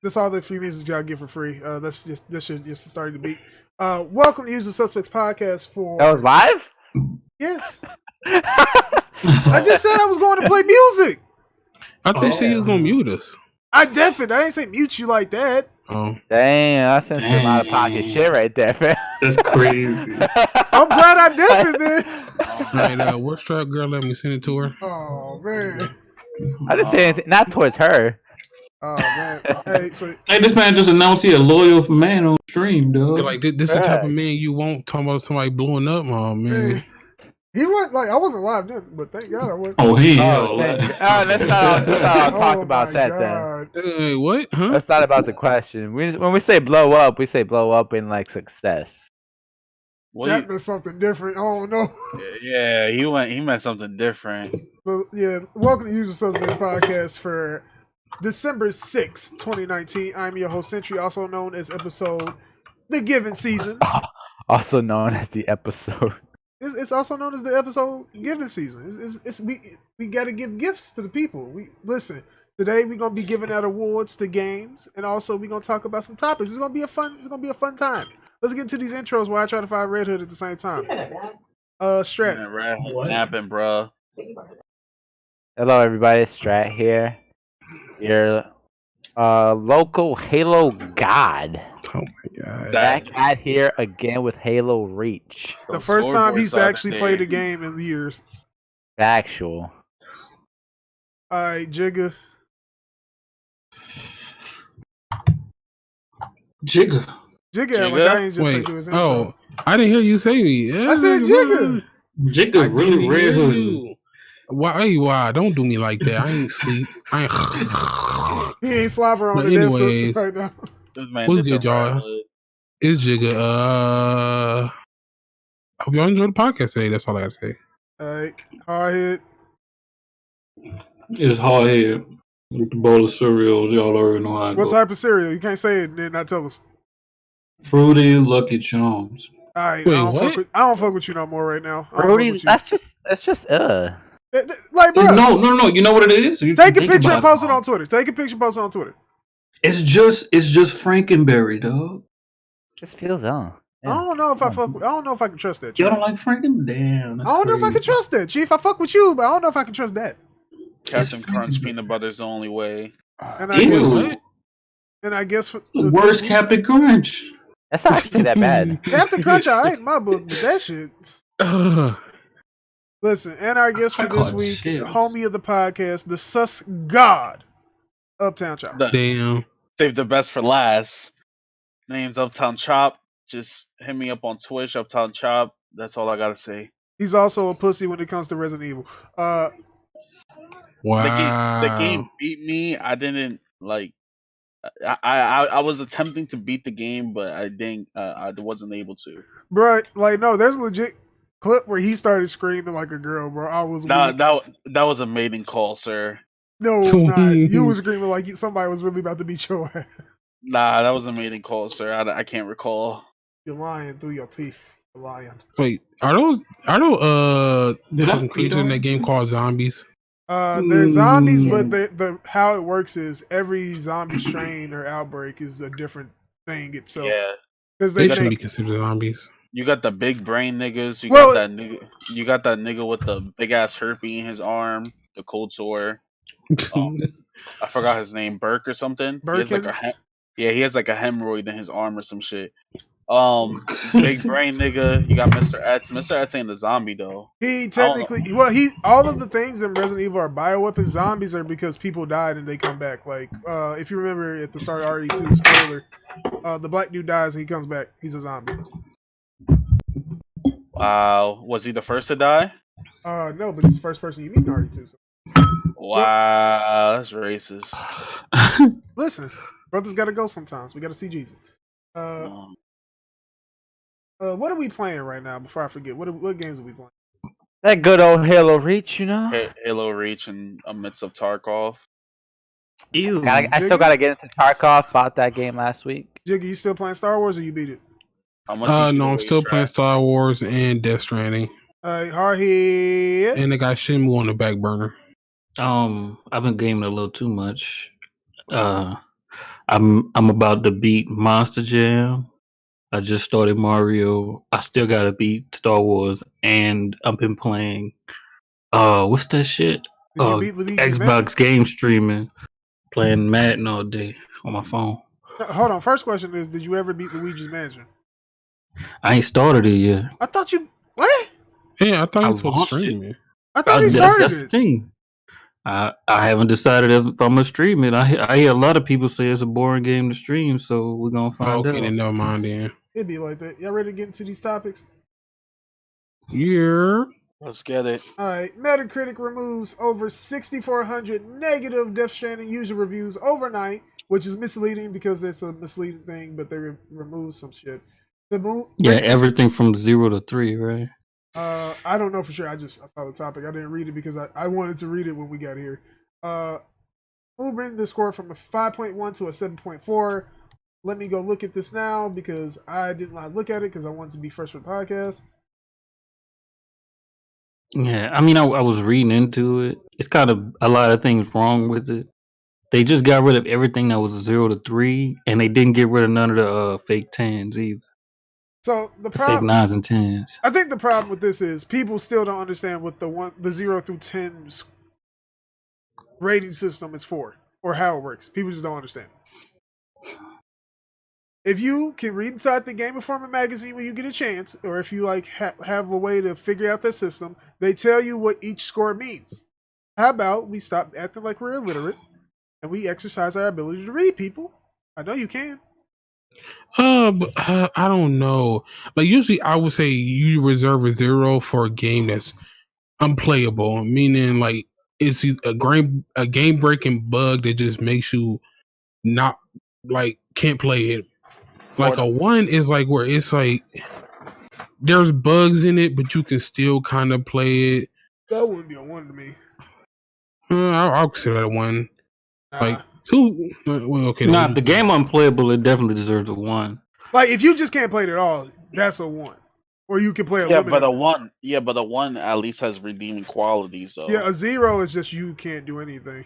That's all the free music y'all get for free. That's just starting to beat. Welcome to Usual Suspects podcast for. That was live? Yes. I just said I was going to play music. I thought you said you was gonna mute us. I didn't say mute you like that. Oh, Dang, that's some out of pocket shit right there, fam. That's crazy. I'm glad I deafened then. right. Work strap girl, let me send it to her. Oh man. I didn't say anything, not towards her. Oh man. Hey, this man just announced he a loyal man on stream, dog. Like this is the type of man you won't talk about somebody blowing up. Oh man. He wasn't like I wasn't live then, but thank God I wasn't. Oh, he. Let's not talk about that God. then. Hey, what? Huh? That's not about the question. When we say blow up, we say blow up in like success. That meant something different. I don't know. Yeah, he meant something different. But yeah, welcome to Usual Suspects podcast for December 6, 2019. I'm your host, Sentry, also known as episode The Given Season. Also known as the episode. It's also known as the episode Given Season. We got to give gifts to the people. Listen. Today we're gonna be giving out awards to games, and also we're gonna talk about some topics. It's gonna be a fun time. Let's get into these intros while I try to find Redhood at the same time. Strat. Redhood napping, bro. Hello, everybody. Strat here. Your local Halo god. Oh my god. Back at here again with Halo Reach. The first time he's actually played a game in years. Factual. Alright, Jigga. Jigga. Like I ain't just say do his intro. Oh, I didn't hear you say me. I said Jigga. Jigga really Redhood. Why? Don't do me like that. I ain't sleep. He ain't slobber on the desk right now. What's good, y'all? It's Jigga. Hope y'all enjoyed the podcast today. That's all I gotta say. Alright, Hardhead. It's Hardhead. With the bowl of cereals, y'all already know how I What go. type of cereal? You can't say it and then not tell us. Fruity Lucky Charms. Alright, Wait, I don't fuck with you no more right now. Fruity, that's just Like, bro, No. You know what it is? Take a picture and post it on Twitter. It's just Frankenberry, dog. Just feels on. I don't know if I don't know if I can trust that. Y'all don't like Franken? Damn. I don't know if I can trust that, Chief. I fuck with you, but I don't know if I can trust that. Captain Crunch peanut butter's the only way. And I guess for the worst Captain Crunch. That's not actually that bad. Captain Crunch, I ain't in my book, but that shit. Listen, and our guest for this week, homie of the podcast, the Sus God, Uptown Chop. Damn. Save the best for last. Name's Uptown Chop. Just hit me up on Twitch, Uptown Chop. That's all I gotta say. He's also a pussy when it comes to Resident Evil. Wow. The game beat me. I didn't like. I was attempting to beat the game, but I didn't. I wasn't able to. Bro, like no, there's a legit clip where he started screaming like a girl, bro. I was that was a mating call, sir. No, it was not. You was screaming like somebody was really about to beat your ass. Nah, that was a mating call, sir. I can't recall. You're lying through your teeth. You're lying. Wait, are those fucking creatures in that game called zombies? They're zombies, but the how it works is every zombie strain or outbreak is a different thing itself. Yeah, because they shouldn't be considered zombies. You got the big brain niggas. You got that nigga with the big ass herpes in his arm, the cold sore. I forgot his name, Burke or something. He has like a hemorrhoid in his arm or some shit. Big brain nigga. You got Mr. X. Mr. X ain't the zombie though. He technically, all of the things in Resident Evil are bioweapons. Zombies are because people died and they come back. Like, if you remember at the start of RE2, spoiler, the black dude dies and he comes back. He's a zombie. Wow, was he the first to die? No, but he's the first person you meet in RE2. So. Wow, that's racist. Listen, brothers gotta go sometimes. We gotta see Jesus. What are we playing right now? Before I forget, what games are we playing? That good old Halo Reach, you know. Halo Reach in amidst of Tarkov. Ew. I still gotta get into Tarkov. Bought that game last week. Jiggy, you still playing Star Wars or you beat it? No, I'm still playing Star Wars and Death Stranding. Hardhead. And the guy Shenmue on the back burner. I've been gaming a little too much. I'm about to beat Monster Jam. I just started Mario. I still gotta beat Star Wars, and I've been playing. What's that shit? Did you beat Luigi's Mansion? Xbox game streaming, playing Madden all day on my phone. Hold on. First question is, did you ever beat Luigi's Mansion? I ain't started it yet. I thought you what? Yeah, I thought you was supposed to launched stream it. I thought he started That's it. the thing. I haven't decided if I'm gonna stream it. I hear a lot of people say it's a boring game to stream, so we're gonna find Okay, out. then never mind then. It'd be like that. Y'all ready to get into these topics? Yeah. Let's get it. All right. Metacritic removes over 6,400 negative Death Stranding user reviews overnight, which is misleading because it's a misleading thing, but they remove some shit. Everything from 0 to 3, right? I don't know for sure. I saw the topic. I didn't read it because I wanted to read it when we got here. We'll bring the score from a 5.1 to a 7.4. Let me go look at this now because I did not look at it because I wanted to be fresh for the podcast. Yeah, I mean, I was reading into it. It's kind of a lot of things wrong with it. They just got rid of everything that was 0 to 3, and they didn't get rid of none of the fake 10s either. So the fake problem, 9s and 10s. I think the problem with this is people still don't understand what the 0 through 10 rating system is for or how it works. People just don't understand. If you can read inside the Game Informer magazine when you get a chance, or if you like have a way to figure out that system, they tell you what each score means. How about we stop acting like we're illiterate and we exercise our ability to read, people? I know you can. But I don't know. Like usually, I would say you reserve a 0 for a game that's unplayable, meaning like it's a game breaking bug that just makes you not like can't play it. Like a 1 is like where it's like there's bugs in it, but you can still kind of play it. That wouldn't be a 1 to me. I'll consider that a 1. Like 2. Well, okay. Nah, the game unplayable, it definitely deserves a 1. Like if you just can't play it at all, that's a 1. Or you can play a limited. But a 1. Yeah, but a 1 at least has redeeming qualities, though. Yeah, a 0 is just you can't do anything.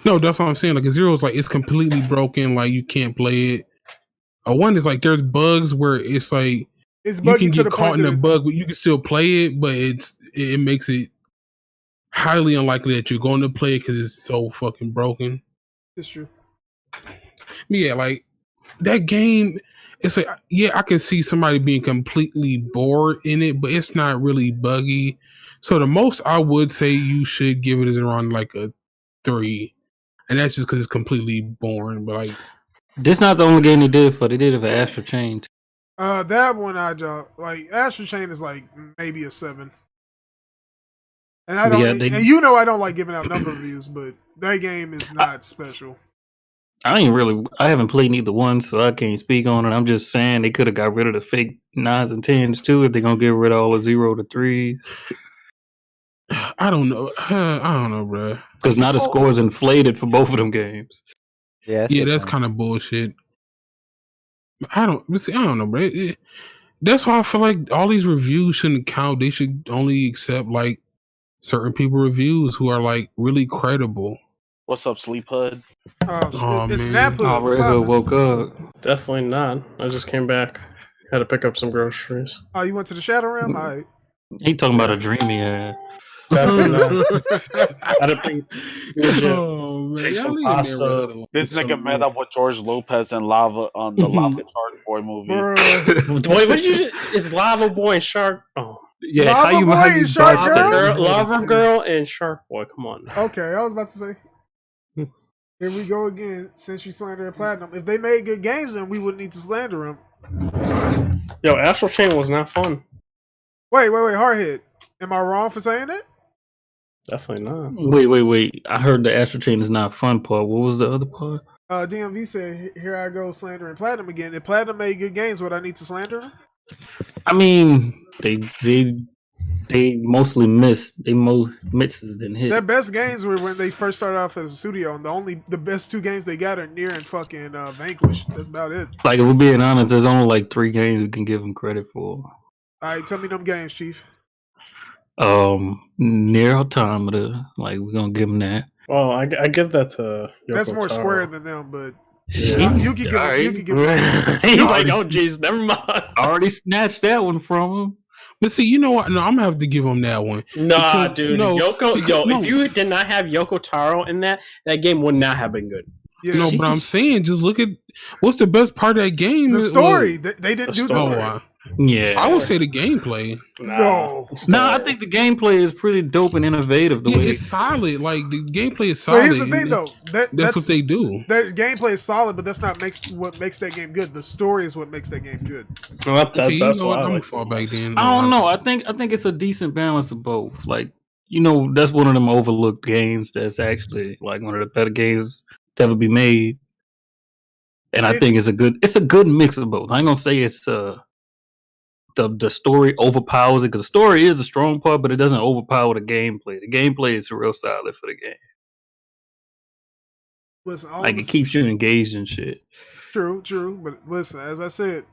No, that's what I'm saying. Like a 0 is like it's completely broken. Like you can't play it. A 1 is like there's bugs where it's like it's you can get caught in a bug, but you can still play it. But it makes it highly unlikely that you're going to play it because it's so fucking broken. It's true. Yeah, like that game. It's like I can see somebody being completely bored in it, but it's not really buggy. So the most I would say you should give it is around like a 3, and that's just because it's completely boring. But like. This not the only game they did it for. They did it for Astral Chain. That one I don't like. Astral Chain is like maybe a 7. And I don't. And you know I don't like giving out number reviews, but that game is not special. I haven't played neither one, so I can't speak on it. I'm just saying they could have got rid of the fake 9s and 10s too if they're gonna get rid of all the 0 to 3s. I don't know, bro. Because now the score is inflated for both of them games. Yeah, that's kind of bullshit. I don't know, bro. That's why I feel like all these reviews shouldn't count. They should only accept like certain people reviews who are like really credible. What's up, Sleep Hood? It's Snap Hood. Redhood woke up. Definitely not. I just came back. Had to pick up some groceries. Oh, you went to the Shadow Realm? All right. He talking about a dream he had. Definitely not. I don't think take some pasta. This nigga met up with George Lopez and Lava on the Lava Shark Boy movie. Wait, what did you? Is Lava Boy and Shark? Oh, yeah. Lava Boy and Shark Girl? Lava Girl and Shark Boy. Come on. Okay, I was about to say. Here we go again. Sentry, Slander, and Platinum. If they made good games, then we wouldn't need to slander them. Yo, Astral Chain was not fun. Wait, Hardhead. Am I wrong for saying that? Definitely not. Wait. I heard the Astral Chain is not fun part. What was the other part? DMV said, here I go slandering Platinum again. If Platinum made good games, would I need to slander them? I mean, they mostly miss. They misses than hits. Their best games were when they first started off as a studio, and the best 2 games they got are Nier and fucking Vanquish. That's about it. Like, if we're being honest, there's only like 3 games we can give them credit for. Alright, tell me them games, Chief. Nier Automata, like we're gonna give them that. Well, I give that to Yoko That's more Taro. square than them, but Yeah. You could give him. You could give him. He's like, oh jeez, never mind. I already snatched that one from him. But see, you know what? No, I'm gonna have to give him that one. Nah, Because, dude. no, Yoko, because- no. if you did not have Yoko Taro in that game would not have been good. Yeah. No, but I'm saying, just look at what's the best part of that game. The is, story. like, They didn't do the oh, story. Yeah, I would say the gameplay. No. I think the gameplay is pretty dope and innovative. The Yeah, way it's solid. Like the gameplay is But solid. here's the thing, though. That's what they do. Their gameplay is solid, but that's not what makes that game good. The story is what makes that game good. Well, Okay, that's you know what? why I I'm gonna like fall back then. I don't know. I think it's a decent balance of both. Like, you know, that's one of them overlooked games that's actually like one of the better games to ever be made. And I think it's a good mix of both. I ain't gonna say it's the story overpowers it, because the story is the strong part, but it doesn't overpower the gameplay. The gameplay is real solid for the game. Listen, Like, it keeps you engaged and shit. True. But listen, as I said,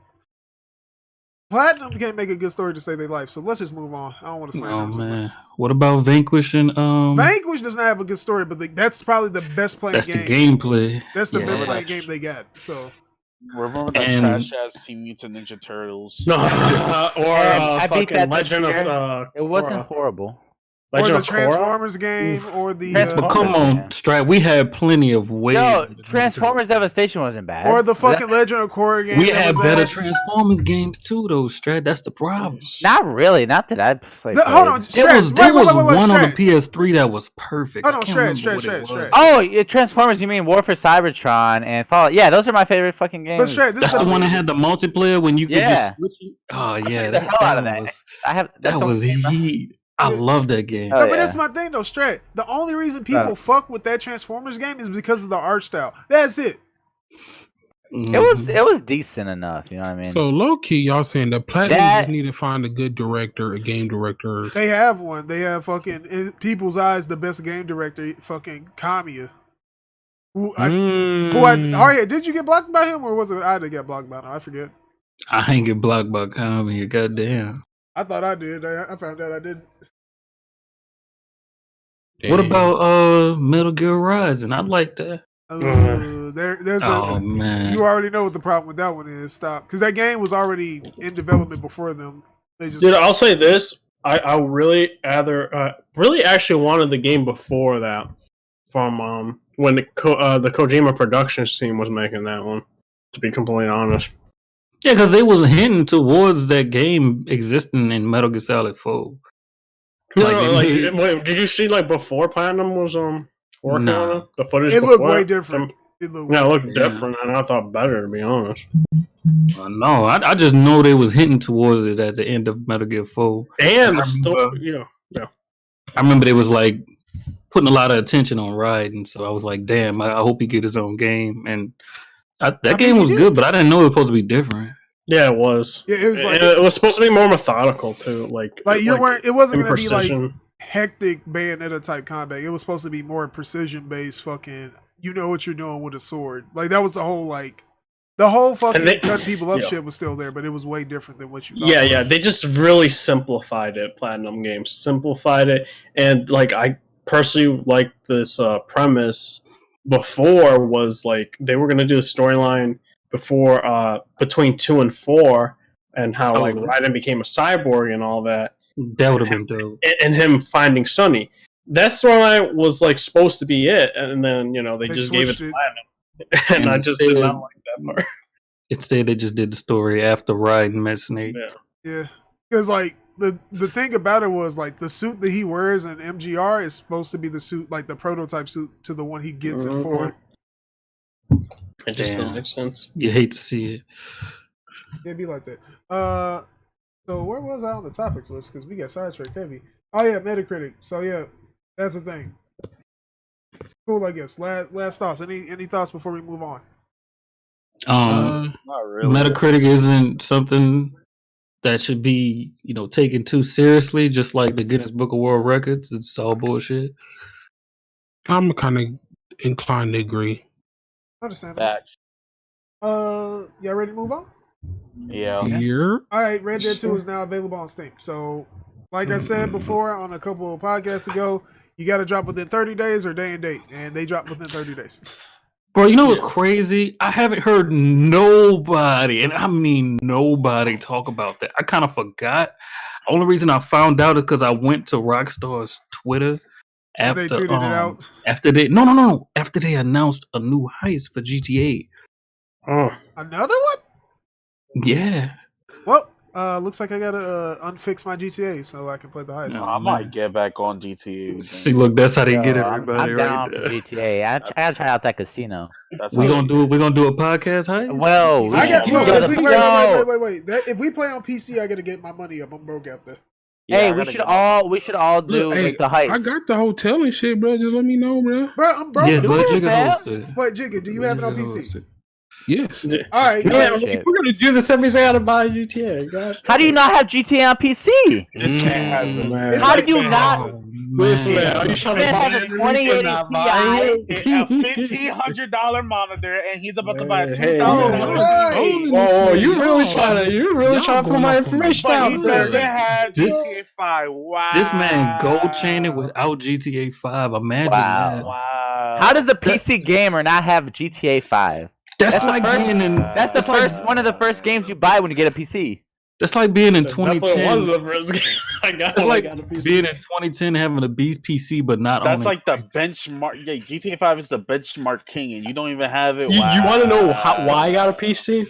Platinum can't make a good story to save their life. So let's just move on. I don't want to say Oh man, what about Vanquish and Vanquish does not have a good story, but that's probably the best playing That's game. the gameplay. That's the Yeah. best playing game they got. So Remember that trash ass Teen Mutant Ninja Turtles? No, or I beat fucking that Legend this year. of It wasn't Korra. horrible. or Legend the of Korra? Transformers game, or the But come on, Strat. We had plenty of ways. No, Transformers Devastation wasn't bad. or the Was that- fucking Legend of Korra game. We that had was better on- Transformers games too, though, Strat. That's the problem. Not really. Not that I played. Hold on, There Strat, was wait, one on the Strat. PS3 that was perfect. Hold I on, can't Strat, remember what it Strat. was. Oh, Transformers. You mean War for Cybertron and Fallout? Yeah, those are my favorite fucking games. But Strat, this That's is the one that had the multiplayer when you could Yeah. just switch it. Oh yeah, the hell out of that. was I have that's that the was only game I- heat. I love that game. Oh, No, but yeah. that's my thing though, Strat. The only reason people fuck with that Transformers game is because of the art style. That's it. It was decent enough. You know what I mean? So low key, y'all saying that Platinum That- just need to find a good director, a game director. They have one. They have fucking in people's eyes the best game director, fucking Kamiya. Hardhead, did you get blocked by him or was it I that got blocked by him? I forget. I ain't get blocked by Kami. Goddamn. I thought I did. I found out I didn't. What about Metal Gear Rising? I like that. There's Oh man. you already know what the problem with that one is. Stop, because that game was already in development before them. They just Dude, I'll say this: I really really actually wanted the game before that from when the Kojima Productions team was making that one. To be completely honest, Yeah, because they was hinting towards that game existing in Metal Gear Solid 4. Wait, did you see like before Platinum was working on it? The footage it looked before way it? different. It looked different, and I thought better, to be honest. No, I just know they was hinting towards it at the end of Metal Gear 4. And I the story, remember- yeah. I remember they was like putting a lot of attention on Raiden, so I was like, damn, I hope he get his own game. And that game was good, but I didn't know it was supposed to be different. Yeah, it was. Yeah, it was like it was supposed to be more methodical too. Like you weren't. It wasn't in going to be like precision. hectic Bayonetta type combat. It was supposed to be more precision based. Fucking, you know what you're doing with a sword. Like that was the whole fucking cutting people up shit was still there, but it was way different than what you. Thought it was. They just really simplified it. Platinum Games simplified it, and like I personally like this premise. Before was like they were going to do a storyline before between 2 and 4 and how like Raiden became a cyborg and all that. That would have been dope. And him finding Sonny. That storyline was like supposed to be it, and then they just gave it to Platinum. And I just did not like that part. Instead, they just did the story after Raiden met Snake. Yeah, because like the thing about it was like the suit that he wears in MGR is supposed to be the suit, like the prototype suit to the one he gets in 4. It just didn't make sense. You hate to see it. It'd be like that. So where was I on the topics list? Because we got sidetracked heavy. Oh yeah, Metacritic. So yeah, that's the thing. Cool, I guess. Last thoughts. Any thoughts before we move on? Not really. Metacritic isn't something that should be, taken too seriously, just like the Guinness Book of World Records. It's all bullshit. I'm kind of inclined to agree. Understand. Facts. Y'all ready to move on? Yeah. Here. All right, Red Dead 2 is now available on Steam. So, like I said before on a couple of podcasts ago, you got to drop within 30 days or day and date, and they drop within 30 days. Bro, you know what's crazy? I haven't heard nobody, and I mean nobody, talk about that. I kind of forgot. Only reason I found out is because I went to Rockstar's Twitter after they tweeted it out. After they announced a new heist for GTA. Another one? Yeah. Well, looks like I gotta unfix my GTA so I can play the heist. No, I might get back on GTA. See, look, that's how they get everybody I'm right down there. for GTA. I gotta try out that casino. We're gonna do a podcast heist? Well, wait. If we play on PC, I gotta get my money up. I'm broke out there. Hey, we should all do like the heist. I got the hotel and shit, bro. Just let me know, bro. Bro, I'm broke. Yeah, but Jigga hosted. Wait, Jigga, do you have it on PC? Yes. All right. Yeah, we're gonna do this every day. I gotta buy GTA. God. How do you not have GTA on PC? This man has it, man. How do you not? Listen, man, are you trying to have a 2080 Ti? A $1,500 monitor, and he's about to buy a Hey, $2,000. Oh, you really trying to put my information But out he there? doesn't have This- GTA 5. Wow. This man gold chained without GTA 5. Imagine that. Wow. How does a PC gamer not have GTA 5? That's like being in. That's one of the first games you buy when you get a PC. That's like being in Definitely 2010. was the first game I got. It's like I got a PC. being in 2010 having a beast PC, but not. That's owning- like the benchmark. Yeah, GTA 5 is the benchmark king, and you don't even have it. You Wow. want to know why I got a PC?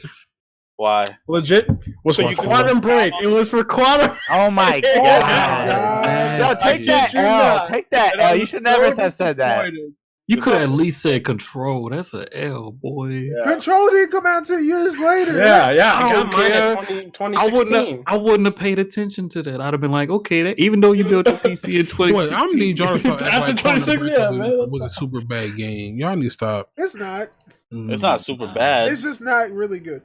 Why? Legit was So for you can Quantum Break. It was for Quantum. Oh my Yeah. god! Yo, take that L. Take that L. You should never have said that. You could at least say control. That's a L, boy. Control didn't come out until years later. Yeah. I I got don't mine care. in 2016. I wouldn't have paid attention to that. I'd have been like, okay, even though you built your PC in 2016. Wait, I'm gonna need y'all to start acting After like Quantum 26, Break yeah, man, that's was a super bad game. Y'all need to stop. It's not. It's not super bad. It's just not really good.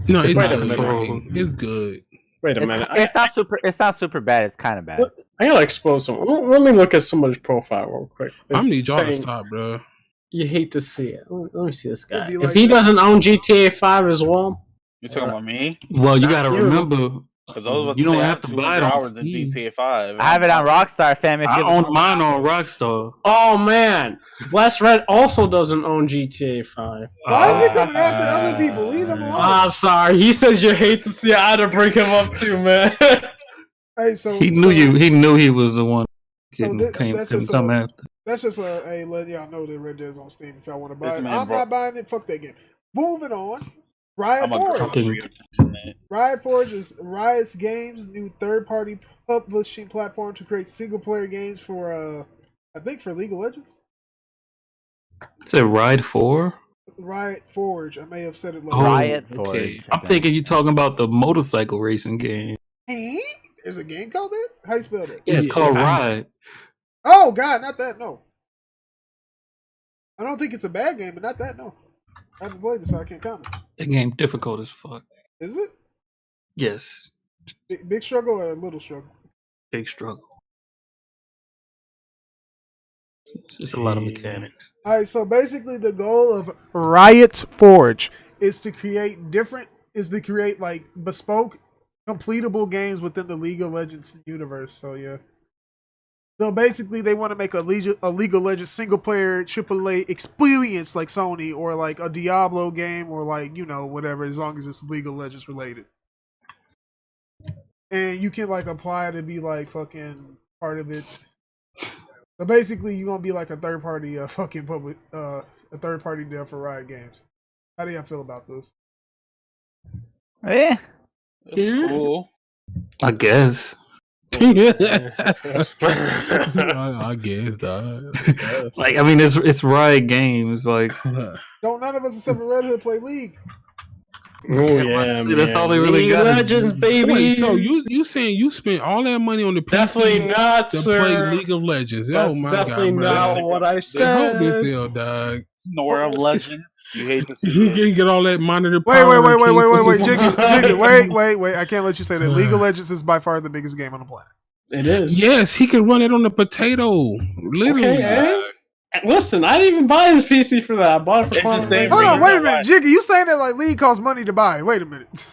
No, it's Wait not. a minute. It's good. Wait a minute. It's not super. It's not super bad. It's kind of bad. I gotta expose someone. Let me look at somebody's profile real quick. I It's need y'all to saying stop, bro. You hate to see it. Let me see this guy. It'd be If like he that. doesn't own GTA 5 as well, You talking about me? Well, you gotta You. remember, Because I was about you to don't say I have to 200 buy it on hours in Steam. GTA 5. I have it on Rockstar, fam. If I you own mine on Rockstar. oh man, Blast Red also doesn't own GTA 5. Why is he coming after other people? Leave him alone. I'm sorry. He says you hate to see it. I had to bring him up too, man. Hey, so He knew you. He knew he was the one. that's Couldn't just come after. That's just hey, let y'all know that Red Dead's on Steam if y'all want to buy This it. man I'm brought- not buying it. Fuck that game. Moving on. Riot I'm a Forge. Fucking- Riot Forge is Riot's Games' new third-party publishing platform to create single-player games for, I think, for League of Legends. Is it Ride 4? Riot Forge. I may have said it like Riot okay. Forge. I'm thinking you're talking about the motorcycle racing game. Hey, there's a game called that? How you spell that? Yeah, it's called Ride. Oh God, not that. No, I don't think it's a bad game, but not that. No, I haven't played it, so I can't comment. That game difficult as fuck. Is it Yes, big struggle or a little struggle? big struggle. It's just a lot of mechanics. All right, so basically, the goal of Riot Forge is to create like bespoke, completable games within the League of Legends universe. So yeah. So basically, they want to make a League of Legends single player AAA experience like Sony, or like a Diablo game, or like whatever, as long as it's League of Legends related. And you can like apply to be like fucking part of it. So basically, you're gonna be like a third party fucking public a third party dev for Riot Games. How do y'all feel about this? Yeah. It's cool. I guess. I guess, dog. Like, I mean, it's Riot Games. Like, Don't none of us except for Redhood play League. Oh yeah, see, that's all they really League got is- Legends, baby. Wait, so you saying you spent all that money on the PC Definitely not, to sir. play League of Legends? That's oh my definitely god, not bro. what I Hope said. this hell, dog. Nora of Legends. You hate to see You it. can get all that monitor Wait, power. wait, and King Jiggy, wait. I can't let you say that. League of Legends is by far the biggest game on the planet. It is. Yes, he can run it on the potato. Literally. Okay, and listen, I didn't even buy this PC for that. I bought it for It's the Quantum same Break. Hold on, reason wait a why- minute, Jiggy. You saying that like League costs money to buy? Wait a minute.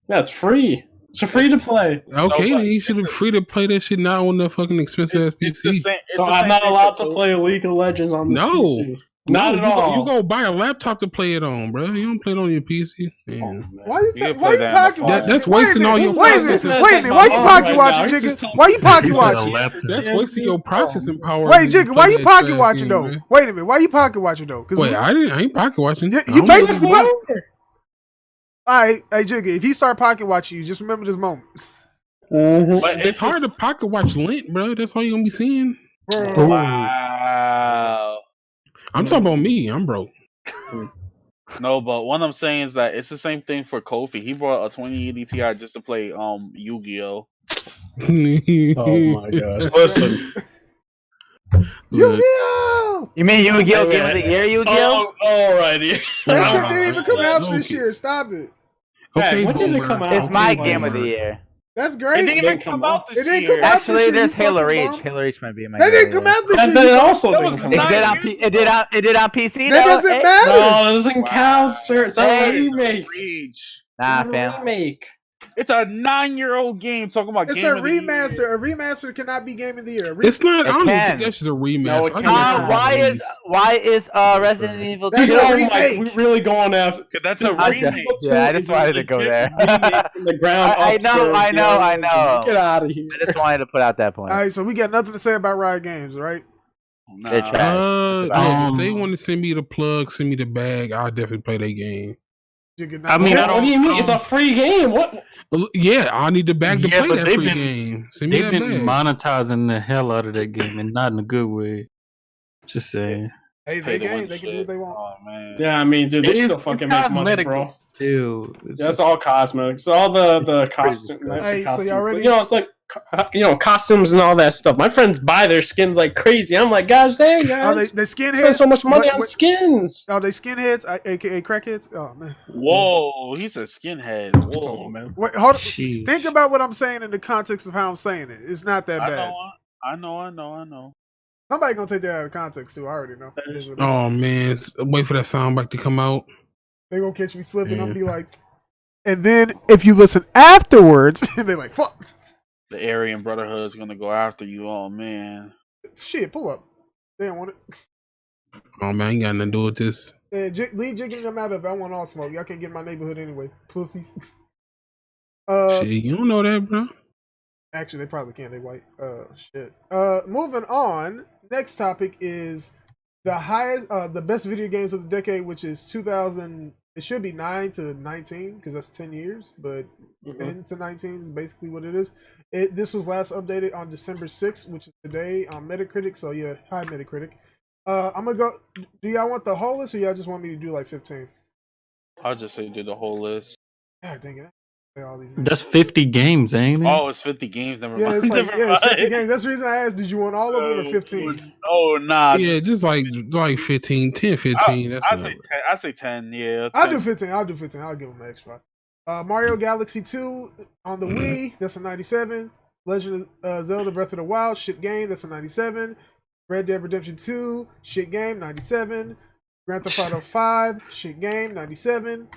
Yeah, it's free. It's a free to play. Okay, No, then you should be free to play that shit not on the fucking expensive ass It's the PC. same. It's So the I'm same not thing allowed for to play League of Legends on this No. PC. Not at all. You go buy a laptop to play it on, bro. You don't play it on your PC. Man. Why you can why play you that pocket on the watching? That's wasting all your Wait a minute. processing. Wait a minute. Why you pocket watching, Jigga? Why you pocket watching? That's wasting your processing power. Wait, Jigga, why you pocket watching though? Man. Wait a minute. Why you pocket watching though? Wait, I ain't pocket watching. You basically. All right, hey Jigga, if he start pocket watching you, just remember this moment. But it's hard to pocket watch Lint, bro. That's all you're gonna be seeing. Wow. I'm talking about me. I'm broke. No, but what I'm saying is that it's the same thing for Kofi. He brought a 2080 Ti just to play Yu-Gi-Oh. Oh my god! Listen, Yu-Gi-Oh! You mean Yu-Gi-Oh Game of the Year, Yu-Gi-Oh? alrighty. That shit didn't even come out this year. Stop it. Okay, when did it come out? It's my Okay, game of the boomer. year. That's It great. didn't even come out this It didn't year. come out Actually, this year, there's you Halo fucking Reach. bum. Halo Reach might be in my That game didn't of the come year. out this That year. also That didn't was come It out. did 9 on years it did on PC. That though? doesn't Hey. matter. No, it doesn't count, sir. It's not Hey. a remake. Reach. Nah, It's not a fam. remake. It's a 9-year-old game talking about It's game a of the year. remaster. A remaster cannot be game of the year. It's not. It I don't even can. think that's just a rematch. No, it I think can't. that's a Why release. is Resident Evil 2? That's a Oh my! remake. We really going after? 'Cause that's a I remake. Yeah, I just wanted to go there. Remake from the ground I up, know, sir. I know. Get out of here. I just wanted to put out that point. All right, so we got nothing to say about Riot Games, right? They're Nah. trash. Yeah, if they want to send me the plug, send me the bag, I'll definitely play that game. I mean, What do you mean? It's a free game. What? Yeah, I need the bag to Yeah, play but that they've free been- game. Send me They've that been bag. monetizing the hell out of that game, and not in a good way. Just saying. Hey, Pay they to win game. They can do what they want. Oh man. Yeah, I mean, dude, they It is- still it's fucking make money, cosmetic, bro. but still, it's That's just- all cosmetics. All the It's pretty costume, disgusting. Hey, so y'all ready? You know, it's like costumes and all that stuff. My friends buy their skins like crazy. I'm like, gosh, dang, Are guys, they skinheads? spend so much money What- on what- skins. Are they skinheads, aka crackheads? Oh man. Whoa, he's a skinhead. Whoa, Oh man. Wait, hold on. Sheesh. Think about what I'm saying in the context of how I'm saying it. It's not that bad. I know. Somebody gonna take that out of context too. I already know. Oh man, wait for that soundbite to come out. They gonna catch me slipping. I'm Yeah. be like, and then if you listen afterwards, they're like, "Fuck, The Aryan Brotherhood is gonna go after you. Oh man. shit, pull up." They don't want it. Oh man, I ain't got nothing to do with this. Leave jigging them out of it. I want all smoke. Y'all can't get in my neighborhood anyway, pussies. Shit, you don't know that, bro. Actually, they probably can. They white. Shit. Moving on. Next topic is the highest, the best video games of the decade, which is 2000. It should be 9 to 19 because that's 10 years, but 10 to 19 is basically what it is. This was last updated on December 6th, which is today on Metacritic. So yeah, hi Metacritic. I'm gonna go. Do y'all want the whole list, or y'all just want me to do like 15? I'll just say do the whole list. God dang it! Say all these names. That's 50 games, ain't it? Oh, it's 50 games. Never Yeah, mind. it's like Never it's 50 mind. games. That's the reason I asked. Did you want all of them or 15? Oh nah. Yeah, just like 15, 10, 15. That's I enough. say 10. I say 10. Yeah. 10. I'll do 15. I'll do 15. I'll give them an extra. Mario Galaxy 2 on the Wii. That's a 97. Legend of Zelda Breath of the Wild. Shit game. That's a 97. Red Dead Redemption 2. Shit game. 97. Grand Theft Auto 5. Shit game. 97.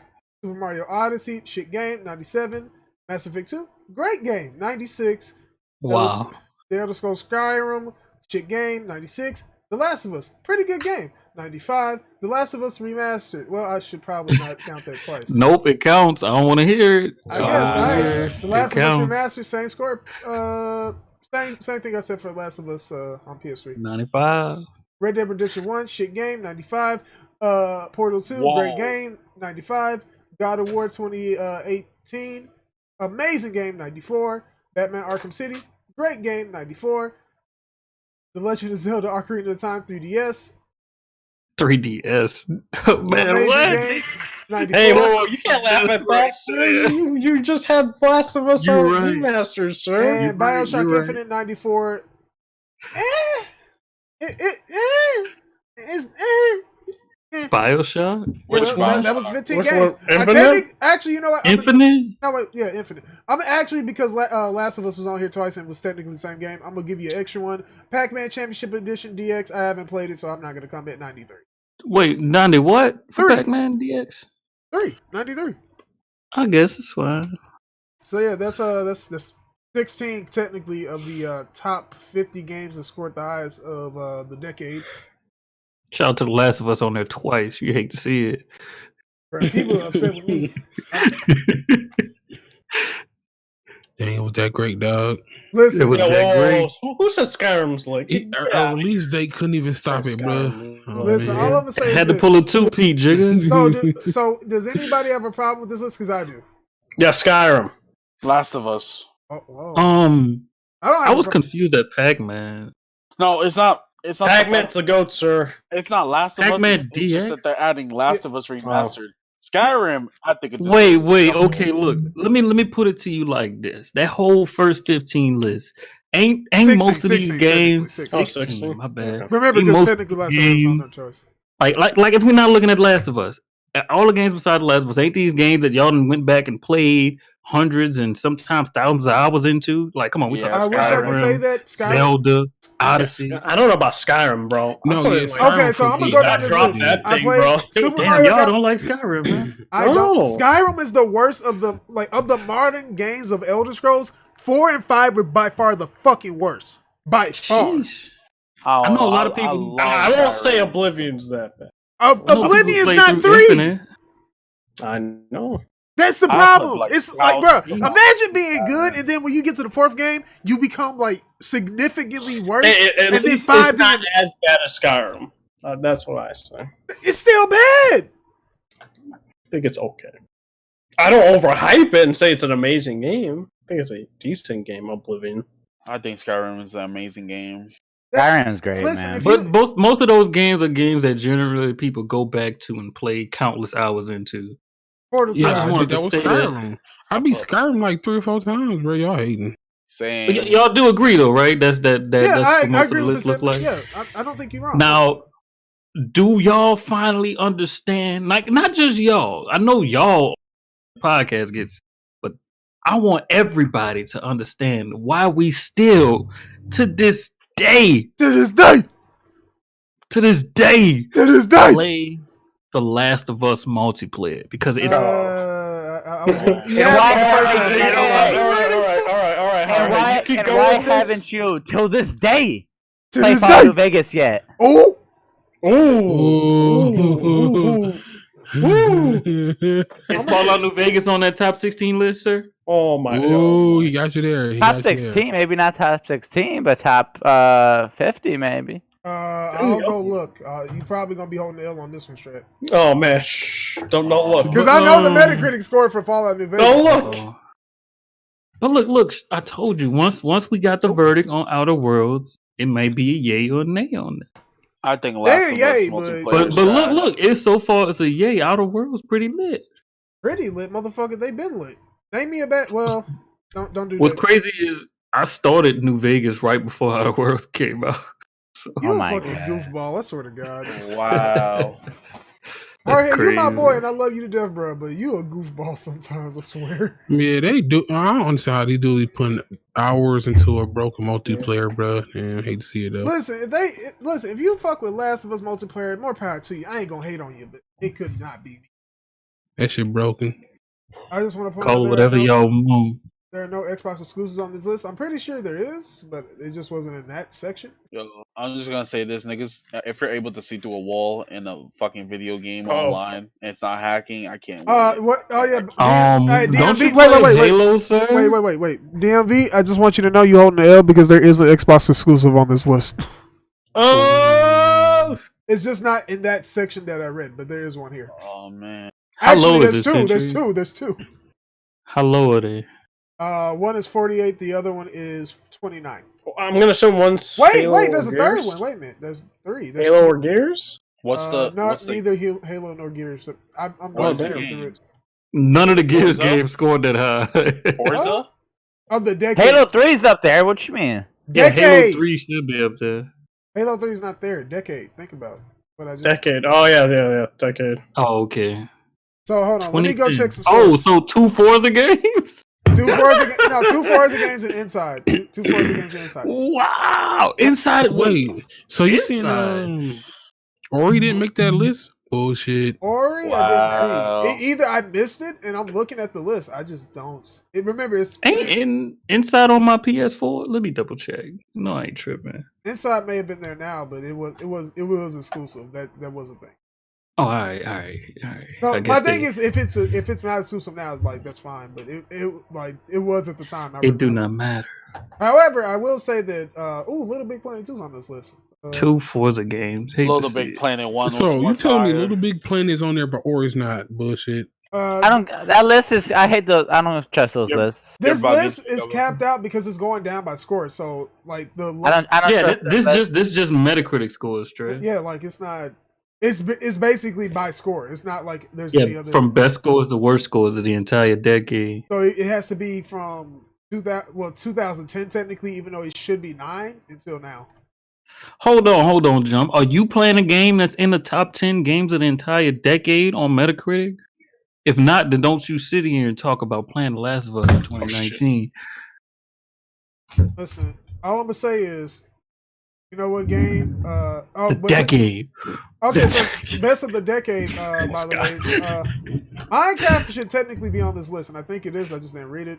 Super Mario Odyssey. Shit game. 97. Mass Effect 2. Great game. 96. Wow. The Elder Scrolls Skyrim. Shit game. 96. The Last of Us. Pretty good game. 95. The Last of Us Remastered. Well, I should probably not count that twice. Nope, it counts. I don't want to hear it. I guess, right? The Last of Us counts. Remastered, same score. Same thing I said for Last of Us on PS3. 95. Red Dead Redemption 1, shit game, 95. Portal 2, Whoa. great game, 95. God of War 2018, amazing game, 94. Batman Arkham City, great game, 94. The Legend of Zelda Ocarina of Time 3DS, 3DS. Man, amazing what? game, 94. Hey, whoa, you can't laugh at that, sir. You just had Last of Us You're on right. remaster, sir. And Bioshock you're right. Infinite 94. Bioshock? Which Well, one? that was 15 Which games. one? Infinite? Actually, you know what? Infinite? No, wait, yeah, Infinite. I'm actually, because Last of Us was on here twice and it was technically the same game, I'm going to give you an extra one. Pac-Man Championship Edition DX, I haven't played it, so I'm not going to come at 93. Wait, 90 what? For 3. Pac-Man DX? 93. I guess it's fine. So yeah, that's 16 technically of the top 50 games that scored the highest of the decade. Shout out to The Last of Us on there twice. You hate to see it. Bro, people are upset with me. Dang, it was that great, dog. Listen, It was that great. Who said Skyrim's like? Our release date couldn't even stop it, bro. listen. man. All I'm gonna say Had is to pull a 2P, Jigga. So does anybody have a problem with this list? Because I do. Yeah, Skyrim. Last of Us. Oh, whoa. I was confused at Pac-Man. No, it's not. It's not. Pac-Man's the goat, sir. It's not Last of Us. Pac-Man It's just DX? that they're adding Last of Us remastered. Skyrim, I think. It Wait. Okay, look. Let me put it to you like this: that whole first 15 list ain't 16, most of these 16, games. 16. 16, my bad. Remember, Ain't because most technically Last of Us was on their choice. Like if we're not looking at Last of Us, all the games besides Last of Us, ain't these games that y'all done went back and played hundreds and sometimes thousands of hours into? Like, come on, we Yeah, talking I wish I could say Skyrim, that. Skyrim. Zelda, Odyssey. I don't know about Skyrim, bro. No, I yeah, put Skyrim Okay, so for I'm gonna me. go down I this dropped list. that I thing, played bro. Super Damn, Mario. y'all don't like Skyrim, man. I don't. No. Skyrim is the worst of the modern games of Elder Scrolls. 4 and 5 were by far the fucking worst. By far. Sheesh. I know a lot of people. I won't say Oblivion's that bad. Oblivion's not 3. I know. That's the I played, problem. like, It's like, bro, 12 imagine being good and then when you get to the 4th game, you become like significantly worse. At and then least 5 it's not being, as bad as Skyrim. That's what I say. it's still bad. I think it's okay. I don't overhype it and say it's an amazing game. I think it's a decent game, Oblivion. I think Skyrim is an amazing game. Skyrim's great, Listen, man. if But most of those games are games that generally people go back to and play countless hours into. Portal Yeah, I just I wanted did that to with say Skyrim. I beat Skyrim like 3 or 4 times, bro. Y'all hating. Saying But y'all do agree though, right? That's yeah, that's I what most of agree the with list the look like. Yeah, I don't think you're wrong. Now, do y'all finally understand? Like, not just y'all. I know y'all podcast gets, but I want everybody to understand why we still, to this day, to this day, play The Last of Us multiplayer because it's All right. You keep And going why with this. haven't you, till this day, to played this Fallout New day. Vegas yet? Oh, Is Fallout New Vegas on that top 16 list, sir? Oh my Ooh, god. he got you there. He Top got you there. 16, maybe not top 16, but top 50 maybe. I'll go look. You probably gonna be holding the L on this one, Strat. Oh man, shh. Don't look. Because I know the Metacritic score for Fallout New Vegas. Don't look. But look, I told you once we got the verdict on Outer Worlds, it may be a yay or a nay on it. I think Last of Us yay, multiplayer But is look, trash. it's so far as a yay. Outer Worlds pretty lit. Pretty lit, motherfucker. They been lit. Name me a bad. Well, don't do What's that. crazy is I started New Vegas right before Outer Worlds came out. So, You Oh a my fucking God. goofball. I swear to God. Wow. Hardhead, that's you're my crazy. boy, and I love you to death, bro. But you a goofball sometimes. I swear. Yeah, they do. I don't understand how they do. They putting hours into a broken multiplayer, bro. And I hate to see it though. Listen, if you fuck with Last of Us multiplayer, more power to you. I ain't gonna hate on you, but it could not be me. That shit broken. I just want to point Call it out whatever y'all want. there are no Xbox exclusives on this list. I'm pretty sure there is, but it just wasn't in that section. Yo, I'm just gonna say this, niggas. If you're able to see through a wall in a fucking video game online, and it's not hacking, I can't wait. What? Oh yeah. Don't DMV, you play wait. Halo, sir? Wait. DMV, I just want you to know you holding the L because there is an Xbox exclusive on this list. Oh. It's just not in that section that I read, but there is one here. Oh man. How low Actually, is there's it, two. Sentry? There's two. How low are they? One is 48. The other one is 29. I'm gonna assume one's. Wait, Halo there's or a third Gears? one. Wait a minute. There's 3. There's Halo 2. or Gears? What's the? Not What's the? neither Halo nor Gears. I'm What's not the sure. game? None of the Gears Forza? games scored that high. Forza? Of the decade. Halo 3's up there. What you mean? Yeah, Halo Decade. 3 should be up there. Halo 3 is not there. Decade. Think about it. What I just. Decade. Oh yeah. Decade. Oh, okay. So hold on. Let me go 2010. check some. Oh, Scores. so 2 Forza games? two Forza games and Inside. Two Forza games and Inside. Wow. Inside. Wait, so you saying Inside. Ori didn't make that list? Bullshit. Ori, Wow. I didn't see. Either I missed it, and I'm looking at the list. I just don't. Remember, it's Ain't inside on my PS4. Let me double check. No, I ain't tripping. Inside may have been there now, but it was exclusive. That was a thing. Oh, all right. No, my thing is, if it's not exclusive now, like that's fine. But it was at the time. It do not matter. However, I will say that Little Big Planet 2's on this list. 2 Forza games. Little Big Planet 1. So you telling me Little Big Planet is on there, but Ori's not? Bullshit. I don't. That list is. I hate those. I don't trust those lists. This list is capped out because it's going down by score. So like I don't. Yeah, trust this just Metacritic scores, straight. Yeah, like it's not. It's basically by score. It's not like there's any other. From best scores to worst scores of the entire decade. So it has to be from 2010 technically, even though it should be 9 until now. Hold on, Jump. Are you playing a game that's in the top 10 games of the entire decade on Metacritic? If not, then don't you sit here and talk about playing The Last of Us in 2019. Listen, all I'm gonna say is, you know what game? Decade. Okay, so best of the decade. By the way, Minecraft should technically be on this list, and I think it is. I just didn't read it.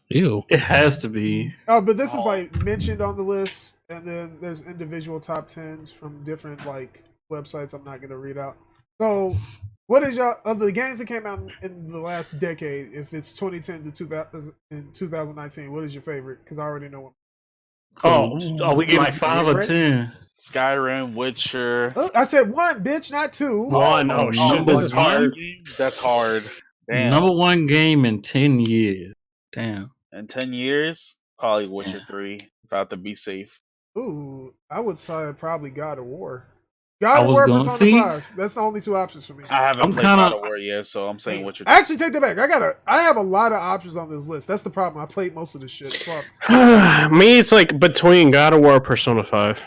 Ew. It has to be. Oh, but this is like mentioned on the list, and then there's individual top 10s from different like websites. I'm not gonna read out. So, what is y'all of the games that came out in the last decade? If it's 2010 to 2019, what is your favorite? Because I already know one. So, are we getting 5 or 10? Skyrim, Witcher. I said 1, bitch, not 2. 1. Oh shit, this is hard. That's hard. Damn. Number 1 game in 10 years. Damn. In 10 years, probably Witcher 3. If I have to be safe. Ooh, I would say probably God of War. God of War, Persona 5. That's the only 2 options for me. I haven't played God of War yet, so I'm saying Witcher 3. Actually, take that back. I have a lot of options on this list. That's the problem. I played most of this shit. Fuck. Me, it's like between God of War and Persona 5.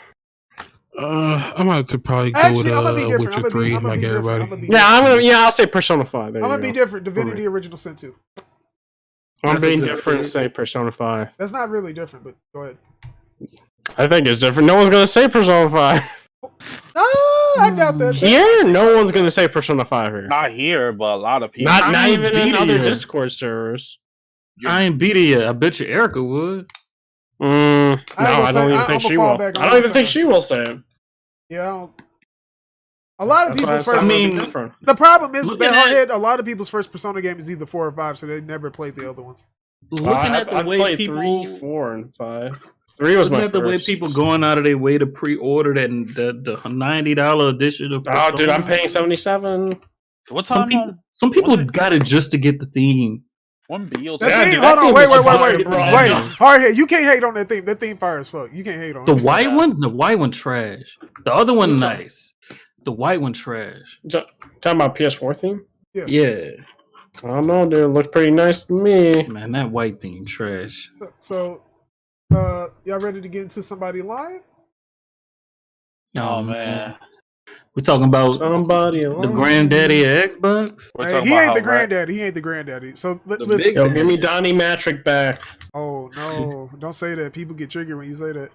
I'm gonna have to probably go Actually, with I'm gonna be different. Witcher 3, like everybody. I'll say Persona 5. I'm gonna be different. Divinity Original Sin 2. I'm being different. Say Persona 5. That's not really different, but go ahead. I think it's different. No one's gonna say Persona 5. No, I doubt that. Here, no one's gonna say Persona 5 here. Not here, but a lot of people. Not even in other Discord servers. I ain't beat it yet. I bet you Erica would. No, I don't even think she will. I don't even think she will say it. Yeah, a lot of people's first. I mean, different. The problem is with that Hardhead, a lot of people's first Persona game is either 4 or 5, so they never played the other ones. Looking at the way people 3, 4, and 5. 3 was my first. The way people going out of their way to pre-order the $90 edition of Persona. Oh, dude, I'm paying $77. What's some people got it just to get the theme. One deal. Hold on, wait. Hardhead, you can't hate on that theme. That theme fire as fuck. You can't hate on the it. white one. The white one trash. The other one nice. The white one trash. Talking about PS4 theme? Yeah. I don't know, dude. It looks pretty nice to me. Man, that white theme trash. So, y'all ready to get into somebody live? Oh man. We're talking about somebody the granddaddy of Xbox. He ain't the granddaddy. He ain't the granddaddy. So listen. Yo, give me Donnie Matrick back. Oh no! Don't say that. People get triggered when you say that.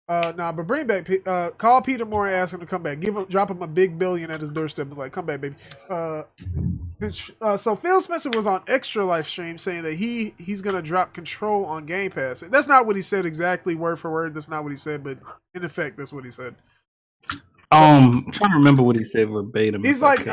But bring back. Call Peter Moore and ask him to come back. Drop him a big billion at his doorstep. Be like, come back, baby. So Phil Spencer was on Extra Life stream saying that he's gonna drop Control on Game Pass. That's not what he said exactly, word for word. That's not what he said, but in effect, that's what he said. I'm trying to remember what he said verbatim. He's like,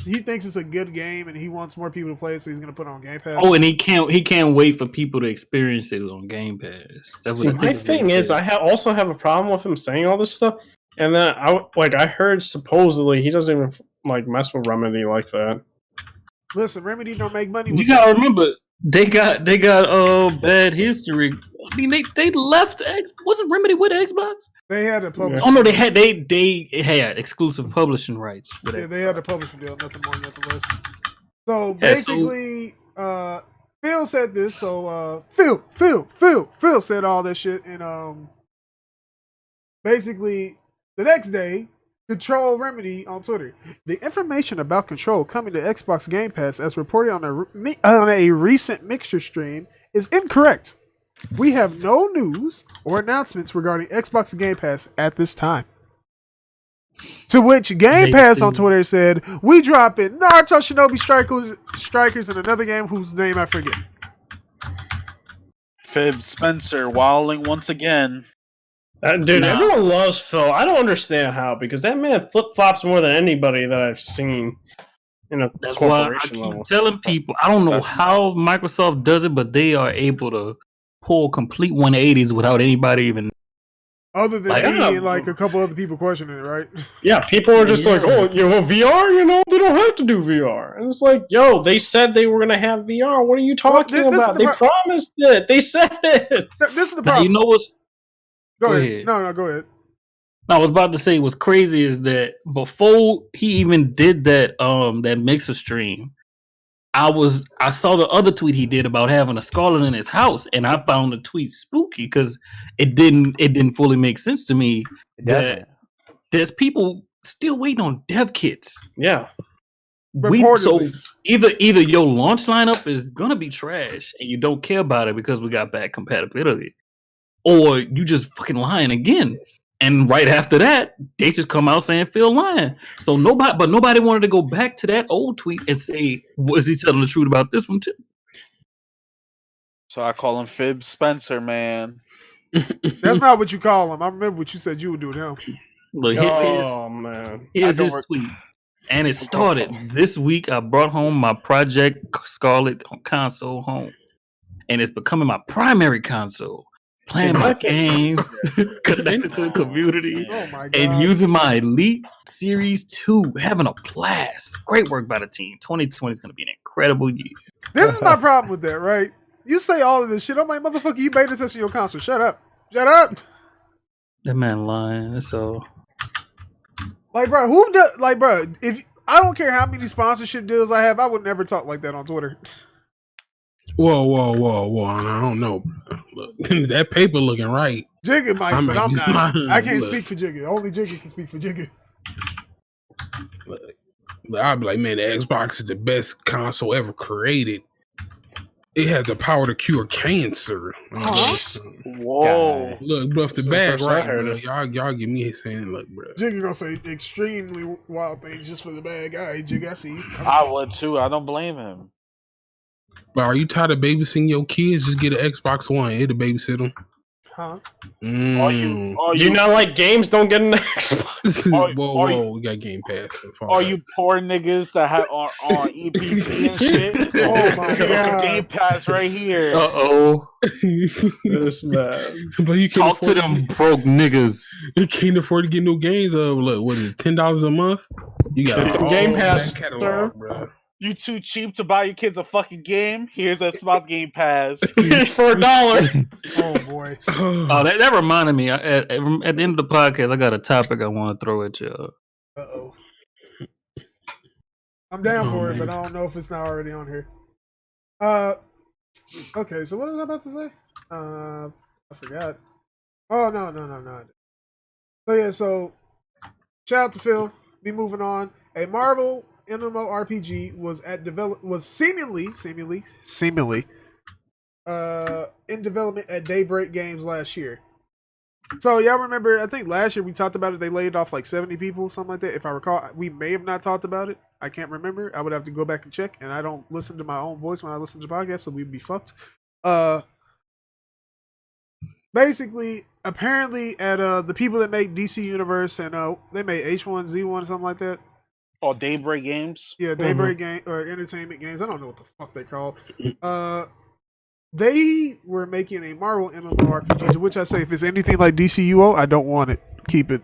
he thinks it's a good game and he wants more people to play it, so he's gonna put it on Game Pass. Oh, and he can't wait for people to experience it on Game Pass. That's what my thing is. I also have a problem with him saying all this stuff, and then I heard supposedly he doesn't even like mess with Remedy like that. Listen, Remedy don't make money. You gotta remember they got bad history. I mean, they left. Wasn't Remedy with Xbox? They had a publishing. Oh no, they had exclusive publishing rights. Yeah, they had a publishing deal. Nothing more, nothing less. So basically, Phil said this. So Phil said all that shit, and basically the next day, Control Remedy on Twitter. The information about Control coming to Xbox Game Pass, as reported on a recent Mixture stream, is incorrect. We have no news or announcements regarding Xbox Game Pass at this time. To which Game They Pass on do. Twitter said, "We dropping Naruto Shinobi Strikers in another game whose name I forget." Fib Spencer wilding once again. Dude, Nah. everyone loves Phil. I don't understand how, because that man flip flops more than anybody that I've seen in a That's why I corporation keep level. telling people. I don't know That's how Microsoft does it, but they are able to pull complete 180s without anybody even. Other than Like, me yeah. and like a couple other people questioning it, right? Yeah, people are just like, Yeah. oh, VR, they don't have to do VR. And it's like, yo, they said they were going to have VR. What are you talking this is about? the They promised it. They said it. This is the Now, problem. you know what's? go go ahead. ahead. No, go ahead. I was about to say what's crazy is that before he even did that mixer stream, I saw the other tweet he did about having a Scarlet in his house, and I found the tweet spooky because it didn't fully make sense to me It that doesn't. there's people still waiting on dev kits. Yeah. So Reportedly. either your launch lineup is gonna be trash and you don't care about it because we got bad compatibility, or you just fucking lying again. And right after that, they just come out saying Phil lying. So nobody wanted to go back to that old tweet and say, was he telling the truth about this one too? So I call him Fib Spencer, man. That's not what you call him. I remember what you said you would do to him. Look, Oh, man. here's I his don't tweet. And it started this week. I brought home my Project Scarlet console home, and it's becoming my primary console. Playing my games, connected to the community, Oh my god. and using my Elite Series 2, having a blast. Great work by the team. 2020 is going to be an incredible year. This is my problem with that, right? You say all of this shit. I'm like, motherfucker, you beta testing your console. Shut up. Shut up. That man lying. So Like, bro, who does like, bro, if I don't care how many sponsorship deals I have, I would never talk like that on Twitter. Whoa. I don't know, bro. Look, that paper looking right. Jigga might, but I'm not. lying. I can't Look, speak for Jigga. Only Jigga can speak for Jigga. Look, I'd be like, man, the Xbox is the best console ever created. It has the power to cure cancer. Huh? Whoa. Look, bro, if the This is the bag first I right, heard bro, it. y'all give me saying, look, bro. Jigga gonna say extremely wild things just for the bad guy. Jigga, I see you. I would too. I don't blame him. But are you tired of babysitting your kids? Just get an Xbox One. It'll babysit them. Huh? Are you? Are Do you not like games? Don't get an Xbox. Whoa, we got Game Pass. Are you poor niggas that have on EPT and shit? Oh my god. Game Pass right here. uh-oh. This man. But you can't Talk to afford them broke niggas. You can't afford to get no games. Look, what is it? $10 a month? You got It's all Game Pass, back catalog, sir. bro. You too cheap to buy your kids a fucking game? Here's Xbox Game Pass. For $1. Oh boy. Oh, that reminded me. At the end of the podcast, I got a topic I want to throw at you. Uh-oh. I'm down for it, man. but I don't know if it's not already on here. Okay, so what was I about to say? I forgot. Oh, no. So yeah, so shout out to Phil. Be moving on. A Marvel MMORPG was seemingly in development at Daybreak Games last year. So y'all remember, I think last year we talked about it. They laid off like 70 people, something like that. If I recall, we may have not talked about it. I can't remember. I would have to go back and check. And I don't listen to my own voice when I listen to the podcast, so we'd be fucked. Basically, apparently at the people that make DC Universe and they made H1Z1 or something like that. Oh, Daybreak Games? Yeah, Daybreak Game or Entertainment Games. I don't know what the fuck they call. They were making a Marvel MMORPG, to which I say, if it's anything like DCUO, I don't want it. Keep it.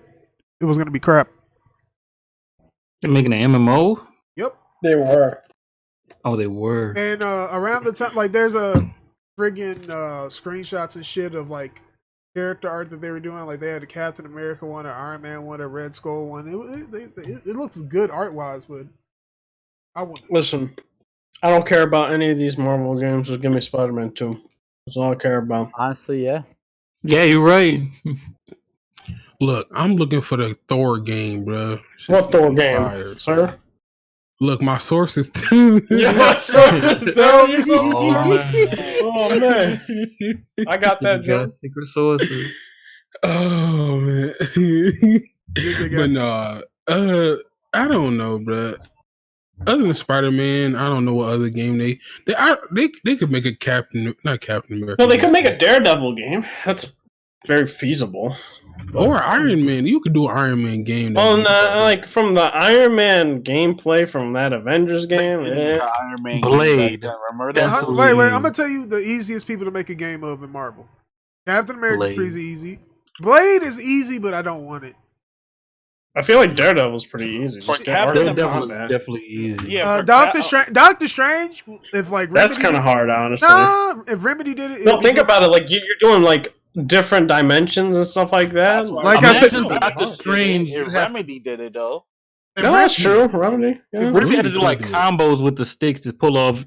It was gonna be crap. They're making an MMO? Yep. They were. Oh, they were. And around the time, like, there's a friggin' screenshots and shit of like character art that they were doing. Like, they had a Captain America one, an Iron Man one, a Red Skull one. It looks good art wise, but I wouldn't. Listen, I don't care about any of these Marvel games. Just give me Spider-Man 2. That's all I care about. Honestly, yeah. Yeah, you're right. Look, I'm looking for the Thor game, bro. What Thor game, Fire. sir? Look, my sources too. Yeah, my sources tell me. Oh, Oh man, I got that You got joke. secret sources. Oh man. But no, I don't know, bro. Other than Spider-Man, I don't know what other game they could make a not Captain America. No, they could make a Daredevil game. That's very feasible. Or Iron Man. You could do an Iron Man game. Like from the Iron Man gameplay from that Avengers game. Iron Man Blade. Remember that? Wait, I'm gonna tell you the easiest people to make a game of in Marvel. Captain America's pretty easy. Blade is easy, but I don't want it. I feel like Daredevil's pretty easy. For Daredevil is definitely easy. Yeah, Doctor Strange. If like that's kind of hard, honestly. Nah, if Remedy did it. No, think about it. Like you're doing like different dimensions and stuff like that. Like I said, Doctor Strange. Remedy did it though. No, that's true. Remedy. Yeah. What if you had to do like combos with the sticks to pull off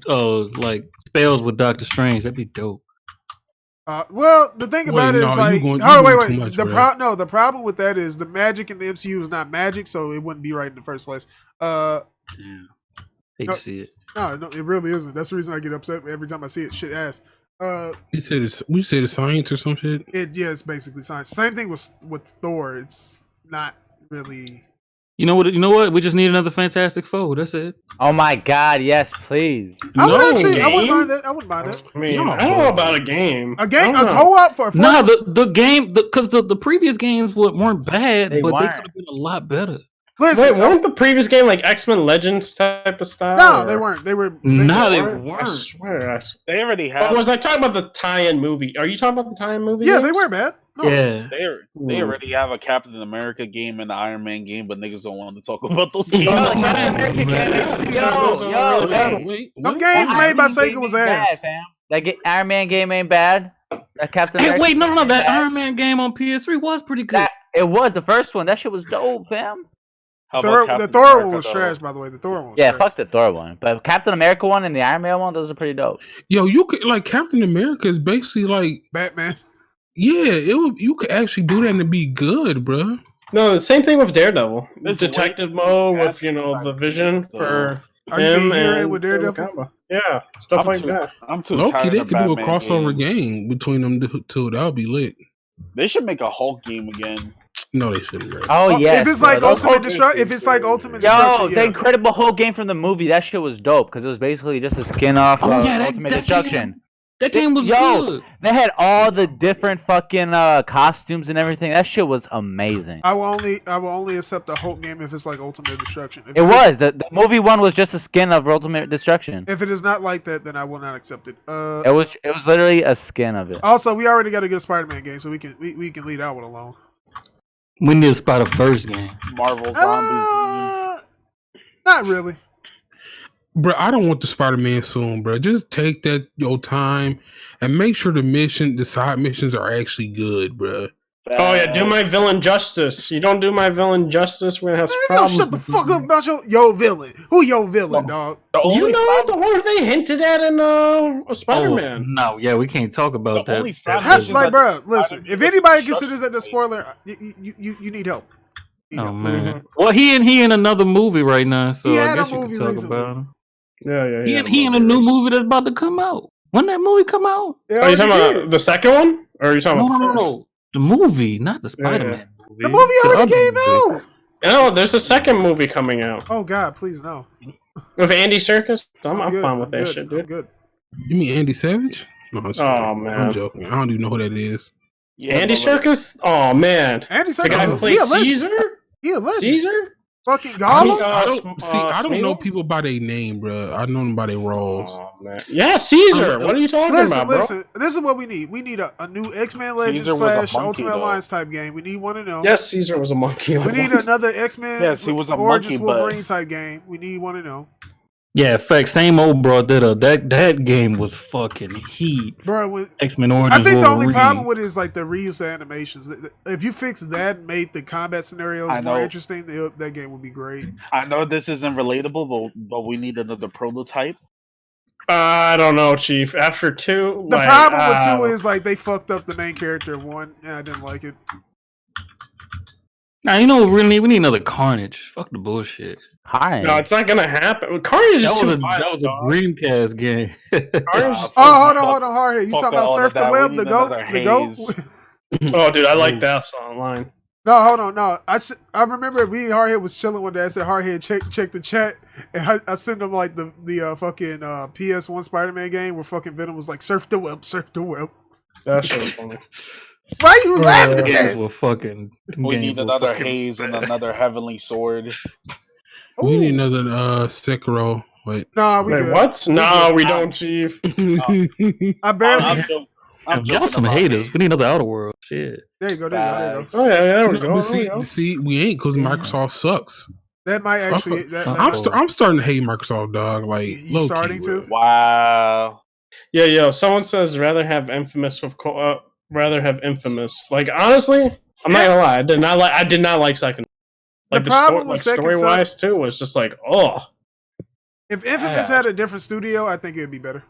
like spells with Doctor Strange? That'd be dope. Well, the thing about it is like, wait. The problem with that is the magic in the MCU is not magic, so it wouldn't be right in the first place. Damn. Hate to see it. No, it really isn't. That's the reason I get upset every time I see it. Shit ass. We said it's science or some shit. It's basically science. Same thing with Thor. It's not really. You know what? We just need another Fantastic Four. That's it. Oh my God! Yes, please. I wouldn't mind that. I mean, I don't know about a game. A co-op for. No, the game because the previous games weren't bad, but they could have been a lot better. Listen, wait, weren't the previous game like X-Men Legends type of style? No, they weren't. They weren't. I swear. They already have. But was I talking about the tie-in movie? Are you talking about the tie-in movie? Yeah, games? they weren't bad. No. Yeah, they already have a Captain America game and the Iron Man game, but niggas don't want to talk about those games. Some games made by Sega was ass. That Iron Man game ain't bad. Captain America. Wait, no, that Iron Man game on PS3 was pretty good. It was the first one. That shit was dope, fam. The Thor one was trash, by the way. The Thor one was trash. Fuck the Thor one. But Captain America one and the Iron Man one, those are pretty dope. Yo, you could like Captain America is basically like Batman. Yeah, you could actually do that and be good, bro. No, the same thing with Daredevil. Detective mode with the Vision for him and with Daredevil. Yeah, stuff like that. I'm too tired. Loki, they could do a crossover game between them two. That would be lit. They should make a Hulk game again. No, they shouldn't. Bro. Oh yeah. If it's like Ultimate Destruction, the Incredible Hulk game from the movie, that shit was dope because it was basically just a skin off Ultimate Destruction. That game was good. They had all the different fucking costumes and everything. That shit was amazing. I will only accept a Hulk game if it's like Ultimate Destruction. It was the movie one was just a skin of Ultimate Destruction. If it is not like that, then I will not accept it. It was literally a skin of it. Also, we already got to get a Spider-Man game, so we can leave that one alone. We need to spot a first game. Marvel Zombies. Not really. Bro, I don't want the Spider-Man soon, bro. Just take your time and make sure the side missions are actually good, bro. Oh yeah, do my villain justice. You don't do my villain justice, we're gonna have problems. Shut the fuck up about your villain. Who your villain, dog? You know the horror they hinted at in Spider-Man. No, yeah, we can't talk about that. Like, bro, listen. If anybody considers that the spoiler, you need help. Man. Well, he in another movie right now, so I guess you can talk recently. about him. Yeah. He in a new movie that's about to come out. When that movie come out? Are you talking about the second one, or are you talking about no? The movie, not the Spider-Man movie. The movie already came out. No, there's a second movie coming out. Oh God, please no. With Andy Serkis, I'm fine with that shit, dude. I'm good. You mean Andy Savage? No, man, I'm joking. I don't even know who that is. Yeah, Andy Serkis? Oh man, Andy Serkis. The guy who played Caesar. Yeah, Caesar. Fucking Gollum. I don't know people by their name, bro. I know them by their roles. Oh, man. Yeah, Caesar. What are you talking about, bro? Listen, this is what we need. We need a new X-Men Legends / Ultimate Alliance type game. We need one of them. Yes, Caesar was a monkey. We need another X-Men. Yes, he was a Origins monkey, Wolverine type game. We need one of them. Yeah, in fact, same old bro did that game was fucking heat. Bro, X-Men Origins I think the Wolverine. only problem with it is like the reuse of animations. If you fix that and made the combat scenarios more interesting, that game would be great. I know this isn't relatable, but we need another prototype. I don't know, Chief. After 2, the problem with 2 is like they fucked up the main character of 1, and I didn't like it. Now you know we need another Carnage. Fuck the bullshit. Carnage. No, it's not gonna happen. Carnage is that was a Dreamcast game. Hold on, Hardhead. You talking about Surf the Web, the goat? Oh, dude, I like that online. No, hold on. No, I remember me and Hardhead was chilling one day. I said, Hardhead, check the chat. And I sent him like the fucking PS1 Spider-Man game where fucking Venom was like, surf the web, surf the web. That shit was funny. Why you laughing at Games that? were fucking. We need another Haze and another Heavenly Sword. We need another Sekiro. Wait. Nah, we Wait, good. what? No, we don't, Chief. I barely. I'm Y'all some haters. We need another Outer World. Shit. There you go. There you go. Oh yeah, there we No, go. but see, we ain't because Microsoft sucks. That might actually. I'm starting to hate Microsoft, dog. Like, you starting to? Wow. Yeah, yo. Someone says rather have Infamous with rather have Infamous. Like honestly, I'm not gonna lie. I did not like Second. Like the problem with Second story wise too was just like, oh. If Infamous had a different studio, I think it'd be better.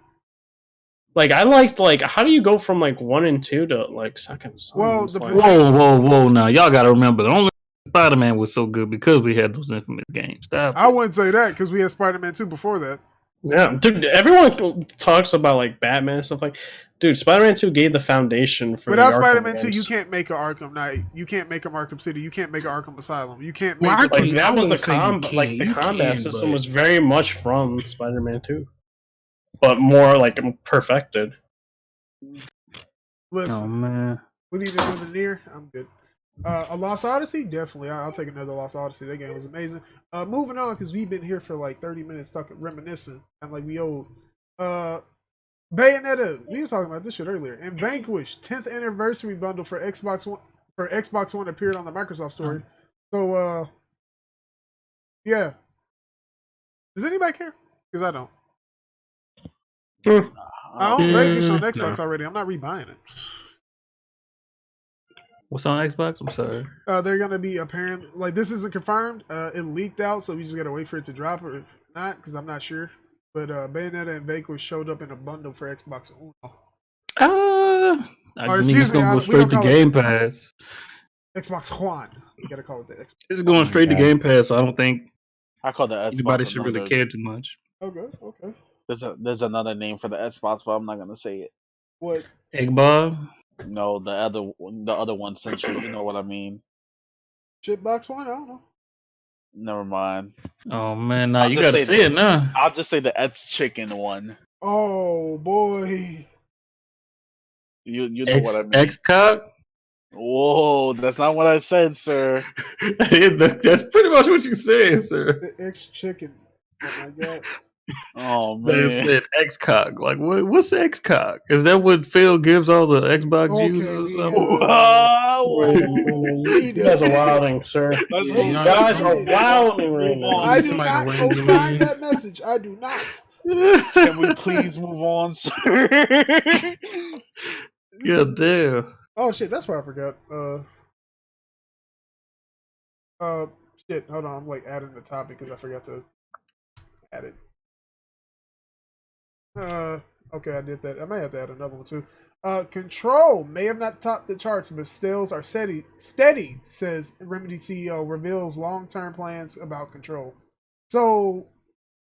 Like I liked how do you go from like 1 and 2 to like Second Son? Well, whoa! Now y'all got to remember the only Spider-Man was so good because we had those Infamous games. Stop. I wouldn't say that because we had Spider-Man 2 before that. Yeah, dude. Everyone talks about like Batman and stuff like. Dude, Spider-Man 2 gave the foundation for. Without Spider-Man 2, you can't make an Arkham Knight. You can't make a Arkham City. You can't make an Arkham Asylum. You can't make. That was the combat system was very much from Spider-Man 2, but more like perfected. Listen, oh man, we need another Nier. I'm good. A Lost Odyssey, definitely. I'll take another Lost Odyssey. That game was amazing. Moving on because we've been here for like 30 minutes talking, reminiscing. I'm like we old. Bayonetta, we were talking about this shit earlier. And Vanquish, 10th anniversary bundle for Xbox One appeared on the Microsoft Store. So yeah. Does anybody care? Because I don't. I own Vanquish on Xbox already. I'm not rebuying it. What's on Xbox? I'm sorry. They're gonna be apparently like this isn't confirmed. It leaked out, so we just gotta wait for it to drop or not, because I'm not sure. But Bayonetta and Vanquish showed up in a bundle for Xbox One. I mean, it's gonna go straight to Game Pass. Xbox One. You gotta call it that. It's going straight to Game Pass, so I don't think I call the Xbox anybody should really care too much. Okay. There's another name for the Xbox, but I'm not gonna say it. What? Egg Bob? No, the other one, Sentry. You know what I mean? Shitbox One? I don't know. Never mind. Oh man, now you gotta say it now. I'll just say the X Chicken one. Oh boy. You know what I mean? X Cock? Whoa, that's not what I said, sir. That's pretty much what you said, sir. The X Chicken. Oh my god. Oh man, they said X Cock. Like what's X Cock? Is that what Phil gives all the Xbox users or something? You guys are wilding, sir. You guys are wilding right now. I do not co-sign that message. I do not. Can we please move on, sir? God damn. Oh shit, that's what I forgot. Shit. Hold on, I'm like adding the topic because I forgot to add it. Okay, I did that. I might have to add another one too. Control may have not topped the charts, but sales are steady, says Remedy CEO, reveals long-term plans about Control. So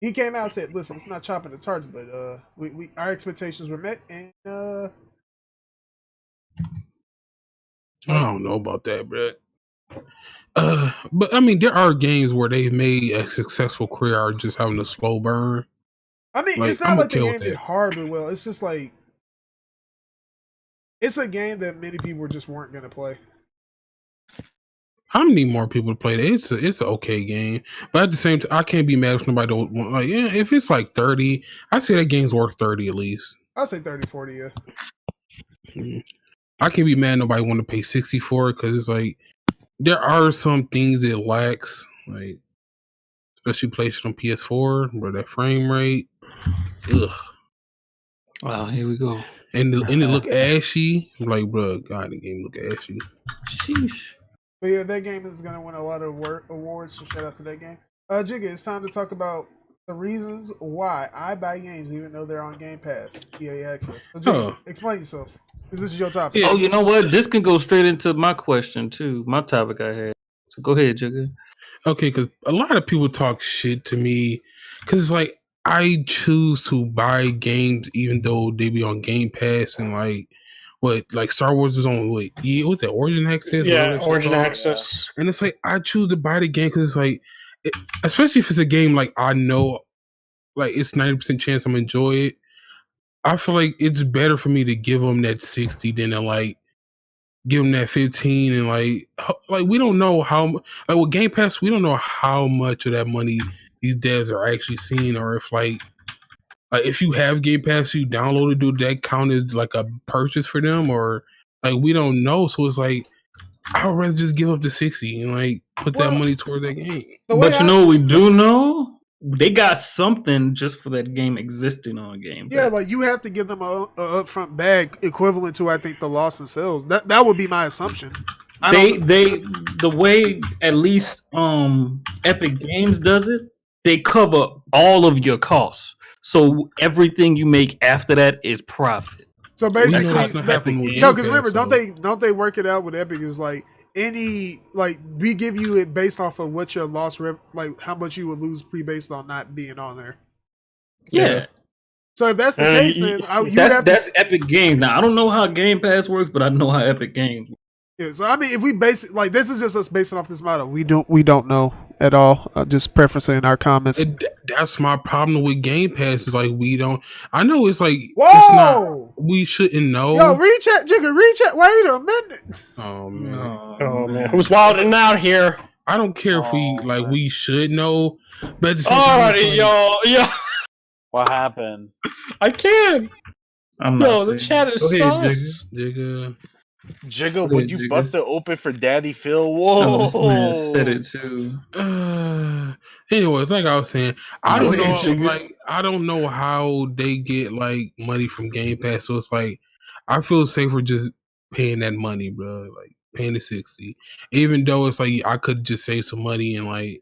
he came out and said, listen, it's not chopping the charts, but we our expectations were met, and I don't know about that, but I mean, there are games where they've made a successful career just having a slow burn. I mean, it's not like the game did horribly well. It's just like it's a game that many people just weren't gonna play. I need more people to play it. It's an okay game, but at the same time, I can't be mad if nobody don't want. Like, yeah, if it's like 30, I say that game's worth 30 at least. I'll say 30, 40, yeah. I can't be mad nobody want to pay 60 for it because it's like there are some things it lacks, like especially PlayStation on PS4, where that frame rate. Ugh. Wow, here we go. And it look ashy. I'm like, bro, God, the game look ashy. Sheesh. But yeah, that game is gonna win a lot of awards. So shout out to that game. Jigga, it's time to talk about the reasons why I buy games even though they're on Game Pass, EA Access. So Jigga, explain yourself. Because this is your topic. Oh, you know what? This can go straight into my question too. My topic I had. So go ahead, Jigga. Okay, because a lot of people talk shit to me because it's like I choose to buy games even though they be on Game Pass and like like Star Wars is on what's that Origin Access? Yeah, Origin Access. And it's like I choose to buy the game because it's like, especially if it's a game like I know, like it's 90% chance I'm gonna enjoy it. I feel like it's better for me to give them that 60 than to like give them that 15 and like we don't know how like with Game Pass we don't know how much of that money these devs are actually seeing, or if like if you have Game Pass, you download it, do that count as like a purchase for them, or like we don't know. So it's like I would rather just give up the 60 and like put that money toward that game. But you know what we do know? They got something just for that game existing on Game Pass. Yeah, like you have to give them a upfront bag equivalent to I think the loss in sales. That would be my assumption. The way at least Epic Games does it, they cover all of your costs. So everything you make after that is profit. So basically, no, because remember, don't they work it out with Epic? Is like we give you it based off of what your loss like how much you would lose based on not being on there. Yeah. So if that's the case, then that's Epic Games. Now I don't know how Game Pass works, but I know how Epic Games works. Yeah, so I mean, if we base it like this is just us basing off this model, we don't know at all. Just preferencing our comments. That's my problem with Game Pass. Is like we don't. I know it's like whoa, it's not, we shouldn't know. Yo, recheck, Jigga, recheck. Wait a minute. Oh man, oh man, who's wilding out here? I don't care if we should know, but at the same time, yo. What happened? I can't. I'm not the chat is sus. Jigga, would you bust it open for Daddy Phil? Whoa! This man said it too. Anyways, like I was saying, I don't know. Like I don't know how they get like money from Game Pass. So it's like I feel safer just paying that money, bro. Like paying the 60, even though it's like I could just save some money and like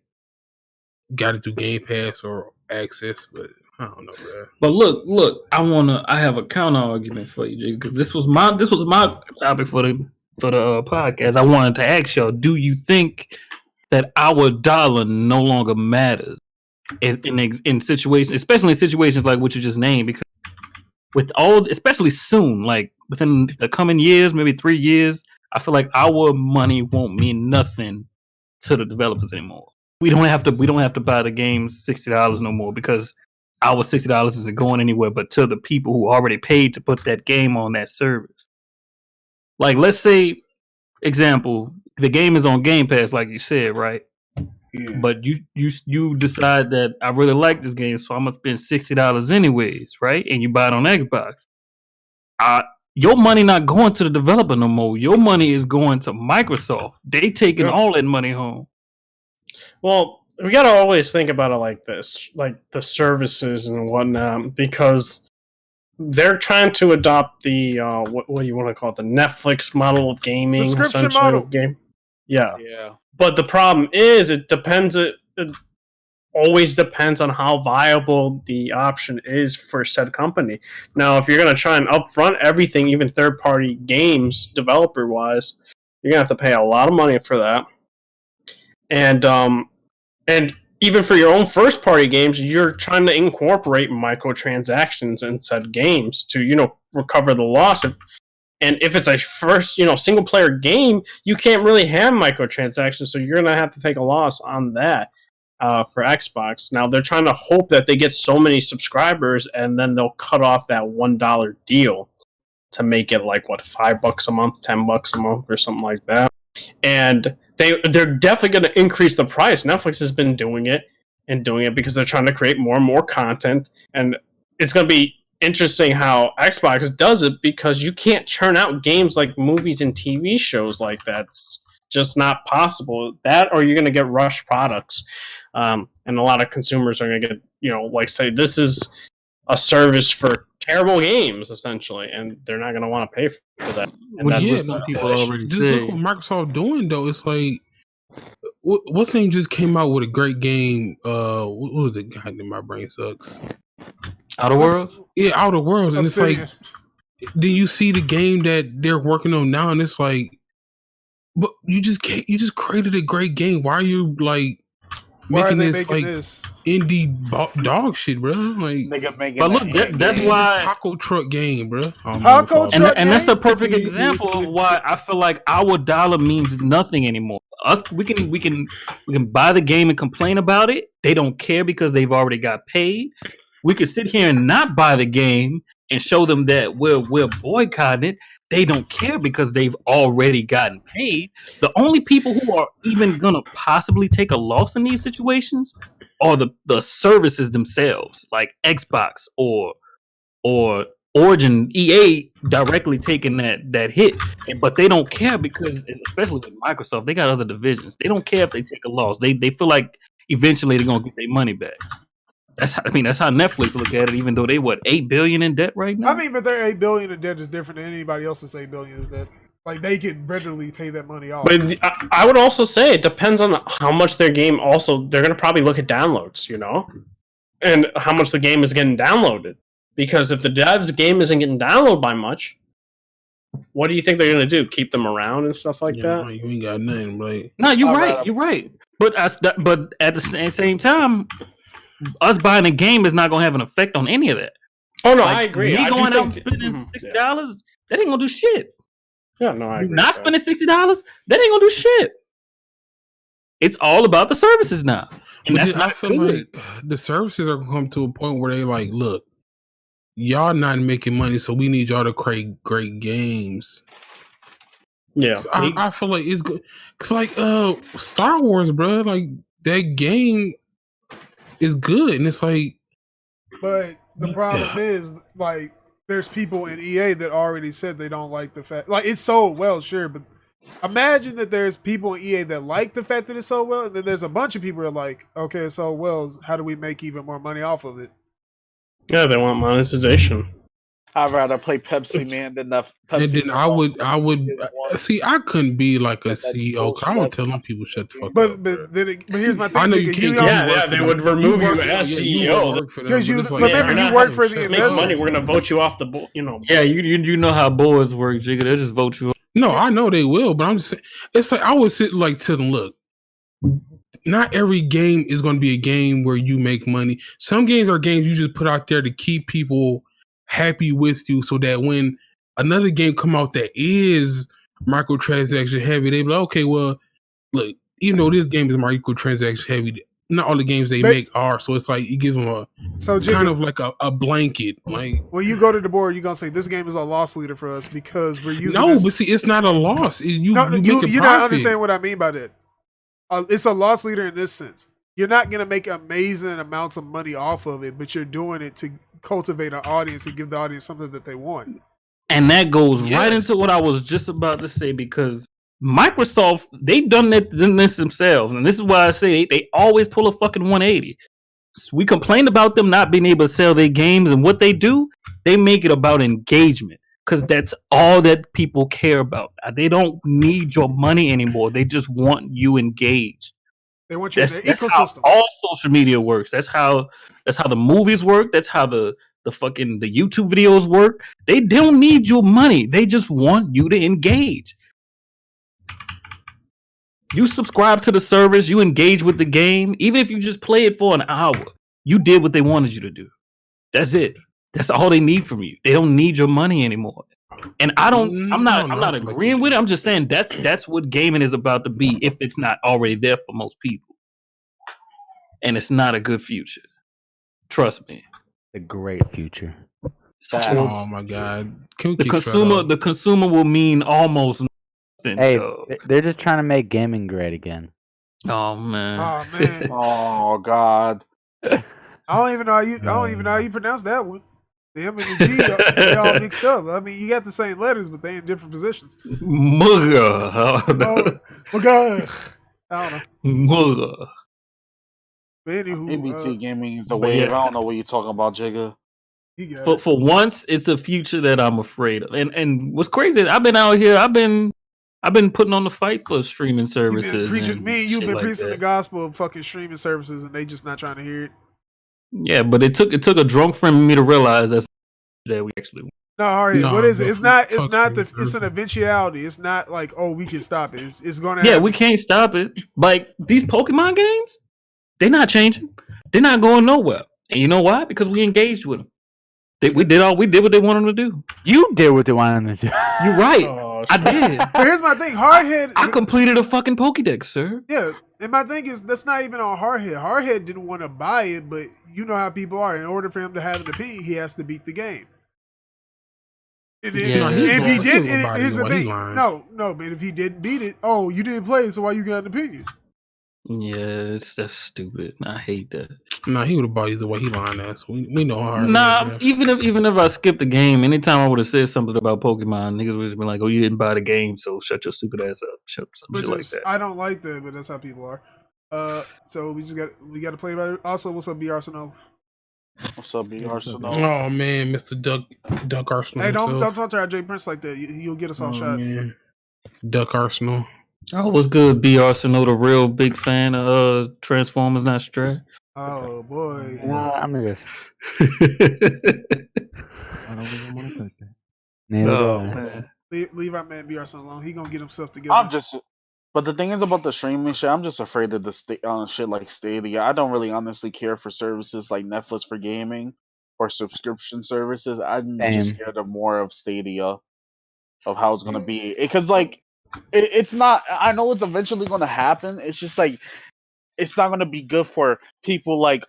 got it through Game Pass or Access, but I don't know, bro. But look, I have a counter argument for you, Jig, because this was my topic for the podcast. I wanted to ask y'all: do you think that our dollar no longer matters in situations, especially in situations like what you just named? Because especially soon, like within the coming years, maybe 3 years, I feel like our money won't mean nothing to the developers anymore. We don't have to buy the games $60 no more because our $60 isn't going anywhere but to the people who already paid to put that game on that service. Like, let's say, example, the game is on Game Pass, like you said, right? Yeah. But you decide that I really like this game, so I'm gonna spend $60 anyways, right? And you buy it on Xbox. Your money not going to the developer no more. Your money is going to Microsoft. They taking all that money home. Well, we got to always think about it like this, like the services and whatnot, because they're trying to adopt the what do you want to call it, the Netflix model of gaming, subscription model game. Yeah. But the problem is, it always depends on how viable the option is for said company. Now, if you're going to try and upfront everything, even third-party games, developer-wise, you're going to have to pay a lot of money for that. And even for your own first-party games, you're trying to incorporate microtransactions in said games to, recover the loss. And if it's a first, single-player game, you can't really have microtransactions, so you're going to have to take a loss on that for Xbox. Now, they're trying to hope that they get so many subscribers, and then they'll cut off that $1 deal to make it like, $5 a month, $10 a month, or something like that. And they're definitely going to increase the price. Netflix has been doing it because they're trying to create more and more content. And it's going to be interesting how Xbox does it, because you can't churn out games like movies and TV shows like that. It's just not possible. That, or you're going to get rushed products. And a lot of consumers are going to get, say this is a service for terrible games, essentially, and they're not going to want to pay for that. And that's what some people already say. Look what Microsoft doing, though. It's like, what's name just came out with a great game? What was it? God, my brain sucks. Outer Worlds? Yeah, Outer Worlds. And it's like, do you see the game that they're working on now? And it's like, but you just created a great game. Why are you like making this like indie dog shit, bro. Like, nigga making. But look, that's why taco truck game, bro. Taco truck, and that's a perfect example of why I feel like our dollar means nothing anymore. We can buy the game and complain about it. They don't care because they've already got paid. We could sit here and not buy the game and show them that we're boycotting it. They don't care because they've already gotten paid. The only people who are even gonna possibly take a loss in these situations are the services themselves, like Xbox or Origin, EA directly taking that hit. But they don't care because, especially with Microsoft, they got other divisions. They don't care if they take a loss. They feel like eventually they're gonna get their money back. That's how Netflix look at it. Even though they $8 billion in debt right now. I mean, but their $8 billion in debt is different than anybody else's $8 billion in debt. Like they could readily pay that money off. But I would also say it depends on how much their game. Also, they're gonna probably look at downloads, and how much the game is getting downloaded. Because if the devs game isn't getting downloaded by much, what do you think they're gonna do? Keep them around and stuff like that? You ain't got nothing, right? No, you're right. You're right. But at the same time, us buying a game is not going to have an effect on any of that. Oh no, I agree. Me going out and spending $60, that ain't going to do shit. Yeah, no, I agree. Not spending $60, that ain't going to do shit. It's all about the services now, and that's not good. Like the services are going to come to a point where they like, look, y'all not making money, so we need y'all to create great games. Yeah, so I feel like it's good. Cause like Star Wars, bro, like that game is good, and it's like. But the problem is, like, there's people in EA that already said they don't like the fact, like, it's sold well, sure, but imagine that there's people in EA that like the fact that it's sold well, and then there's a bunch of people that are like, okay, it's sold well, how do we make even more money off of it? Yeah, they want monetization. I'd rather play Pepsi Man than the Pepsi. And then I would see. I couldn't be like a CEO. I would tell them people shut the fuck up. But here's my thing. I know you can't. They would remove you as CEO because you remember you work for the investors. Money, we're gonna vote you off the board. Yeah, you know how boards work, Jigga. They'll just vote you. No, I know they will, but I'm just saying. It's like I would sit like to them. Look, not every game is going to be a game where you make money. Some games are games you just put out there to keep people happy with you, so that when another game come out that is microtransaction heavy, they be like, okay, well, look, even though this game is microtransaction heavy, not all the games they make are. So it's like you give them a kind of like a blanket. Like when you go to the board, you're gonna say this game is a loss leader for us because we're using. No, but see, it's not a loss. You're not understanding what I mean by that. It's a loss leader in this sense. You're not gonna make amazing amounts of money off of it, but you're doing it to cultivate an audience and give the audience something that they want. And that goes right into what I was just about to say, because Microsoft, they've done this themselves. And this is why I say they always pull a fucking 180. So we complained about them not being able to sell their games, and what they do, they make it about engagement. Because that's all that people care about. They don't need your money anymore. They just want you engaged. They want you in their ecosystem. How all social media works. That's how the movies work. That's how the YouTube videos work. They don't need your money. They just want you to engage. You subscribe to the service. You engage with the game. Even if you just play it for an hour, you did what they wanted you to do. That's it. That's all they need from you. They don't need your money anymore. And I'm not agreeing with it. I'm just saying that's what gaming is about to be if it's not already there for most people. And it's not a good future. Trust me. A great future. Oh my god. The consumer will mean almost nothing. Hey, they're just trying to make gaming great again. Oh man. Oh man. Oh god. I don't even know how you pronounce that one. The M and the G, they all mixed up. I mean, you got the same letters, but they in different positions. Mugga. Mugga. I don't know. Mugga. Anywho, ABT gaming is the wave. I don't know what you're talking about, Jigga. For once, it's a future that I'm afraid of. And what's crazy is I've been out here. I've been putting on the fight for streaming services. You've been preaching the gospel of fucking streaming services, and they just not trying to hear it. Yeah, but it took a drunk friend of me to realize that we actually won. No, Hardhead, what is it? It's an eventuality. It's not like, oh, we can stop it. It's gonna happen. Yeah, we can't stop it. Like these Pokemon games, They're not changing. They're not going nowhere. And you know why? Because we engaged with them. We did what they wanted them to do. You did what they wanted to do. You're right. I did. But here's my thing. Hardhead. I completed a fucking Pokédex, sir. Yeah. And my thing is, that's not even on Hardhead. Hardhead didn't want to buy it, but you know how people are. In order for him to have an opinion, he has to beat the game. And then, if he did, here's the thing. No, but if he didn't beat it, you didn't play it, so why you got an opinion? Yeah, that's stupid. I hate that. Nah, he would have bought either way. He lying ass. We know Hardhead. Nah, even if I skipped the game, anytime I would have said something about Pokemon, niggas would just be like, "Oh, you didn't buy the game, so shut your stupid ass up." Some shit like that. I don't like that, but that's how people are. So we got to play about it. Also, what's up, B Arsenal? What's up, B Arsenal? Oh man, Mr. Duck Arsenal. Hey, don't talk to our Jay Prince like that. You'll get us all shot. Man. Duck Arsenal. Oh, what's good, B Arsenal? The real big fan of Transformers, not Strat. Oh boy. Nah, I'm just. I don't even want to touch that. Leave our man B Arsenal alone. He gonna get himself together. But the thing is about the streaming shit, I'm just afraid of the shit like Stadia. I don't really honestly care for services like Netflix for gaming or subscription services. I'm just scared of more of Stadia, of how it's gonna be. Because it's not. I know it's eventually gonna happen. It's just like it's not gonna be good for people like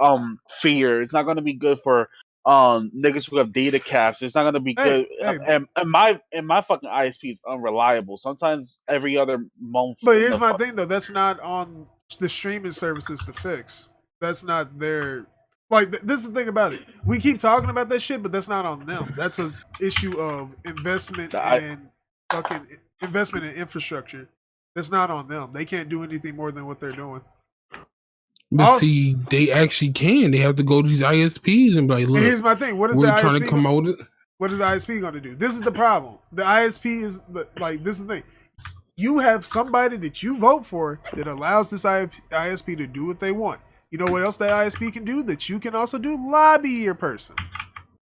Fear. It's not gonna be good for niggas who have data caps. It's not gonna be good. And my fucking ISP is unreliable. Sometimes every other month. But here's my thing though. That's not on the streaming services to fix. That's not their. This is the thing about it. We keep talking about that shit, but that's not on them. That's an issue of investment and fucking investment in infrastructure. That's not on them. They can't do anything more than what they're doing. But see, they actually can. They have to go to these ISPs and be like, look, here's my thing. What is the ISP trying to come out with it? What is the ISP going to do? This is the problem. The ISP is this is the thing. You have somebody that you vote for that allows this ISP to do what they want. You know what else that ISP can do? That you can also do? Lobby your person.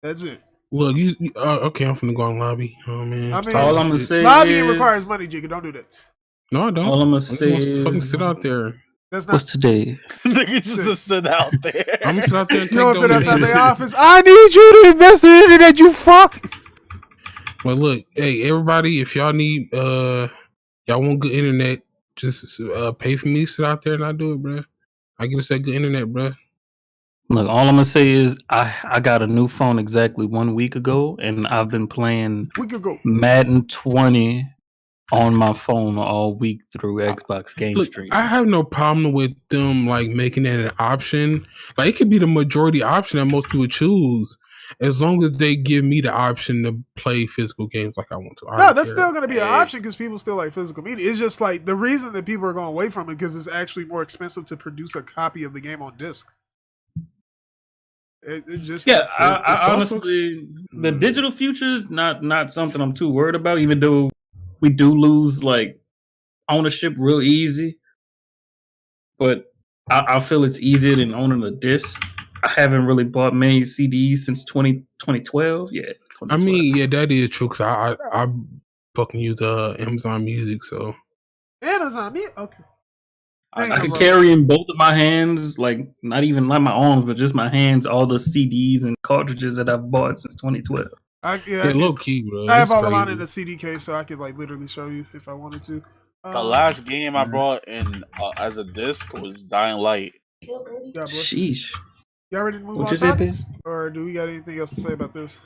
That's it. Look, okay, I'm finna go on lobby. Oh man. I mean, all I'm gonna say lobbying requires money, Jigga. Don't do that. No, I don't. All I'm gonna say is fucking sit out there. That's not what's today. Niggas just sit out there. I'm gonna sit out there and you don't sit outside donations. the office. I need you to invest in the internet, you fuck. Well, look, hey, everybody, if y'all need, y'all want good internet, just pay for me to sit out there and I do it, bro. I get us that good internet, bro. Look, all I'm gonna say is I got a new phone exactly 1 week ago, and I've been playing Madden 20 on my phone all week through Xbox Game Stream. I have no problem with them making that an option. It could be the majority option that most people choose, as long as they give me the option to play physical games like I want to. No, that's still going to be an option because people still like physical media. It's just the reason that people are going away from it because it's actually more expensive to produce a copy of the game on disc. I honestly, the digital future is not something I'm too worried about, even though we do lose ownership real easy. But I feel it's easier than owning a disc. I haven't really bought many CDs since 2012. Yeah, 2012. I mean, yeah, that is true because I fucking use Amazon Music, so Amazon Music, okay. I can carry in both of my hands, not even my arms, but just my hands, all the CDs and cartridges that I've bought since 2012. Low key, bro. I have all of mine in a CD case, so I could literally show you if I wanted to. The last game I brought in as a disc was Dying Light. Sheesh. Y'all ready to move on topics? Or do we got anything else to say about this?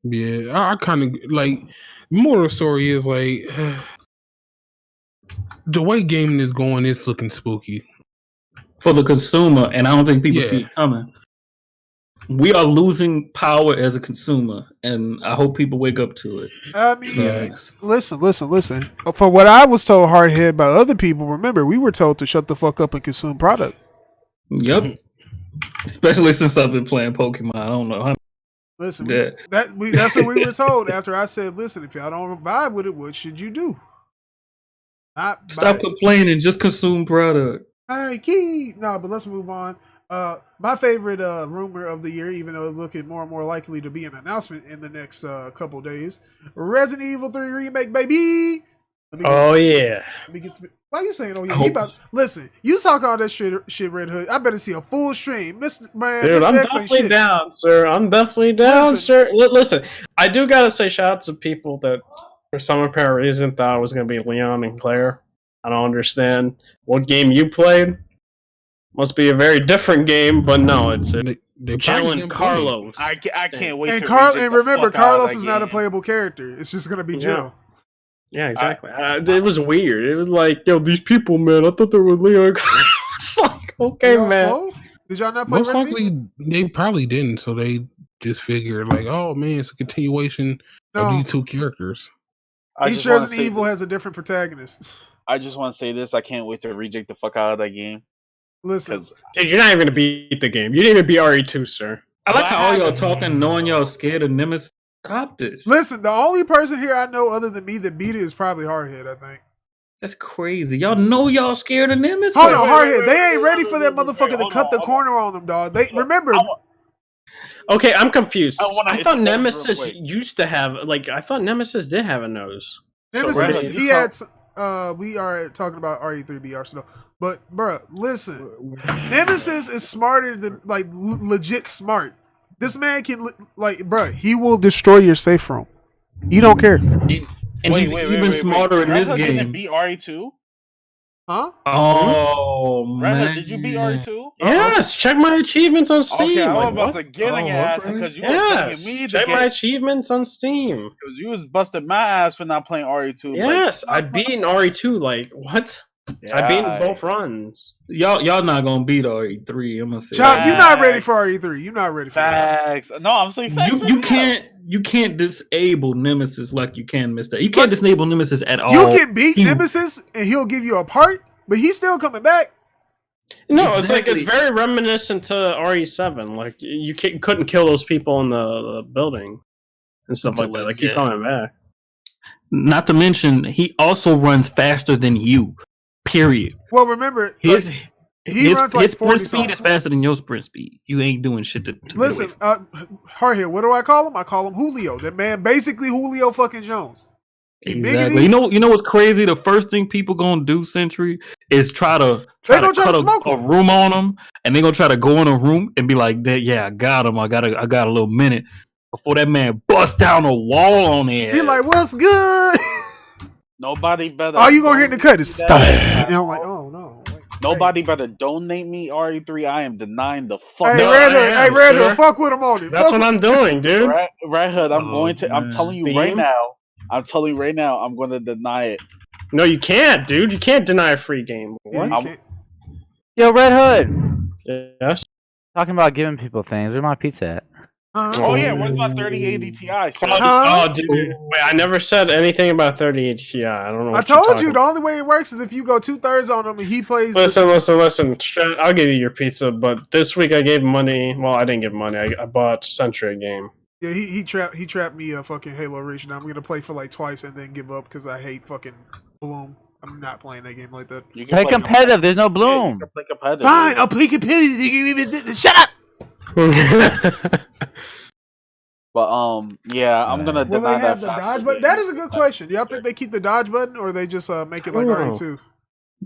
Yeah, I kind of moral story is the way gaming is going, it's looking spooky for the consumer, and I don't think people see it coming. We are losing power as a consumer, and I hope people wake up to it. I mean, listen. For what I was told hardhead by other people, remember, we were told to shut the fuck up and consume product. Yep. Especially since I've been playing Pokemon. I don't know how. Listen, that's what we were told after I said, listen, if y'all don't vibe with it, what should you do? Stop complaining, just consume product. No, but let's move on. My favorite rumor of the year, even though it's looking more and more likely to be an announcement in the next couple days, Resident Evil 3 remake, baby. Oh yeah. Let me get. Why are you saying? Oh yeah, he about. Listen, you talk all that shit, Red Hood. I better see a full stream, Mr. Man. Dude, Mr. I'm X ain't definitely shit. down, sir. I'm definitely down, sir. Listen, I do gotta say, shout out to people that, for some apparent reason, thought it was gonna be Leon and Claire. I don't understand what game you played. Must be a very different game, but no, it's Jill and Carlos. I can't wait. And to remember, Carlos is not a playable character. It's just gonna be Jill. Yeah, exactly. It was weird. It was like, yo, these people, man. I thought they were Leon. It's like, okay, man. Slow? Did y'all not play? Most likely, they probably didn't. So they just figured, like, oh man, it's a continuation of these two characters. Each Resident Evil has a different protagonist. I just want to say this: I can't wait to reject the fuck out of that game. Listen, dude, you're not even gonna beat the game. You didn't even beat RE2, sir. I like how all y'all talking, knowing y'all scared of Nemesis. Stop this. Listen, the only person here I know other than me that beat it is probably Hardhead, I think. That's crazy. Y'all know y'all scared of Nemesis. Hold on, Hardhead. They ain't ready for that motherfucker to cut the corner on them, dog. They remember. Okay, I'm confused. I thought Nemesis used to have I thought Nemesis did have a nose. Nemesis, he had. We are talking about RE3B Arsenal, but bruh, listen. Nemesis is smarter than legit smart. This man can bruh. He will destroy your safe room. You don't care. And he's even smarter in this game. Didn't beat RE2? Huh? Oh man! Did you beat RE2? Yes. Check my achievements on Steam. Okay, I'm about to get on your ass because you were me to check my achievements on Steam. Because you was busting my ass for not playing RE2. Yes, I beat RE2. Like what? Yeah. I beat both runs. Y'all not gonna beat RE3. I'm gonna say. Chop, you're not ready for RE3. You're not ready for facts. That. No, I'm saying facts. You can't disable Nemesis like you can Mr. You can't disable Nemesis at all. You can beat Nemesis and he'll give you a part, but he's still coming back. No, it's very reminiscent to RE7. Like you couldn't kill those people in the building and stuff like that. Like keep coming back. Not to mention, he also runs faster than you. Period. Well, remember his runs like sprint speed is faster than your sprint speed. You ain't doing shit to listen. Hardhead, what do I call him? I call him Julio. That man, basically Julio fucking Jones. Exactly. You know what's crazy? The first thing people gonna do, Sentry, is try to cut a room on them, and they gonna try to go in a room and be like, "Yeah, I got him. I got a little minute." Before that man busts down a wall on there. He like, what's good? Nobody better. Are you gonna hear the cut? It's and I'm like, oh no. Nobody better donate me RE3. I am denying the fuck. Hey, Red Hood, fuck with him on it. That's what I'm doing, dude. Red Hood, I'm telling you right now. I'm going to deny it. No, you can't, dude. You can't deny a free game. What? Yo, Red Hood. Yes. Talking about giving people things. Where's my pizza at? Oh yeah, where's my 3080 Ti? Oh, dude, wait, I never said anything about 3080 Ti. I don't know. I told you the only way it works is if you go 2/3 on him and he plays. Listen. I'll give you your pizza, but this week I gave money. Well, I didn't give money. I bought Sentry a game. Yeah, he trapped me a fucking Halo Reach. Now I'm gonna play for like twice and then give up because I hate fucking Bloom. I'm not playing that game like that. You can play competitive. There's no Bloom. You can play competitive. Fine, I'll play competitive. Shut up. But yeah, I'm gonna deny Will they have the dodge button? That is a good question. Do y'all think they keep the dodge button or they just make it like RE2?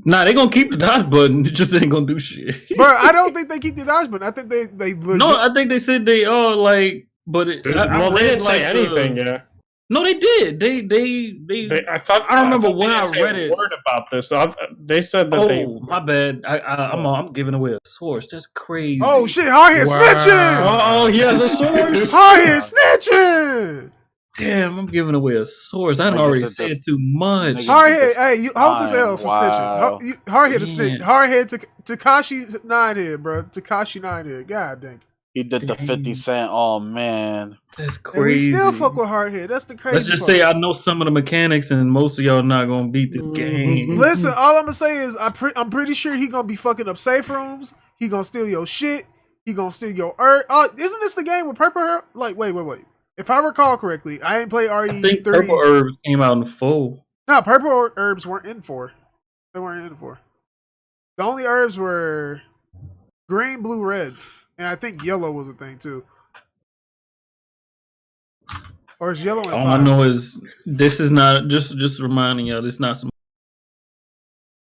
Nah, they gonna keep the dodge button. It just ain't gonna do shit. Bro, I don't think they keep the dodge button. I think they legit... No, I think they said they like, but they didn't say anything. Yeah. No, they did. They I don't remember when I read it. Word about this. They said that my bad. I'm giving away a source. That's crazy. Oh shit! Hardhead snitching. Oh, he has a source. Hardhead snitching. Damn, I'm giving away a source. I done already said too much. Hardhead, hey, you hold this L for snitching. Hardhead a snitch. Hardhead Tekashi 9head, bro. Tekashi 9head. God dang. He did the 50 Cent. Oh man, that's crazy. And we still fuck with Hardhead. That's the crazy. Let's just say I know some of the mechanics, and most of y'all not gonna beat this game. Listen, all I'm gonna say is I'm pretty sure he gonna be fucking up safe rooms. He gonna steal your shit. He gonna steal your herb. Isn't this the game with purple herb? Like, wait. If I recall correctly, I ain't play RE3. I think purple herbs came out in 4. No, purple herbs weren't in 4. They weren't in 4. The only herbs were green, blue, red. And I think yellow was a thing too. Or is yellow and All 5? I know is this is not just reminding y'all. This is not some.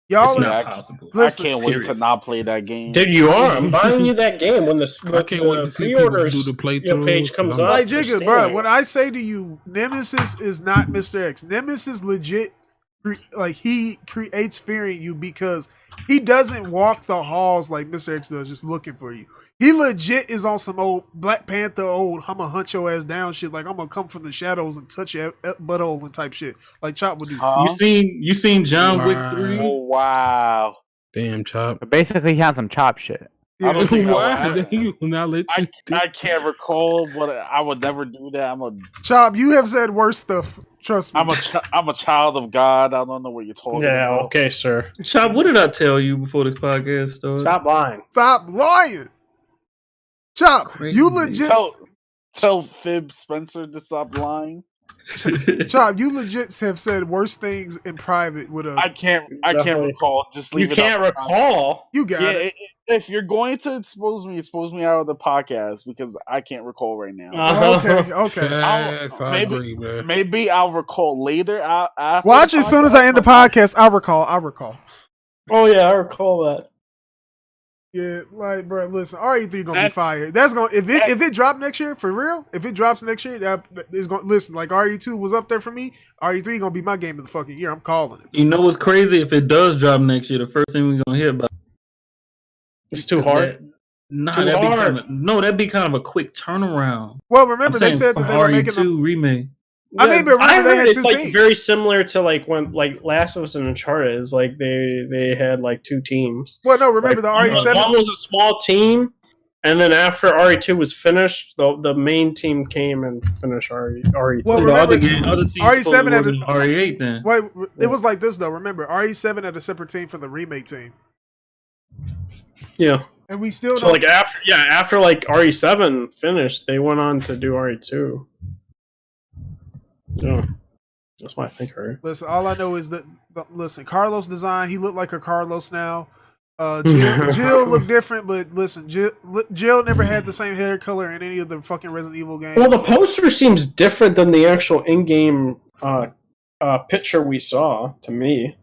Y'all, it's not possible. Listen, I can't wait to not play that game. Dude, you are. I'm buying you that game when the I can't wait to see people do the playthrough. page comes up. Like Jigga, bro, when I say to you, Nemesis is not Mr. X. Nemesis legit, like he creates fear in you because he doesn't walk the halls like Mr. X does, just looking for you. He legit is on some old Black Panther, I'm gonna hunt your ass down shit. Like I'm gonna come from the shadows and touch your butthole and type shit. Like Chop would do. You seen John Wick 3? Oh wow! Damn, Chop. But basically, he has some chop shit. Yeah. I don't think I I can't recall, but I would never do that. Chop, you have said worse stuff. Trust me. I'm a child of God. I don't know what you're talking about. Yeah, okay, sir. Chop, what did I tell you before this podcast started? Stop lying. Stop lying. Chop, Crazy. you legit. Tell Fib Spencer to stop lying. Chop, you legit have said worse things in private with us. I can't recall. Just leave it. You can't recall. You got it. If you're going to expose me out of the podcast because I can't recall right now. Okay. Facts, I agree, man. Maybe I'll recall later. After Watch as soon as I end the podcast. I'll recall. Oh yeah, I recall that. Yeah, like, bro, listen, RE3 gonna be fire. That's gonna if it drop next year for real. If it drops next year, that is gonna listen. Like RE2 was up there for me. RE3 gonna be my game of the fucking year. I'm calling it. You know what's crazy? If it does drop next year, the first thing we're gonna hear about it's too hard. That'd be kind of a quick turnaround. Well, remember they said that they were making a remake. Yeah, I mean, but I remember they had it's two like teams. very similar to like when like Last of Us and Uncharted is like they had like two teams. Well, no, remember the RE7 one was a small team, and then after RE2 was finished, the main team came and finished RE3. Well, the remember, other teams RE7 had RE8 then. Wait, it was like this though. Remember, RE7 had a separate team from the remake team. Yeah. And we still so don't... like after like RE7 finished, they went on to do RE2. Yeah, that's what I think. Right. Listen, all I know is that Carlos design. He looked like a Carlos now. Jill looked different, but listen, Jill never had the same hair color in any of the fucking Resident Evil games. Well, the poster seems different than the actual in-game picture we saw. To me,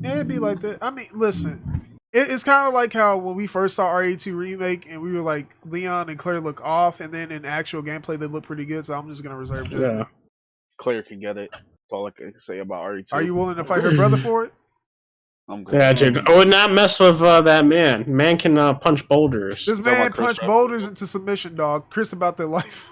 yeah, it'd be like that. I mean, listen. It's kind of like how when we first saw RE2 Remake and we were like, Leon and Claire look off, and then in actual gameplay they look pretty good, so I'm just going to reserve judgment. Yeah. Claire can get it. That's all I can say about RE2. Are you willing to fight her brother for it? I'm good. Yeah, Jake. I would not mess with that man. Man can punch boulders. This man punched boulders into submission, dog. Chris about their life.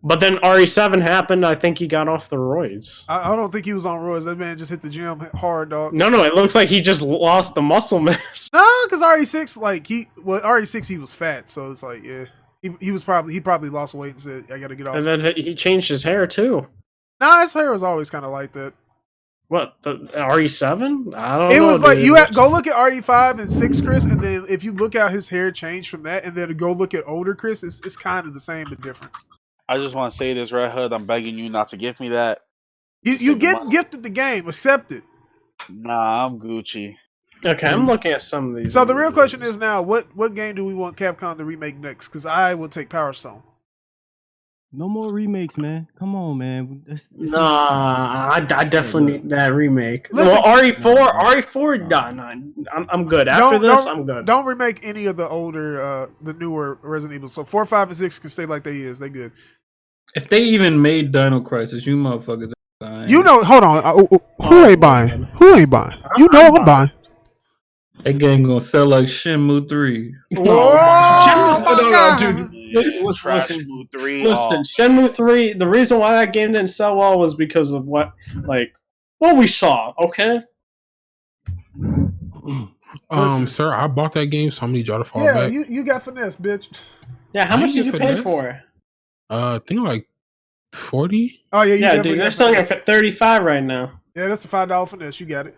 But then RE7 happened. I think he got off the roids. I don't think he was on roids. That man just hit the gym hard, dog. No, it looks like he just lost the muscle mass. No, because RE6, RE6 he was fat, so it's like, yeah, he probably lost weight and said, I got to get off. And then he changed his hair too. Nah, his hair was always kind of like that. What, the RE7? I don't know. It was like go look at RE5 and 6 Chris, and then if you look how his hair changed from that, and then go look at older Chris, it's kind of the same but different. I just want to say this, Redhood. I'm begging you not to give me that. You get gifted the game. Accept it. Nah, I'm Gucci. Okay, I'm looking at some of these. So the real question is now, what game do we want Capcom to remake next? Because I will take Power Stone. No more remakes, man. Come on, man. Nah, I definitely need that remake. Listen, well, RE4, nah, I'm good. After this, I'm good. Don't remake any of the older, the newer Resident Evil. So 4, 5, and 6 can stay like they is. They good. If they even made Dino Crisis, you motherfuckers are buying. You know, hold on. Who ain't buying? Who ain't buying? You know I'm buying. That game gonna sell like Shenmue 3. No, dude. Listen, Shenmue 3. Shenmue 3, the reason why that game didn't sell well was because of what we saw, okay? Sir, I bought that game, so I need y'all to fall back. Yeah, you got finesse, bitch. Yeah, how much did you pay for it? I think like 40. Oh yeah, dude, they're selling it for 35 right now. Yeah, that's a $5 finesse. You got it.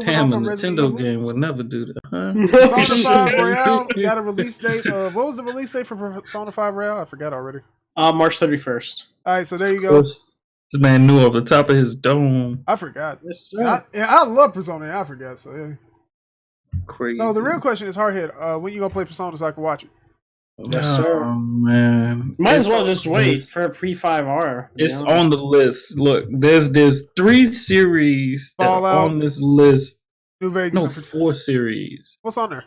Damn, a Nintendo game would never do that. Huh? Persona 5 Royale got a release date of what was the release date for Persona 5 Royale? I forgot already. March 31st. All right, so there you go. This man knew off the top of his dome. I forgot. Yes, sir. I love Persona. I forgot. So yeah. Crazy. No, the real question is Hardhead. When you gonna play Persona so I can watch it? Yes, sir. Oh man, Might as well just wait for P5R. It's on the list. Look, there's 3 series that are Fallout, on this list. New Vegas. No, and 4 series. What's on there?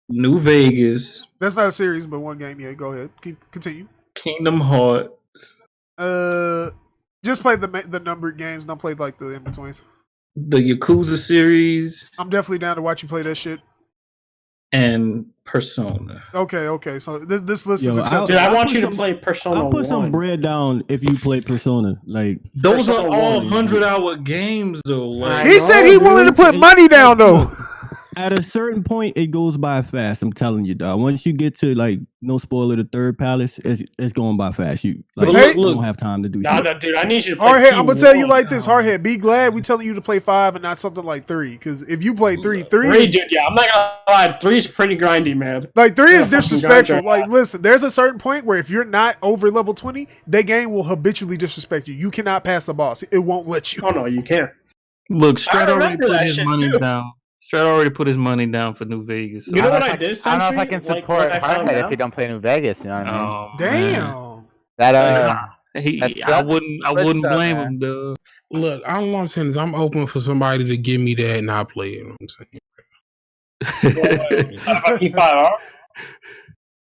New Vegas, That's not a series, but one game. Yeah, go ahead. Continue. Kingdom Hearts, Just play the numbered games. Don't play like the in betweens. the Yakuza series, I'm definitely down to watch you play that shit. and Persona. Okay. So this list is Yo, acceptable. Dude, I want you to play Persona I'll put 1. some bread down if you play Persona. Like Those Persona are all 1. 100-hour games, though. Like, He said he willing to put money down though. at a certain point, it goes by fast. I'm telling you, dog. Once you get to like no spoiler, the third palace, it's going by fast. You Hey- don't have time to do shit. No, dude, I need you to play Hardhead, I'm gonna tell you P1. like this, Hardhead. Be glad we telling you to play 5 and not something like 3. Because if you play 3 3, is, dude, yeah, I'm not gonna lie. 3's pretty grindy, man. like 3 is Yeah, disrespectful. fucking Like, listen, there's a certain point where if you're not over level 20, that game will habitually disrespect you. You cannot pass the boss. It won't let you. Oh no, you can't. look, Strat already remember put that his shit, money too. down. Strat already put his money down for New Vegas. So You know I what don't I know did, if I don't know if I Sentry? can Like, support what I found Hardhead if out? he don't play New Vegas. You know what I mean? Oh, man. Damn. That I wouldn't up, blame man. him, though. Look, all I'm saying is I'm open for somebody to give me that and I'll play it. You know what I'm saying? P5R?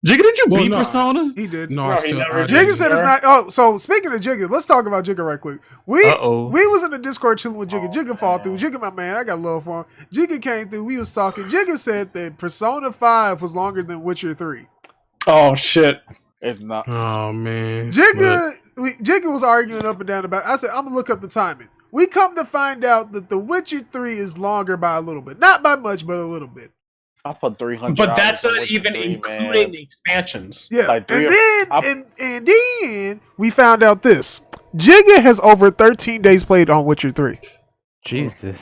Jigga, did you Well, beat no. Persona? He did. No, Bro, I he still. never I did. Jigga didn't. said it's not. Oh, so speaking of Jigga, let's talk about Jigga right quick. We was in the Discord chilling with Jigga. Jigga fall through. Jigga, my man, I got love for him. Jigga came through. We was talking. Jigga said that Persona 5 was longer than Witcher 3. Oh shit. It's not. Oh man. Jigga was arguing up and down about it. I said, I'm gonna look up the timing. We come to find out that The Witcher 3 is longer by a little bit. Not by much, but a little bit. I put 300. But that's hours in not Witcher even 3, including man. the expansions. Yeah. Like and three then we found out this. Jigga has over 13 days played on Witcher 3. Jesus.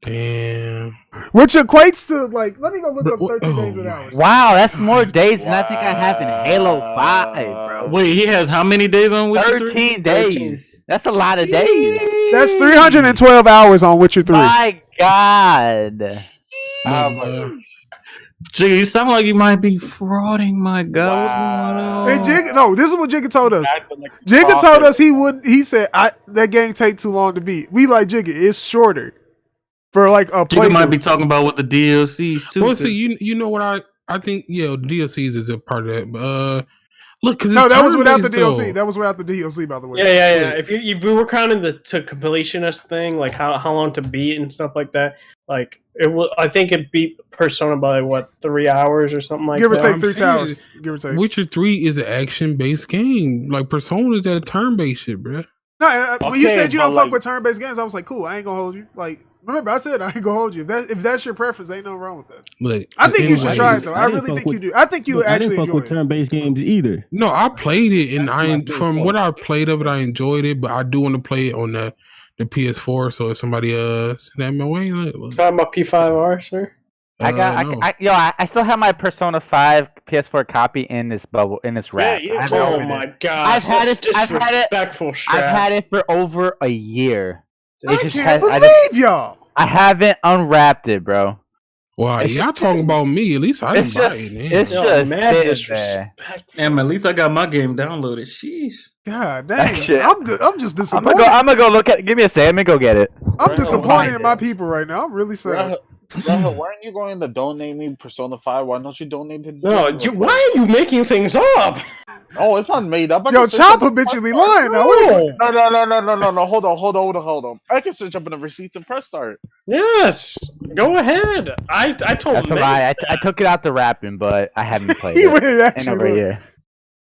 Damn. Which equates to, like, let me go look up 13 days and hours. Wow, that's more days than I think I have in Halo 5, bro. Wait, he has how many days on Witcher 3? 13 days. That's a lot of days. That's 312 hours on Witcher 3. My God. Jigga, you sound like you might be frauding, my God. What's going on? Hey, Jigga, no, this is what Jigga told us. Acting like a Jigga told prophet. us he said, that game take too long to beat. We like Jigga, it's shorter. For like a Jigga might be playthrough. talking about what the DLCs too. Well, see, you know what I think. Yeah, DLCs is a part of that. But look, because No, that was without the DLC. That was without the DLC, by the way. Yeah. If we were counting the to completionist thing, like how long to beat and stuff like that, like it will. I think it beat Persona by what 3 hours or something like Give or that. take I'm 3 saying towers. Give or take. Witcher 3 is an action based game. Like Persona is that turn based shit, bro. No, when you Okay, said you but don't fuck like- with turn-based games, I was like, cool, I ain't gonna hold you. Like, remember, I said I ain't gonna hold you. If that's your preference, ain't nothing wrong with that. But I think you should anyway, try it, though. I I didn't really fuck think you with- do. I think you would I didn't actually fuck enjoy with it. turn-based games either. No, I played it, and That's my favorite from part. what I played of it, I enjoyed it. But I do want to play it on the PS4. So if somebody send that my way, look, Talking about P5R, sir. no. I still have my Persona 5 PS4 copy in this bubble, in this wrap. Yeah, I haven't Oh opened my it. god! I've had it- I've had it- Disrespectful I've Strat. had it for over a year. I can't believe y'all. I haven't unwrapped it, bro. Wow, y'all talking about me? At least I didn't It's buy just, it. Man. it's Yo, just mad sitting there. disrespectful. Damn, at least I got my game downloaded. Sheesh. God That dang. shit. I'm just I'm disappointed. gonna go look at. Give me a second. Let me go get it. I'm disappointed Find in my it. people right now. I'm really sad. Redhood, why aren't you going to donate me Persona 5? Why don't you donate to No, why are you making things up? Oh, it's not made up. I Yo, can search Chop up- habitually lying now. Wait a minute. No. Hold on. I can search up in the receipts and press start. Yes, go ahead. I told That's a him. lie. I took it out the wrapping, but I haven't played He it went in actually. over a Look. year.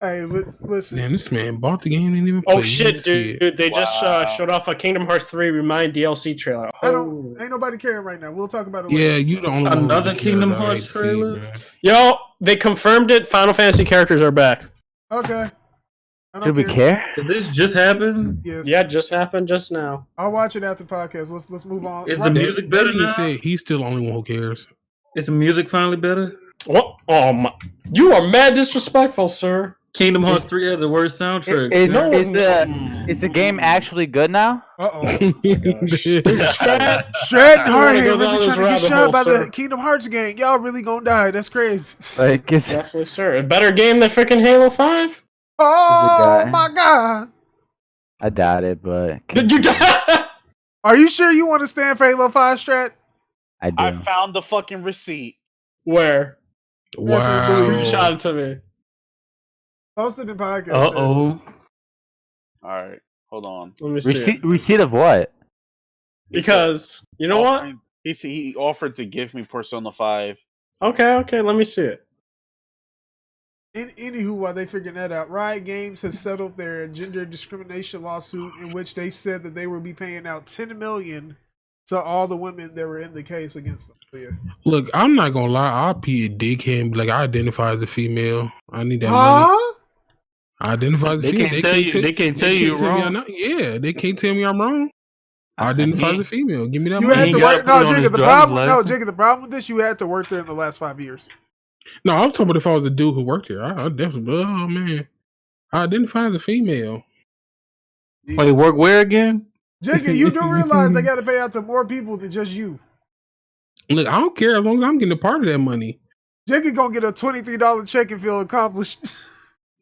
Hey, listen. Man, this man bought the game and didn't even play Oh it. shit, dude! They just Wow. showed off a Kingdom Hearts 3 Remind DLC trailer. Ain't nobody caring right now. We'll talk about it later. Yeah, you the only one. Another who Kingdom cared, I Hearts hate to see, trailer? bruh. Yo, they confirmed it. Final Fantasy characters are back. Okay. I don't Should we care? Did this just happen? Yes. Yeah, it just happened just now. I'll watch it after the podcast. Let's move on. Is Right- the music better That being now? said, he's still the only one who cares. Is the music finally better? What? Oh my! You are mad disrespectful, sir. Kingdom Hearts 3 has the worst soundtrack. Is the game actually good now? Strat and Hardhead really trying to get shot by the Kingdom Hearts gang. Y'all really gonna die. That's crazy. Like, definitely, sir. A better game than freaking Halo 5? Oh my god. I doubt it, but Did you die? Are you sure you want to stand for Halo 5, Strat? I do. I found the fucking receipt. Where? Wow. Screenshot it to me. Posted in podcast. Uh-oh. Alright, hold on. Let me see. Receipt of what? Because, you know what? He offered to give me Persona 5. Okay, let me see it. Anywho, while they figuring that out, Riot Games has settled their gender discrimination lawsuit in which they said that they will be paying out $10 million to all the women that were in the case against them. So, yeah. Look, I'm not gonna lie. I'll be a dickhead and be like, I identify as a female. I need that money. I identify as a female. They can't tell you you're wrong. Yeah, they can't tell me I'm wrong. I identify as a female. Give me that you money. had to work. No, Jigga, the problem with this, you had to work there in the last 5 years. No, I was talking about if I was a dude who worked here. I definitely, oh man, I identify as a female. Wait, work where again? Jigga, you do realize they got to pay out to more people than just you. Look, I don't care as long as I'm getting a part of that money. Jigga gonna get a $23 check and feel accomplished.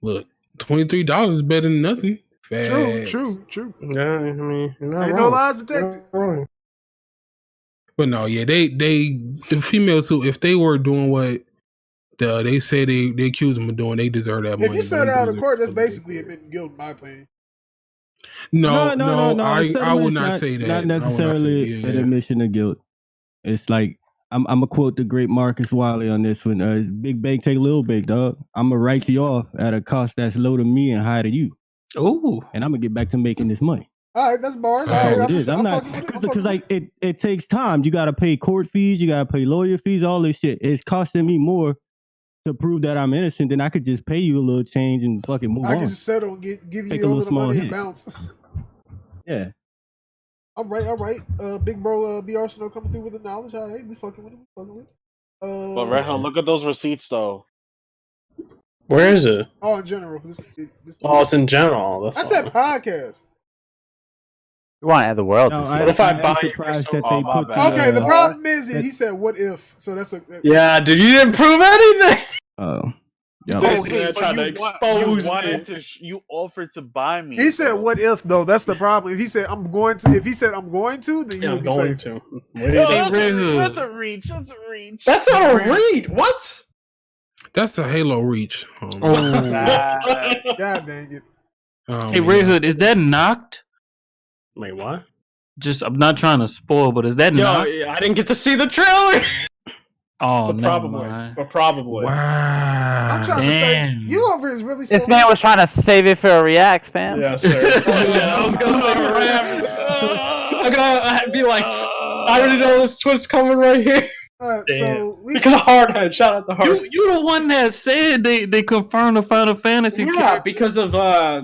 Look, $23 is better than nothing. Facts. True. Yeah, I mean, ain't no lies detected. But no, yeah, the females who, if they were doing what they say they accuse them of doing, they deserve that money. If you said out of court, that's basically admitting guilt, in my opinion. No, I would not say that. Not necessarily an admission of guilt. It's like I'm gonna quote the great Marcus Wiley on this one. Big bank take little bank, dog. I'm gonna write you off at a cost that's low to me and high to you. Ooh, and I'm gonna get back to making this money. All right, that's bars. It is. I'm not because like it takes time. You gotta pay court fees. You gotta pay lawyer fees. All this shit. It's costing me more to prove that I'm innocent than I could just pay you a little change and fucking move on. I can just settle and give you a little money and bounce. Yeah. All right. Big bro, B Arsenal coming through with the knowledge. All right, we fucking with it. But Redhood, look at those receipts though. Where is it? Oh, in general. It's in general. I said podcast. You want to end the world? No, what if I buy it? Okay, the problem is he said what if. So that's a yeah, dude, you didn't prove anything. Oh. You offered to buy me. He said, "What if?" Though that's the problem. If he said, "I'm going to," then you would be going safe. to. That's a reach. That's not a reach. What? That's the Halo reach. God dang it! Hey, Redhood, is that knocked? Wait, what? Just, I'm not trying to spoil, but is that knocked? I didn't get to see the trailer. Oh, but probably. Wow. I'm trying to say you over here is really. This man was trying to save it for a react, fam. Yeah, sir. I was gonna say react. I'm gonna be like, I already know this twist coming right here. So because of Hardhead, shout out to Hardhead. You the one that said they confirmed the Final Fantasy. Yeah, because of I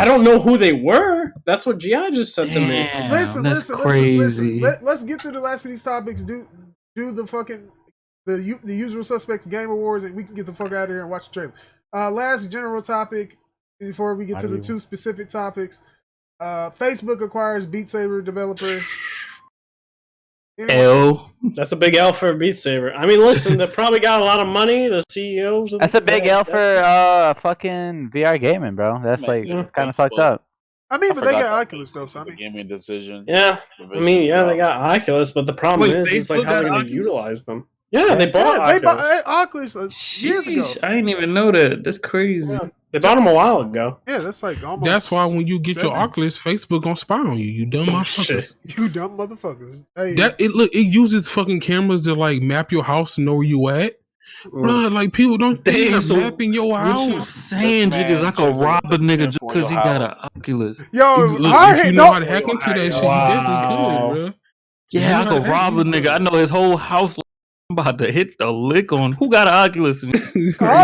don't know who they were. That's what G.I. just said to me. Listen, crazy. Let's get through the last of these topics. Do the fucking the usual suspects game awards, and we can get the fuck out of here and watch the trailer. Last general topic before we get to the two specific topics. Facebook acquires Beat Saber developer. L. That's a big L for Beat Saber. I mean, listen, they probably got a lot of money. The CEOs. That's a big L for fucking VR gaming, bro. That's like kind of fucked up. I mean, but they got Oculus though, so I mean, gaming decision. Yeah, I mean, they got Oculus, but the problem is like how they're going to utilize them. Yeah, they bought Oculus years ago. I didn't even know that. That's crazy. Yeah. They bought them a while ago. Yeah, that's like almost. That's why when you get your Oculus, Facebook gonna spy on you. You dumb motherfuckers. You dumb motherfuckers. Hey. It uses fucking cameras to like map your house and know where you at. Bro, like people don't think they're mapping your house. What you saying, Jiggas? I could rob a nigga just because he got an Oculus. Yo, if you know how to hack into that shit, you definitely could, bro. Yeah, I could rob a nigga. I know his whole house. I'm about to hit the lick on who got an Oculus. I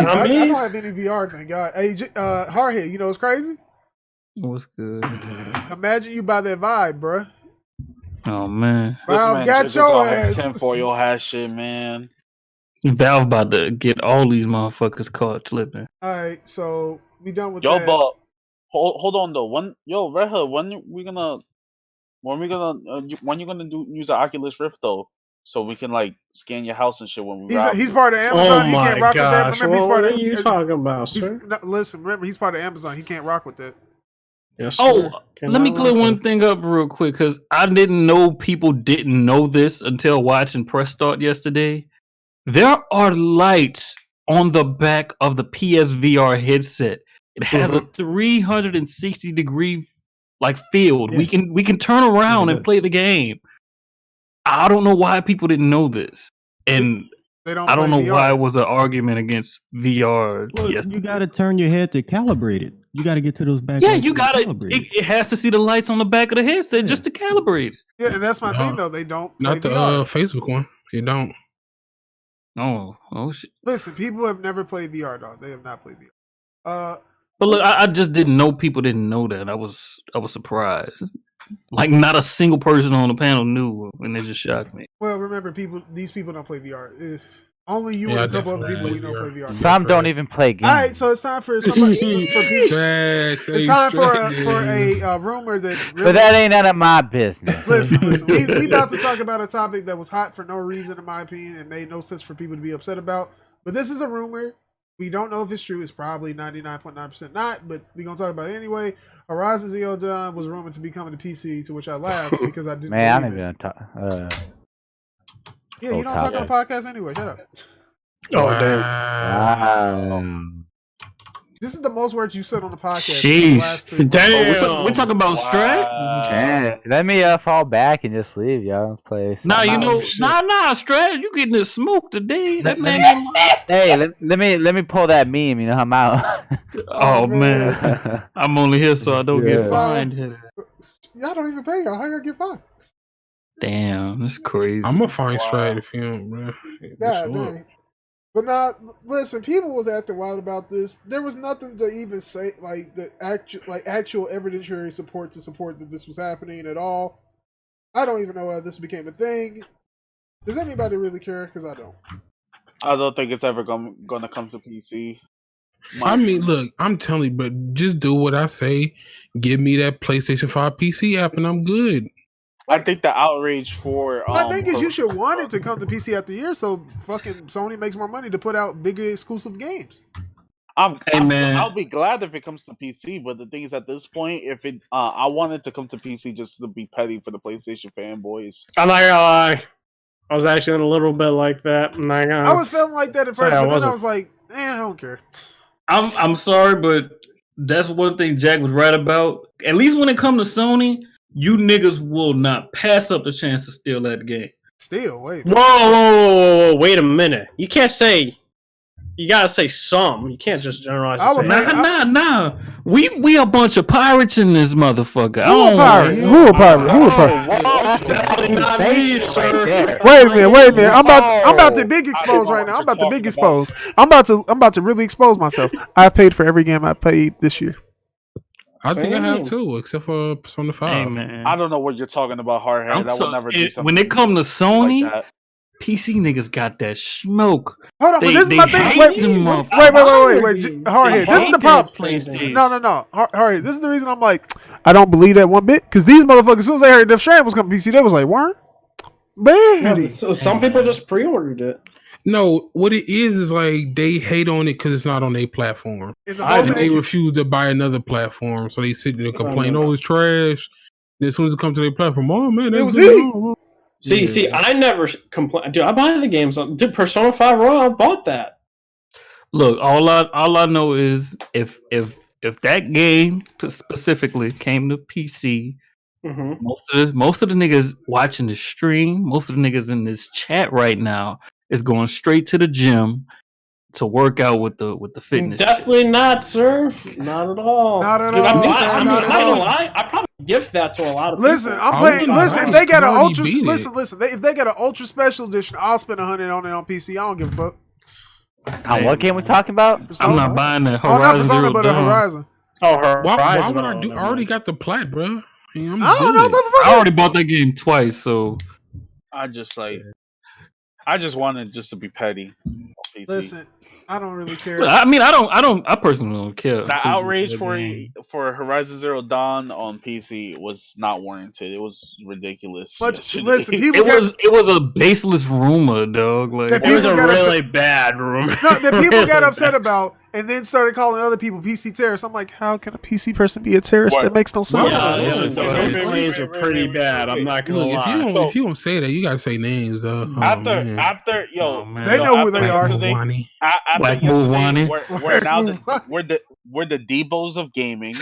don't have any VR, thank God. Hey, Hardhead, you know what's crazy? What's good? Imagine you buy that Vibe, bro. Oh man, Valve got your ass. Tinfoil hat shit, man. Valve about to get all these motherfuckers caught slipping. All right, so We done with yo, that. but hold on though. Redhood, when you gonna use the Oculus Rift though, so we can like scan your house and shit when we rob He's you? part of Amazon. He can't rock with that. Remember, he's part what of. are you talking about, sir? Listen, remember, he's part of Amazon. He can't rock with that. Yes, Oh, sir. let me clear one thing up real quick because I didn't know people didn't know this until watching Press Start yesterday. There are lights on the back of the PSVR headset. It has a 360-degree like field. Yeah. We can turn around and play the game. I don't know why people didn't know this, and They don't. I don't know VR. why it was an argument against VR. Well, you got to turn your head to calibrate it. You got to get to those back. Yeah, you got to. It has to see the lights on the back of the headset just to calibrate it. Yeah, and that's my thing though. They don't. Not the Facebook one. You don't. Oh shit. Listen, people have never played VR, dog. They have not played VR. But look, I just didn't know people didn't know that. I was surprised. Like not a single person on the panel knew, and it just shocked me. Well, remember, these people don't play VR. Only you and a couple other people we don't play VR. Some don't even play games. All right, so it's time for somebody. It's time for a rumor that. Really, but that ain't none of my business. Listen. We about to talk about a topic that was hot for no reason, in my opinion, and made no sense for people to be upset about. But this is a rumor. We don't know if it's true. It's probably 99.9% not, but we're going to talk about it anyway. Horizon Zero Dawn was rumored to be coming to PC, to which I laughed because I didn't Man, I believe don't even talk. Yeah, you don't talk on the podcast anyway. Shut up. Oh, damn. This is the most words you said on the podcast. Sheesh. Damn. We're talking about Strat? Let me fall back and just leave, y'all. Play. Nah, you know, nah, Strat, you getting the smoke today. That man. Hey, let me pull that meme. You know, I'm out. Oh man, I'm only here so I don't get fined. Y'all don't even pay y'all. How y'all get fined? Damn, that's crazy. I'm gonna find Strat if you don't, bro. Yeah, dang. But now, listen, people was acting wild about this. There was nothing to even say, like the actual evidentiary support that this was happening at all. I don't even know how this became a thing. Does anybody really care? Because I don't. I don't think it's ever gonna come to PC. I mean, look, I'm telling you, but just do what I say. Give me that PlayStation 5 PC app, and I'm good. I think the outrage for my thing is you should want it to come to PC after year, so fucking Sony makes more money to put out bigger exclusive games. I'll be glad if it comes to PC, but the thing is, at this point, if it, I want it to come to PC just to be petty for the PlayStation fanboys. I'm not gonna lie, I was actually a little bit like that. I was feeling like that at first, but then I was like, I don't care. I'm sorry, but that's one thing Jack was right about. At least when it comes to Sony, you niggas will not pass up the chance to steal that game. Steal? Wait. Whoa, wait a minute. You can't say. You gotta say some. You can't just generalize. Nah. We a bunch of pirates in this motherfucker. Who a pirate? Wait a minute. I'm about to big expose right now. I'm about to really expose myself. I paid for every game I played this year. I think I have too, except for Persona 5. Hey, man. I don't know what you're talking about, Hardhead. That would never do something. When it comes to Sony, like that. PC niggas got that smoke. Hold on, but this is my thing. Wait. Hardhead, this is the problem. No. Hardhead, this is the reason I'm like, I don't believe that one bit. Because these motherfuckers, as soon as they heard Death Stranding was coming to PC, they was like, what? Man. So some people just pre-ordered it. No, what it is like they hate on it because it's not on their platform. And they refuse to buy another platform. So they sit there and complain, it's trash. And as soon as it comes to their platform, oh man, it was easy. See, I never complain. Dude, I buy the games. Dude, Persona 5 Raw, I bought that. Look, all I know is if that game specifically came to PC, most of the niggas watching the stream, most of the niggas in this chat right now is going straight to the gym to work out with the fitness. Definitely not, sir. Not at all. Not at Dude, all. I'm not gonna lie. I probably gift that to a lot of people. Listen, if they got an ultra, if they got an ultra special edition, I'll spend $100 on it on PC. I don't give a fuck. What game we talking about? I'm not buying the Horizon. Horizon Persona, Zero but a Horizon. Why would I do? I already got the plat, bro. I don't know, motherfucker. I already bought that game twice, so I just like. I just wanted just to be petty. PC. Listen, I don't really care. I mean, I personally don't care. The outrage for Horizon Zero Dawn on PC was not warranted. It was ridiculous. Listen, it was a baseless rumor, dog. Like it was a really bad rumor. No, that people got upset about, and then started calling other people PC terrorists. I'm like, how can a PC person be a terrorist? That makes no sense. Those claims were pretty bad. I'm not gonna lie. If you don't say that, you gotta say names though. After they know who they are. We're the Debos of gaming.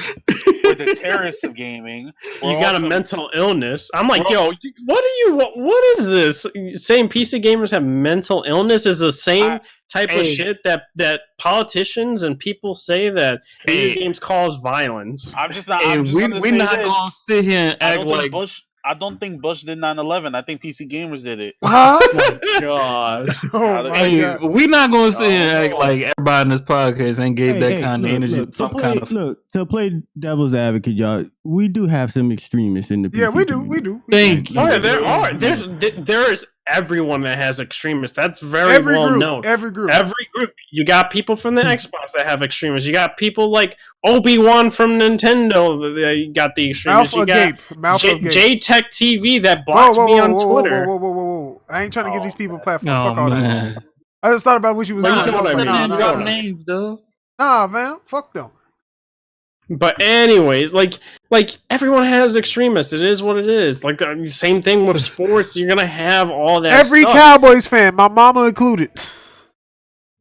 We're the terrorists of gaming. You got a mental illness. I'm like, what is this? Saying PC gamers have mental illness is the same type of shit that politicians and people say that video games cause violence. I'm just not. We're not gonna sit here and act like I don't think Bush did 9/11. I think PC gamers did it. Huh? Oh my gosh. We're not going to sit here and act like everybody in this podcast ain't gave that kind of energy. To play devil's advocate, y'all, we do have some extremists in the PC. Yeah, we do. Thank you. Oh, yeah, there are. There is everyone that has extremists. That's very well known. Every group. You got people from the Xbox that have extremists. You got people like Obi-Wan from Nintendo that got the extremists. You got J-Tech TV that blocked me on Twitter. Whoa. I ain't trying to give these people platforms. Fuck all that. I just thought about what you was doing. Names, though. Nah, man. Fuck them. But anyways, like everyone has extremists. It is what it is. Like the same thing with sports. You're gonna have all that. Every stuff. Cowboys fan, my mama included.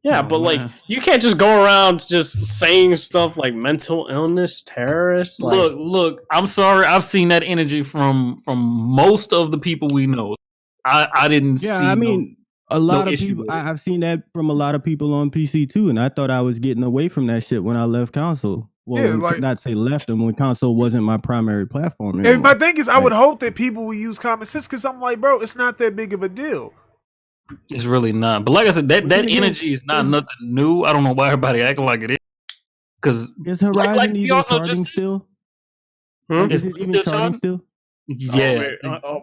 Yeah, but like you can't just go around just saying stuff like mental illness, terrorists. Like, look. I'm sorry. I've seen that energy from most of the people we know. I didn't. Yeah, I mean, a lot of people. I've seen that from a lot of people on PC too, and I thought I was getting away from that shit when I left console. Well, not say left them when console wasn't my primary platform. And my thing is, I would hope that people will use common sense because I'm like, bro, it's not that big of a deal. It's really not. But like I said, that energy is not nothing new. I don't know why everybody acting like it is. Because is Horizon even charting still? Is it even charting still? Yeah.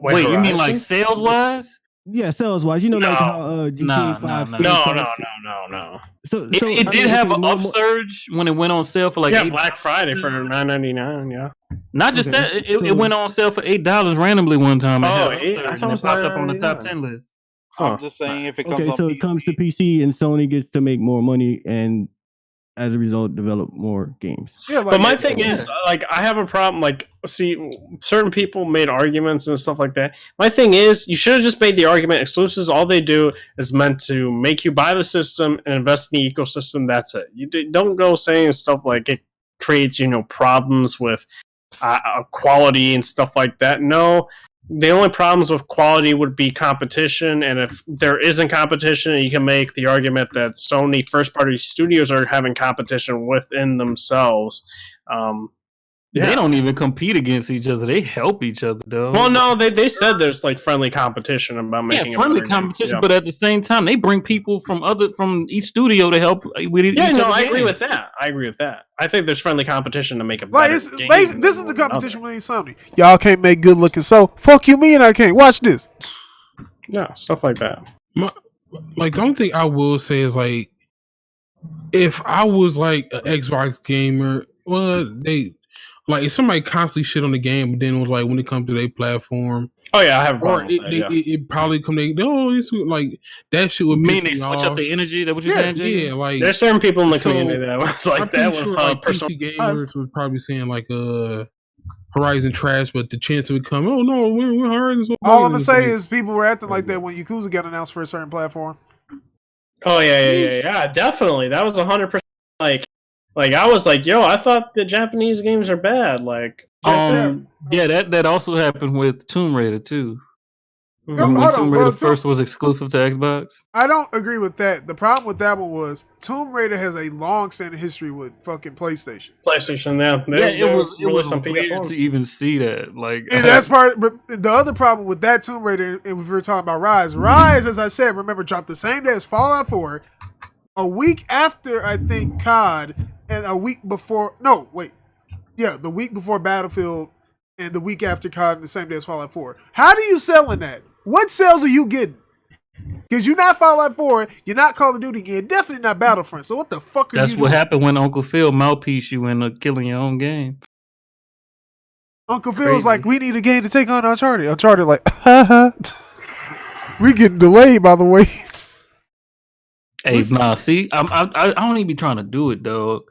Wait, you mean like sales wise? Yeah, sales wise, like how GTA 5. No. So it did have an upsurge when it went on sale for like Black Friday for $9.99. Yeah, not just that. It went on sale for $8 randomly one time. I thought it popped up on the top 10 list. I'm just saying if it comes. Okay, so it comes to PC and Sony gets to make more money and as a result develop more games. Yeah, but my thing is, like, I have a problem. Like, see, certain people made arguments and stuff like that. My thing is, you should have just made the argument exclusives. All they do is meant to make you buy the system and invest in the ecosystem. That's it. You don't go saying stuff like it creates, problems with quality and stuff like that. No. The only problems with quality would be competition, and if there isn't competition, you can make the argument that Sony first-party studios are having competition within themselves. They don't even compete against each other; they help each other, though. Well, no, they said there's like friendly competition about making friendly competition, but at the same time, they bring people from each studio to help with each other. I agree with that. I think there's friendly competition to make a better game. This is the competition with Sony. Y'all can't make good looking, so fuck you, me, and I can't watch this. Yeah, stuff like that. Like the only thing I will say is like, if I was like an Xbox gamer, like if somebody constantly shit on the game, but then it was like when it comes to their platform. Oh yeah, I have a problem with that, it probably come. It's like that shit would mean they switch up the energy. That what you're saying, Jay? Yeah, like there's certain people in the community that was like that. PC gamers was probably saying like Horizon trash, but the chance of it coming, we're Horizon. All I'm gonna say is people were acting like that when Yakuza got announced for a certain platform. Oh yeah, definitely. That was 100% like I was like, yo, I thought the Japanese games are bad. Like, that also happened with Tomb Raider too. Tomb Raider first was exclusive to Xbox. I don't agree with that. The problem with that one was Tomb Raider has a long-standing history with fucking PlayStation. It was weird to even see that. Like, and that's part. But the other problem with that Tomb Raider, if we were talking about Rise, as I said, remember dropped the same day as Fallout 4, a week after I think COD. And a week before, the week before Battlefield and the week after COD and the same day as Fallout 4. How do you sell in that? What sales are you getting? Because you're not Fallout 4, you're not Call of Duty, you're definitely not Battlefront. So what the fuck are you doing? That's what happened when Uncle Phil mouthpiece you into killing your own game. Uncle Phil was like, we need a game to take on Uncharted. Uncharted like, haha. We getting delayed, by the way. Hey, see, I don't even be trying to do it, dog.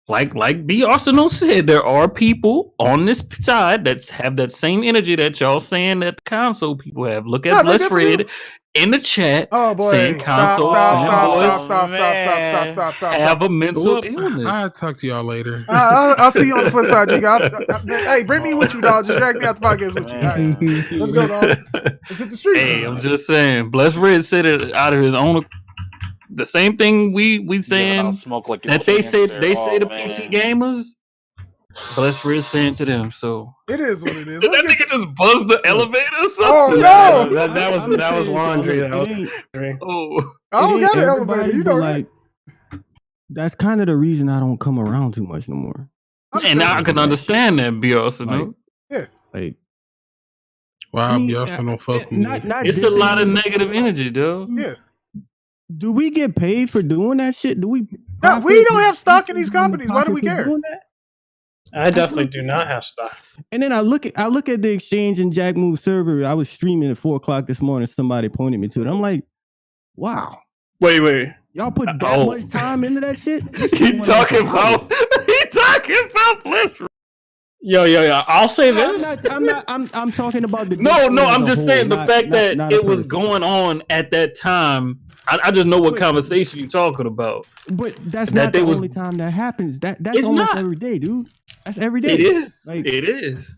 Like B. Arsenal said, there are people on this side that have that same energy that y'all saying that the console people have. Look at Bless Red in the chat. Oh boy! Saying console Stop! Have a mental illness. I'll talk to y'all later. I'll see you on the flip side, Jigga. Hey, bring me with you, dog. Just drag me out the podcast with you. Right. Let's go, dog. Let's hit the streets. Hey, I'm just saying. Bless Red said it out of his own. The same thing we saying like that they say the PC gamers. Bless Red saying to them. So it is what it is. Did that nigga just buzz the elevator or something? Oh no! that was laundry. That was oh, I don't got an elevator. You know, like that's kind of the reason I don't come around too much no more. And now I can understand that, BS. Like, yeah. Like, wow, BS don't fuck with me. It's a lot of negative energy, dude. Yeah. Do we get paid for doing that shit? Do we? No, we don't have stock in these companies. Why do we care? I definitely do not have stock. And then I look at the Exchange and Jack Move server. I was streaming at 4:00 this morning. Somebody pointed me to it. I'm like, wow. Wait. Y'all put that much time into that shit? He talking about Bless. Yo. I'll say this. I'm talking about the. No. I'm just saying the fact that it was going on at that time. I just know what conversation you're talking about. But that's not the only time that happens. That's almost every day, dude. That's every day. It is. Like, it is.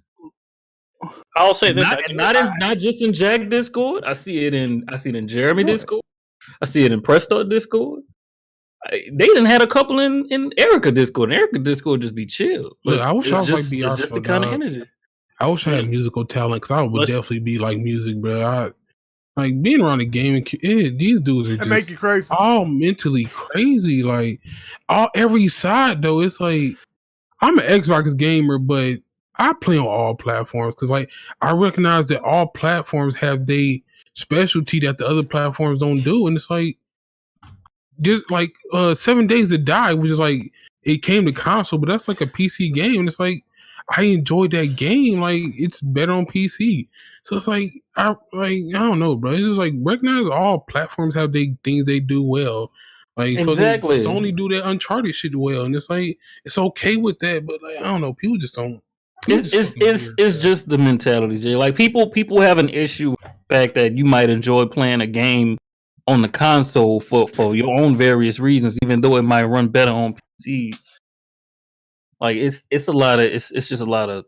I'll say this. Not just in Jack Discord. I see it in Jeremy Discord. I see it in Presto Discord. They didn't had a couple in Erica Discord. And Erica Discord just be chill. Look, I wish I was like it's just the kind of energy. I wish I had musical talent because I would definitely be like music, bro. Like being around the gaming, these dudes are just make you crazy. All mentally crazy. Like every side though, it's like I'm an Xbox gamer, but I play on all platforms because like I recognize that all platforms have their specialty that the other platforms don't do, and it's like just like 7 Days to Die, which is like it came to console, but that's like a PC game, and it's like I enjoyed that game. Like it's better on PC. So it's like I don't know, bro. It's just like recognize all platforms have they things they do well. Like exactly. Sony do that Uncharted shit well, and it's like it's okay with that, but like I don't know, people just don't. It's just the mentality, Jay. Like people have an issue with the fact that you might enjoy playing a game on the console for your own various reasons, even though it might run better on PC. Like it's just a lot of.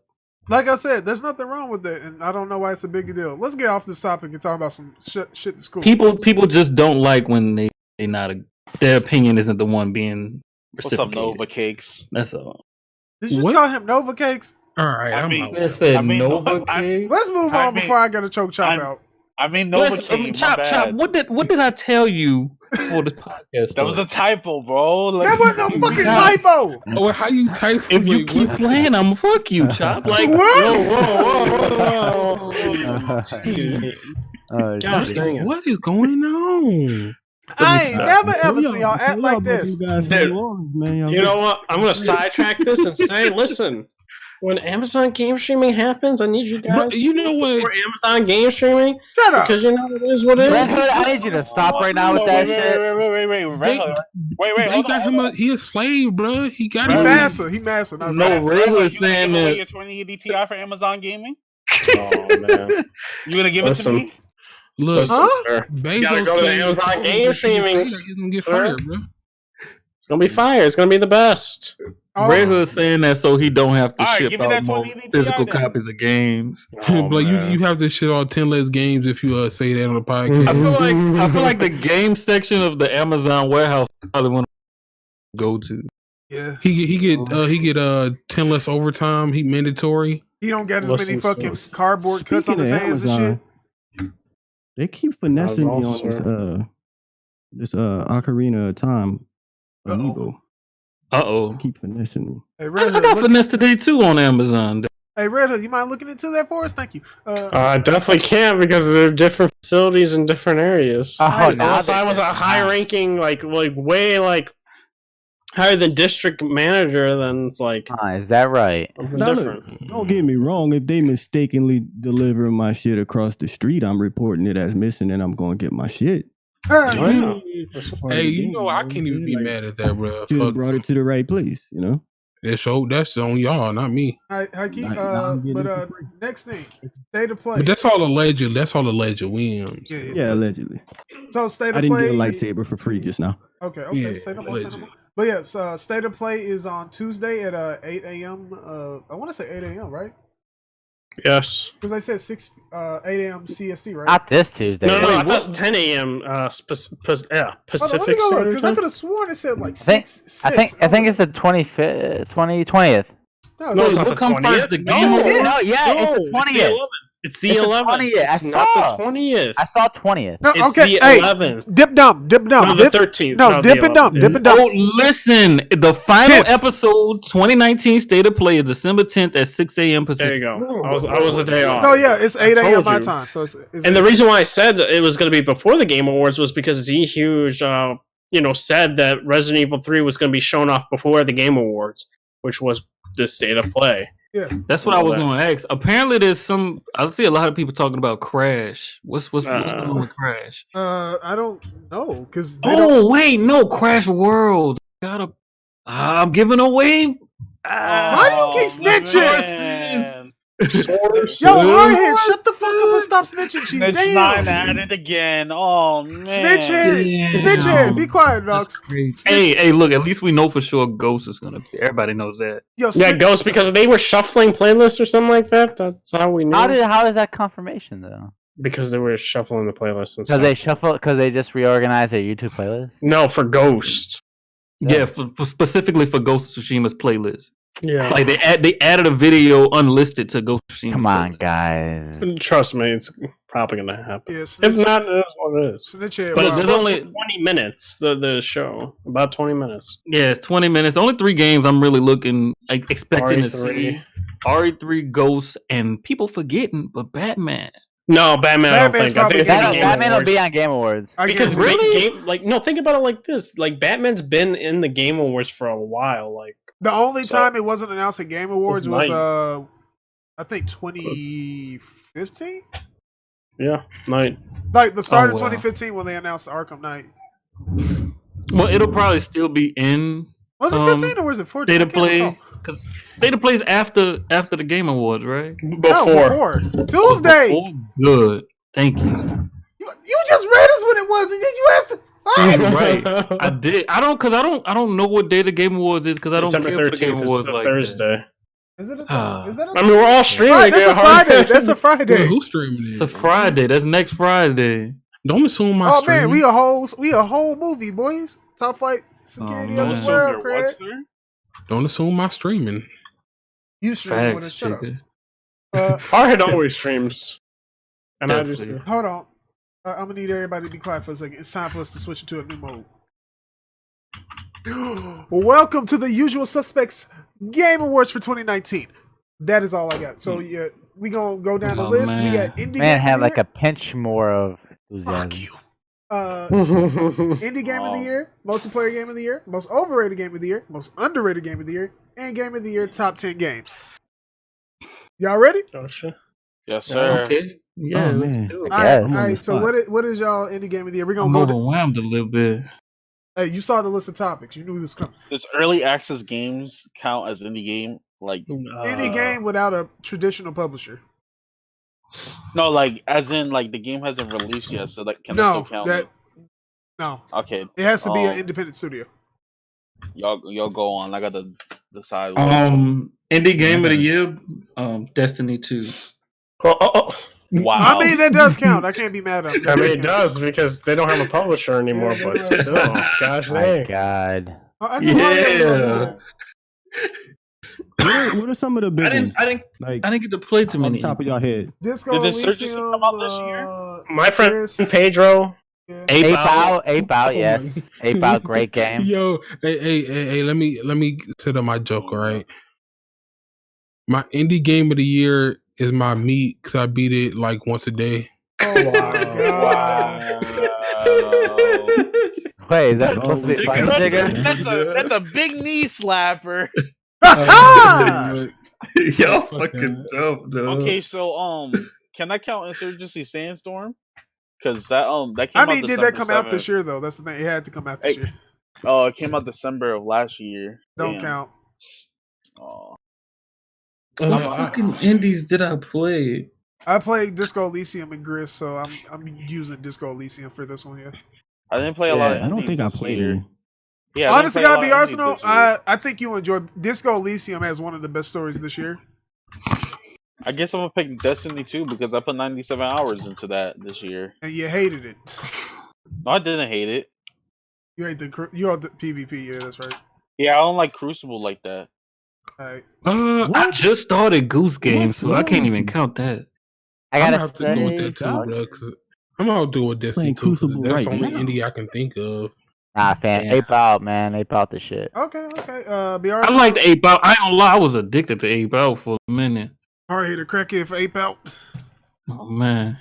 Like I said, there's nothing wrong with that, and I don't know why it's a big deal. Let's get off this topic and talk about some shit that's cool. People just don't like when they not their opinion isn't the one being reciprocated. What's up, Nova Cakes? That's all. Did you just call him Nova Cakes? All right, Nova Cakes. Let's move on before I get a choke chop out. I mean, Nova Cakes. Chop. What did I tell you for the podcast? That was a typo, bro. Like, that was no fucking typo. Oh, how you type? If you keep playing, I'm gonna fuck you, Chop. Like, what? Gosh dang it. What is going on? I ain't never ever seen y'all act like this. Dude, you know what? I'm gonna sidetrack this and say, listen. When Amazon game streaming happens, I need you guys you know what? for Amazon game streaming. Shut up. Because you know it is what it is. I need you to stop right now with that shit. Wait. They got him. He a slave, bro. He got him. He master. No, Ray was saying that. Your 2080 Ti for Amazon gaming. Oh man, you gonna give it to me? Look, you gotta go to Amazon game streaming. He's gonna get fired, bro. It's gonna be fire. It's gonna be the best. Redhood saying that so he don't have to ship out more physical copies of games. But you have to shit out 10 less games if you say that on the podcast. I feel like the game section of the Amazon warehouse is probably one to go to. Yeah, he get 10 less overtime. He mandatory. He don't get as many fucking cardboard cuts on his hands and shit. They keep finessing me on this Ocarina of Time amiibo. Uh-oh. Keep finessing me. Hey, I got finessed today too on Amazon. Hey, Redhood, you mind looking into that for us? Thank you. I definitely can't because there are different facilities in different areas. Unless I was a high-ranking, like way higher than district manager, then it's like. Is that right? Different. Look, don't get me wrong. If they mistakenly deliver my shit across the street, I'm reporting it as missing, and I'm going to get my shit. Hey, you know I can't even be mad at that, bro. Should have brought it to the right place, you know. That's on y'all, not me. Next thing, state of play. But that's all alleged. Williams. Yeah, allegedly. So state of play. I didn't get a lightsaber for free just now. Okay. Yeah, say no more. But yeah, state of play is on Tuesday at 8 a.m. I want to say 8 a.m. Right? Yes. Because I said 8 a.m. CST, right? Not this Tuesday. No, I thought it was 10 a.m. Pacific. Let me go look, because I could have sworn it said like 6. I think it's the 20th. No, it's not the 20th. The game it's the 20th. It's the 11th. It's not the 20th. I saw 20th. No, it's the 11th. Dip dumb. No, the 13th. No, dip and dumb. Oh, listen. The final episode, 2019 State of Play, is December 10th at 6 a.m. Pacific. There you go. I was a day off. No, yeah, it's 8 a.m. my time. So and the reason why I said it was going to be before the Game Awards was because Z Huge, said that Resident Evil 3 was going to be shown off before the Game Awards, which was the State of Play. Yeah, that's what I was going to ask. Apparently, there's I see a lot of people talking about Crash. What's going on with Crash? I don't know because. Wait, no, Crash World. I'm giving away. Why do you keep snitching? Yo, Hardhead, shut the fuck up and stop snitching. She's damn. At it again. Oh man. Snitchhead. Be quiet, dogs. Hey, look. At least we know for sure Ghost is gonna be. Everybody knows that. Ghost because they were shuffling playlists or something like that. That's how we knew. How is that confirmation though? Because they were shuffling the playlist. Because they just reorganized their YouTube playlist. No, for Ghost. Yeah, specifically for Ghost of Tsushima's playlist. Yeah, like they added a video unlisted to Ghost of Tsushima. Come on, guys. Trust me, it's probably gonna happen. Yeah, if not, it is what it is. But it's only 20 minutes. The show about 20 minutes. Yeah, it's 20 minutes. Only 3 games I'm really expecting to see. RE3, Ghost, and people forgetting, but Batman. No, Batman. I don't think. Batman will be on Game Awards. Because think about it like this: like Batman's been in the Game Awards for a while. Like. The only time it wasn't announced at Game Awards was I think 2015. Yeah, Night. Like the start of 2015 when they announced Arkham Knight. Well, it'll probably still be in. Was it 15 or was it 14? Data Play because Data Plays after the Game Awards, right? Before Tuesday. Good, thank you. You just read us when it was, and then you asked. Right, I did. I don't know what day the Game Awards is because I don't December care for the Game Awards like Thursday. Is it? I mean, we're all streaming. That's a Friday. That's a Friday. Who's streaming it? It's a Friday. That's next Friday. Don't assume my. Oh streaming. man, we a whole movie, boys. Top flight security of the world, Craig. Don't assume my streaming. You stream with us. Shut up. Hardhead always streams, and Definitely. I just hold on. I'm gonna need everybody to be quiet for a second. It's time for us to switch into a new mode. Welcome to the Usual Suspects Game Awards for 2019. That is all I got. So yeah, we gonna go down the list. Man. We got indie. Man, had like a pinch more of enthusiasm. Fuck you. Indie Game of the Year, Multiplayer Game of the Year, Most Overrated Game of the Year, Most Underrated Game of the Year, and Game of the Year Top 10 Games. Y'all ready? Oh shit. Yes, sir. Okay. Yeah, let's do it. All right. So what is y'all indie game of the year? We're gonna go overwhelmed a little bit. Hey, you saw the list of topics. You knew this coming. Does early access games count as indie game? Like any game without a traditional publisher? No, like as in like the game hasn't released yet, so that can still count. No. Okay. It has to be an independent studio. Y'all go on. I got to decide. Indie game of the year, Destiny 2. Wow. I mean, that does count. I can't be mad at them. I mean, it does because they don't have a publisher anymore. But still, gosh dang. My God. What are some of the big ones? I didn't get to play too many. On top of your head. Disco Did the Surges come out this year? My friend Pedro. Ape Out, yes. Ape Out, great game. Yo, hey, let me set up my joke, all right? My indie game of the year is my meat because I beat it like once a day. Oh my god! Wow. Wait, is that supposed to be funny, Jigga? That's a big knee slapper. Y'all fucking dope, dude. Okay, so can I count Insurgency Sandstorm? Because that came I out. mean, did that come 7th. out this year though? That's the thing. It had to come out this year. Oh, it came out December of last year. Don't count. Oh. What fucking indies did I play? I played Disco Elysium and Gris, so I'm using Disco Elysium for this one. Yeah. I didn't play a lot of indies. I don't think I played it. Yeah, honestly, I'll be Arsenal. I think you enjoy Disco Elysium has one of the best stories this year. I guess I'm gonna pick Destiny 2 because I put 97 hours into that this year. And you hated it. No, I didn't hate it. You hate the PvP. Yeah, that's right. Yeah, I don't like Crucible like that. All right. I just started Goose Game, so I can't even count that. I gotta have to go with that too, bro. Cause I'm gonna do with Destiny 2 because that's the only indie I can think of. Nah, fan, Ape Out, man, Ape Out the shit. Okay. I liked Ape Out. I ain't gonna lie, I was addicted to Ape Out for a minute. Hardhead, a crackhead for Ape Out. Oh man,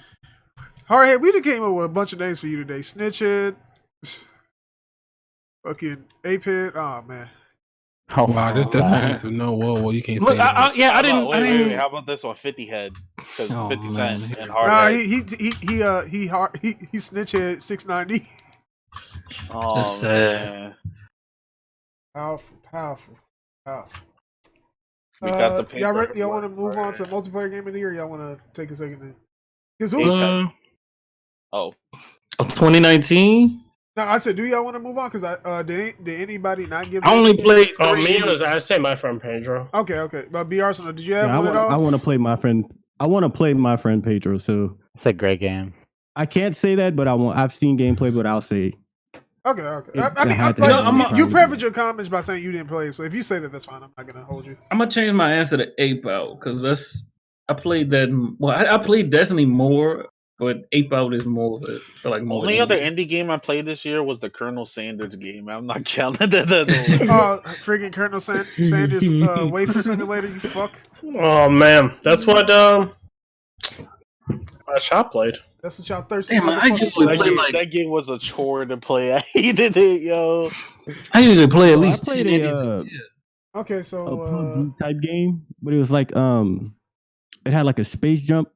Hardhead, we done came up with a bunch of names for you today. Snitchhead, fucking Apehead. Oh man. Oh wow, that's offensive. No, whoa, you can't say that. I didn't. Wait. How about this one? 50 Head, because 50 Cent and Hardhead. Nah, he Snitchhead 690. Oh, that's sad. Powerful. We got the paper. Y'all ready? Y'all want to move on to multiplayer game of the year? Or y'all want to take a second? Of 2019. No, I said, do y'all want to move on? Because did anybody not give? I only played. Me was I say my friend Pedro. Okay. But B Arsenal, did you have one at all? I want to play my friend. I want to play my friend Pedro. So it's a great game. I can't say that, but I've seen gameplay, but I'll say. Okay. You preface your comments by saying you didn't play, so if you say that, that's fine. I'm not gonna hold you. I'm gonna change my answer to Ape Out because I played that. Well, I played Destiny more, but Ape Out is more. I feel like more. Only other indie game I played this year was the Colonel Sanders game. I'm not counting that. Freaking Colonel Sanders wafer simulator. You fuck. Oh man, that's what my shop played. That's what y'all thirsty. Damn, that game was a chore to play. I hated it, yo. I usually play at least 10 Okay, so a PUBG type game, but it was like it had like a space jump,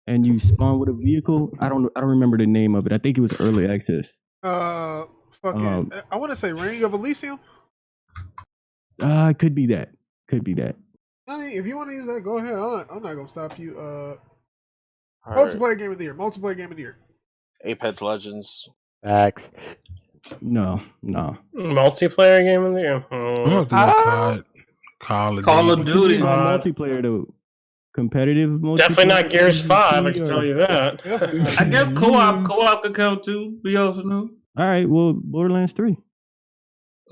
and you spawn with a vehicle. I don't remember the name of it. I think it was early access. I want to say Ring of Elysium. Could be that. I mean, if you want to use that, go ahead. I'm not gonna stop you. Multiplayer game of the year. Apex Legends. Facts. No. Multiplayer game of the year. Call of Duty. Multiplayer though. Competitive multiplayer. Definitely not Gears 5, I can tell you that. I guess co-op could count too. Be also new. All right, well, Borderlands 3.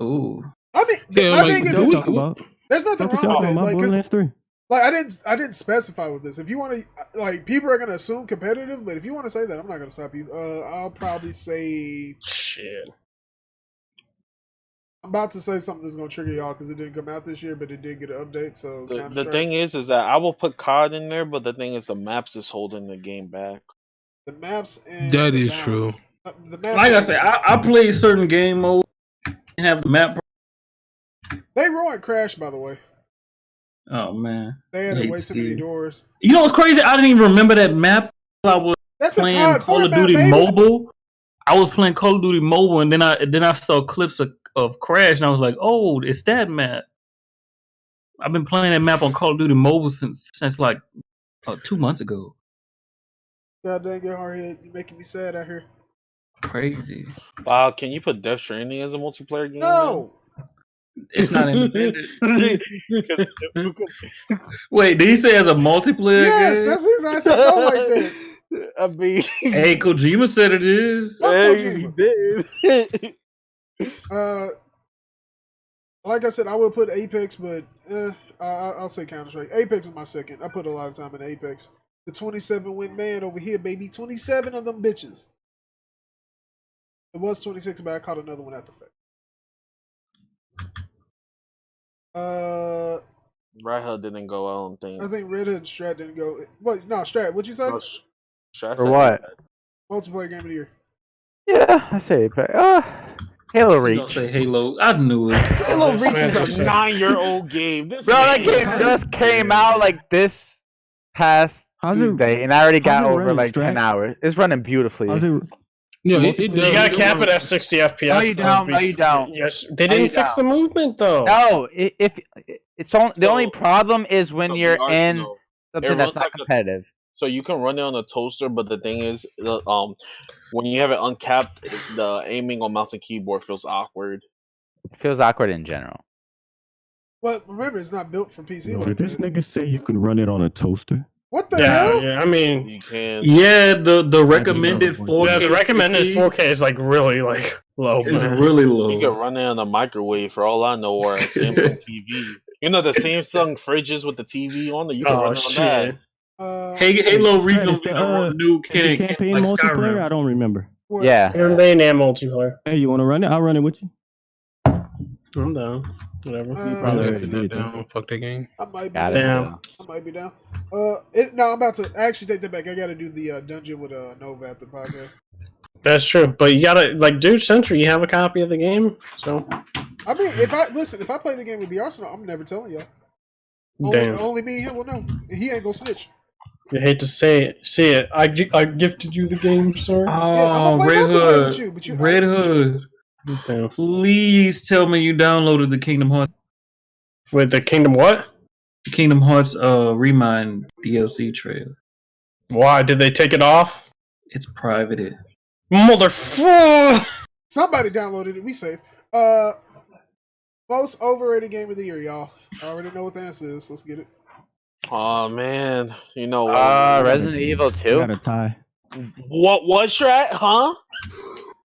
Ooh. I mean, there's nothing wrong with that. Like, Borderlands 3. Like I didn't specify with this. If you want to, like, people are gonna assume competitive, but if you want to say that, I'm not gonna stop you. I'll probably say shit. I'm about to say something that's gonna trigger y'all because it didn't come out this year, but it did get an update. So the thing is that I will put COD in there, but the thing is the maps is holding the game back. The maps and that is true. The maps like I said, I play certain game mode and have the map. They ruined Crash, by the way. Oh man, they had way too many doors. You know what's crazy? I didn't even remember that map. I was playing Call of Duty Mobile. I was playing Call of Duty Mobile, and then I saw clips of Crash, and I was like, "Oh, it's that map." I've been playing that map on Call of Duty Mobile since like 2 months ago. God dang it, Hardhead, you're making me sad out here. Crazy. Wow, can you put Death Stranding as a multiplayer game? No. It's not independent. Wait, did he say as a multiplayer yes, game? That's the reason I said no like that. I mean, hey, Kojima said it is. Hey, he did. Like I said, I will put Apex, but I'll say Counter-Strike. Apex is my second. I put a lot of time in Apex. The 27 win man over here, baby. 27 of them bitches. It was 26, but I caught another one after fact. Redhood didn't go. I don't think. I think Redhood and Strat didn't go. What? No, Strat. What'd you say? No, Strat For said what? Multiplayer game of the year. Yeah, I say Halo You Reach. gonna say Halo? I knew it. Halo Reach is a 9-year-old game. This Bro, that man- game just came out like this past Tuesday, and I already got over like 10 hours. It's running beautifully. Yeah, it You does. gotta cap it at 60 FPS. No, you don't. No, you don't. Yes, they didn't fix the movement though. No, if it's only the only problem is when you're in something that's not competitive. So you can run it on a toaster, but the thing is, when you have it uncapped, the aiming on mouse and keyboard feels awkward. It feels awkward in general. Well, remember, it's not built for PC. Yo, did this nigga say you can run it on a toaster? What the hell? Yeah, I mean, You can. Yeah, the recommended 4K. yeah, the recommended 4K is like really like low. It's man. really low. You can run it on a microwave for all I know, or a Samsung TV. You know the Samsung fridges with the TV on it. You can run it on that. Halo Reach gonna be the the new campaign like multiplayer? Skyrim. I don't remember. What? Yeah. Campaign and multiplayer. Hey, you want to run it? I'll run it with you. I'm down. Whatever. Fuck that game. I might be Got it. down. I might be down. No, I'm about to actually take that back. I got to do the dungeon with Nova after the podcast. That's true, but you gotta like, dude, Sentry, you have a copy of the game, so. I mean, if I play the game with the Arsenal, I'm never telling y'all. Only me and him will know. And he ain't gonna snitch. You hate to say it. I gifted you the game, sir. Oh, Red Hood. Damn. Please tell me you downloaded the Kingdom Hearts. With the Kingdom what? The Kingdom Hearts Remind DLC trailer. Why did they take it off? It's privated. Motherfucker! Somebody downloaded it. We safe. Most overrated game of the year, y'all. I already know what the answer is. Let's get it. Oh man, you know what? Resident Evil 2. Got a tie. What was Strat? Huh?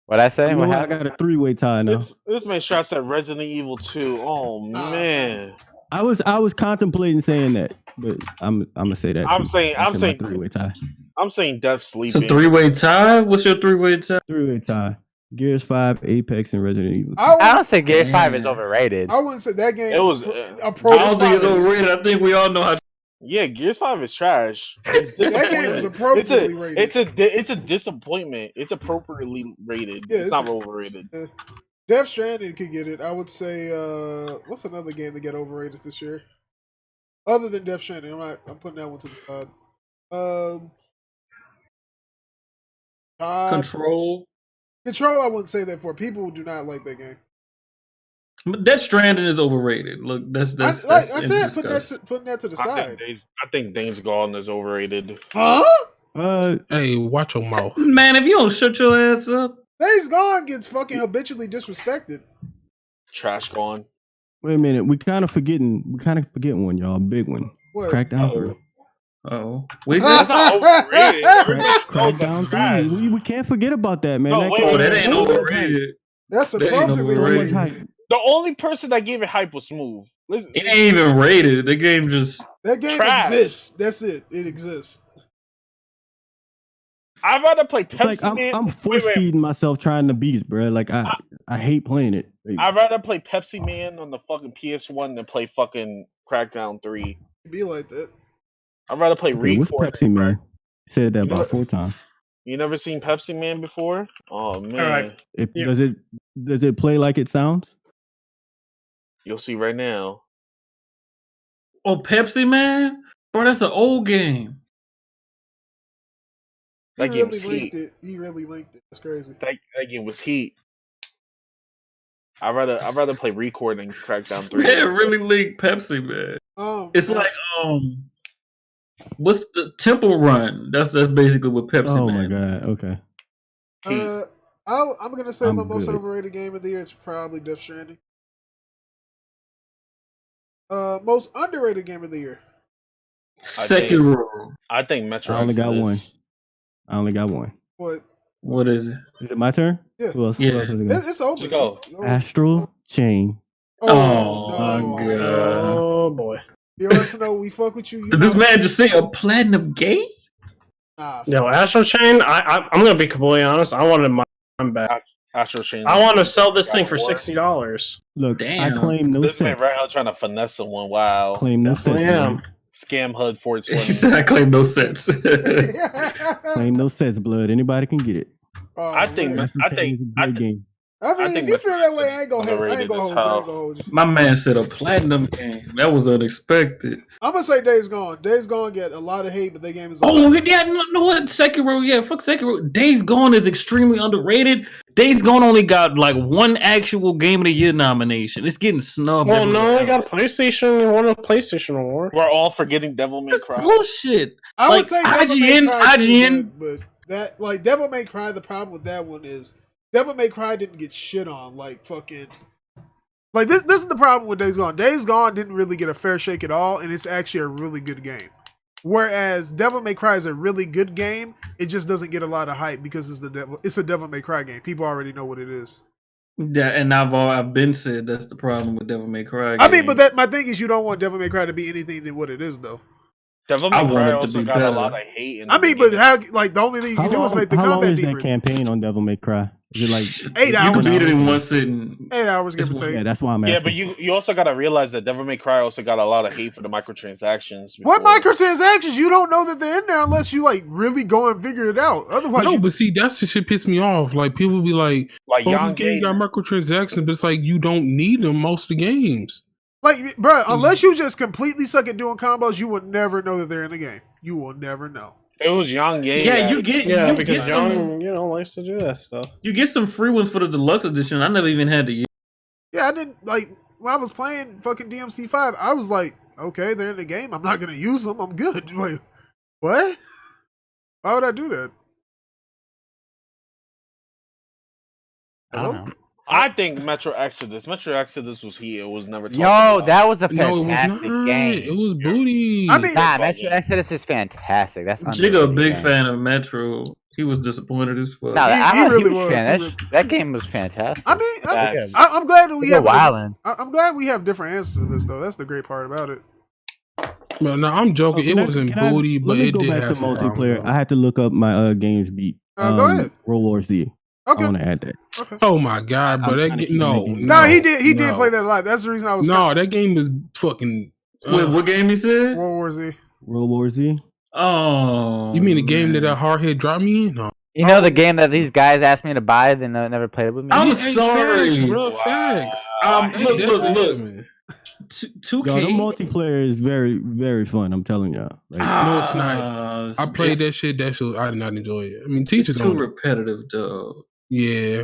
What'd I say? What I happened? got a 3-way tie now. This man Strat said Resident Evil 2. Oh man. I was contemplating saying that, but I'm gonna say that. I'm saying 3-way tie. I'm saying Death It's Sleeping. a 3-way tie? What's your 3-way tie? 3-way tie. Gears 5, Apex, and Resident Evil. I don't think Gears 5 is overrated. I wouldn't say that game. It was a pro. I don't think it's overrated. I think we all know how. Yeah, Gears 5 is trash. It's That game is appropriately rated. It's a disappointment. It's appropriately rated. Yeah, it's not overrated. Death Stranding could get it. I would say. What's another game that got overrated this year? Other than Death Stranding, I'm putting that one to the side. Control. Control, I wouldn't say that for. People do not like that game. But Death Stranding is overrated. Look, that's I said putting that to the side. I think Days Gone is overrated. Huh? Hey, watch your mouth. Man, if you don't shut your ass up. Days Gone gets fucking habitually disrespected. Trash Gone. Wait a minute, we kind of forgetting one, y'all. Big one. What? Crackdown 3. Oh, wait, That's not overrated. Crackdown 3. We can't forget about that, man. No, wait, that ain't overrated. That's That ain't appropriately overrated. rated. The only person that gave it hype was Smooth. Listen, It ain't even rated. The game just. That game trash. exists. That's it. It exists. I'd rather play It's like Pepsi Man. I'm force feeding myself trying to beat it, bro. Like I hate playing it. I'd rather play Pepsi Man on the fucking PS1 than play fucking Crackdown 3. It'd be like that. I'd rather play What's Record. Pepsi Man? You said that You know- about 4 times. You never seen Pepsi Man before? Oh man. All right. Does it play like it sounds? You'll see right now. Oh, Pepsi Man? Bro, that's an old game. That He game really was linked heat. it. He really linked it. That's crazy. That game was heat. I'd rather play Record than Crackdown 3. Man, really linked Pepsi Man. It's like what's the Temple Run? That's basically what Pepsi Oh Man. my god. Okay. I'm gonna say I'm my most good. overrated game of the year is probably Death Stranding. Most underrated game of the year. Sekiro. I think Metro. I only got Exodus. one. What? What is it? Is it my turn? Yeah. Who else? Yeah. Who else is it gonna- It's open. Just go. No. Astral Chain. Oh, my no. God. Oh boy. The Arsenal, we fuck with you. Did this man just say a platinum game? Nah, Yo, Astral Chain. I'm gonna be completely honest. I wanted mine back. Astral Chain. I want to sell this thing for $60. Look, Damn. I claim no This man sense. right now trying to finesse someone. Wow. Claim no sense. Damn. Scam HUD He 420. said I claim no sense. Claim no sense, blood. Anybody can get it. I think Astral I Chain think is a great game. I mean, think if you feel that way, Metroid I ain't gonna underrated as hell. hold you. My man said a platinum game. That was unexpected. I'm gonna say Days Gone. Days Gone get a lot of hate, but their game is. Oh yeah, no what? Sekiro, yeah, fuck Sekiro. Days Gone is extremely underrated. Days Gone only got like one actual Game of the Year nomination. It's getting snubbed. Well, no, everywhere I got else. PlayStation. Won a PlayStation award. We're all forgetting Devil May That's Cry. bullshit. I Like, would say Devil May IGN, Cry is IGN. good, but that like Devil May Cry. The problem with that one is Devil May Cry didn't get shit on like fucking. Like this is the problem with Days Gone. Days Gone didn't really get a fair shake at all, and it's actually a really good game. Whereas Devil May Cry is a really good game, it just doesn't get a lot of hype because it's a Devil May Cry game. People already know what it is. Yeah, and I've been said that's the problem with Devil May Cry. I mean, but my thing is you don't want Devil May Cry to be anything than what it is, though. Devil I May want Cry it to also be got a better. lot of hate. I mean, but how like the only thing you How can do is long, make the how long combat is that deeper. campaign on Devil May Cry? Is it like 8 you hours? can beat it in one sitting. 8 hours, give or It's- take. Yeah, that's why I'm asking. Yeah, but you also got to realize that Devil May Cry also got a lot of hate for the microtransactions. What before. microtransactions? You don't know that they're in there unless you like really go and figure it out. Otherwise, No, but see, that's the shit piss me off. Like people be like, Like "Oh, Young this game Gay. got microtransactions," but it's like you don't need them most of the games. like, bro, unless you just completely suck at doing combos, you will never know that they're in the game. You will never know. It was Young Gay. Yeah, you get because some, John, likes to do that stuff. you get some free ones for the deluxe edition. I never even had to use. Yeah, I didn't like when I was playing fucking DMC5. I was like, okay, they're in the game. I'm not gonna use them. I'm good. Like, what? Why would I do that? Hello? I think Metro Exodus. Metro Exodus was here. It was never. Talked Yo, about. that was a No, it was fantastic not. game. It was booty. I mean, Nah, Metro Exodus is fantastic. That's Jigga, a big game. fan of Metro. He was disappointed as fuck. No, He I'm not a really huge was. fan. He That game was fantastic. I mean, Facts. I'm glad that we You're have. wildin'. I'm glad we have different answers to this, though. That's the great part about it. But no, I'm joking. Can it I- wasn't can I- booty, but let me it go did back have to some multiplayer. problems. I had to look up my games beat. Go ahead. World War Z. Okay. I want to add that. Okay. Oh my god, but I'm that trying to game, no, keep making- No, he did. He did no. play that a lot. That's the reason I was. No, that game was fucking. Wait, what game you said? World War Z. World War Z. Oh, You mean the game man. that Hardhead dropped me in? No. You know the game that these guys asked me to buy, they never played it with me. I'm Hey, sorry. facts, bro. Wow. Facts. Hey, Look, that's look. man. 2K. Yo, the multiplayer is very, very fun. I'm telling y'all. Like, No, it's not. I played that shit. That shit, I did not enjoy it. I mean, It's teachers too don't. repetitive, though. Yeah,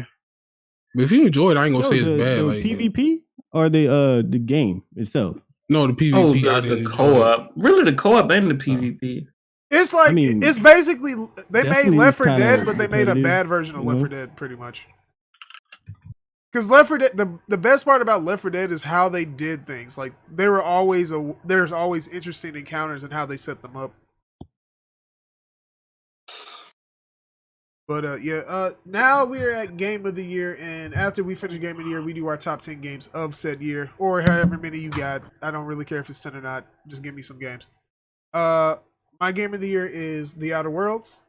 but if you enjoy it, I ain't gonna say it's bad. the Like PvP or the game itself. no, the PvP. Oh, I the didn't enjoy it. co-op. Really, the co-op and the PvP. It's like I mean, it's basically they made definitely Left 4 kinda Dead, but they made a repetitive, bad version of you Left know? 4 Dead, pretty much. Because Left 4 Dead, the best part about Left 4 Dead is how they did things. Like there's always interesting encounters and how they set them up. But now we're at Game of the Year, and after we finish Game of the Year, we do our top 10 games of said year, or however many you got. I don't really care if it's 10 or not. Just give me some games. My Game of the Year is The Outer Worlds,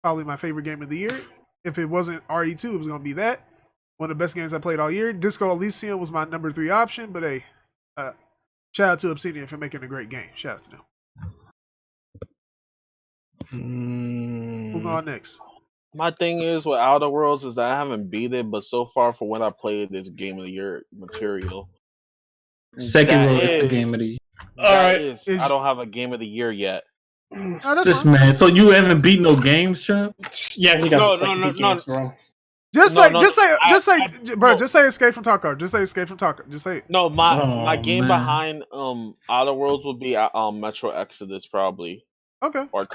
probably my favorite game of the year. If it wasn't RE2, it was gonna be that. One of the best games I played all year. Disco Elysium was my number 3 option, but hey, shout out to Obsidian for making a great game. Shout out to them. Move on next. My thing is with Outer Worlds is that I haven't beat it, but so far for when I played this Game of the Year material. Second That row is the is- game of the year. That Alright. is- I don't have a Game of the Year yet. Oh, that's This fine. man. So you haven't beat no games, Chuck? Yeah, he got No, the no, games wrong. Just No, say, no, bro. Just say Escape from Tarkov. Just say Escape from Tarkov. Just say it. No, my Oh, game man. behind Outer Worlds would be Metro Exodus probably, Okay. or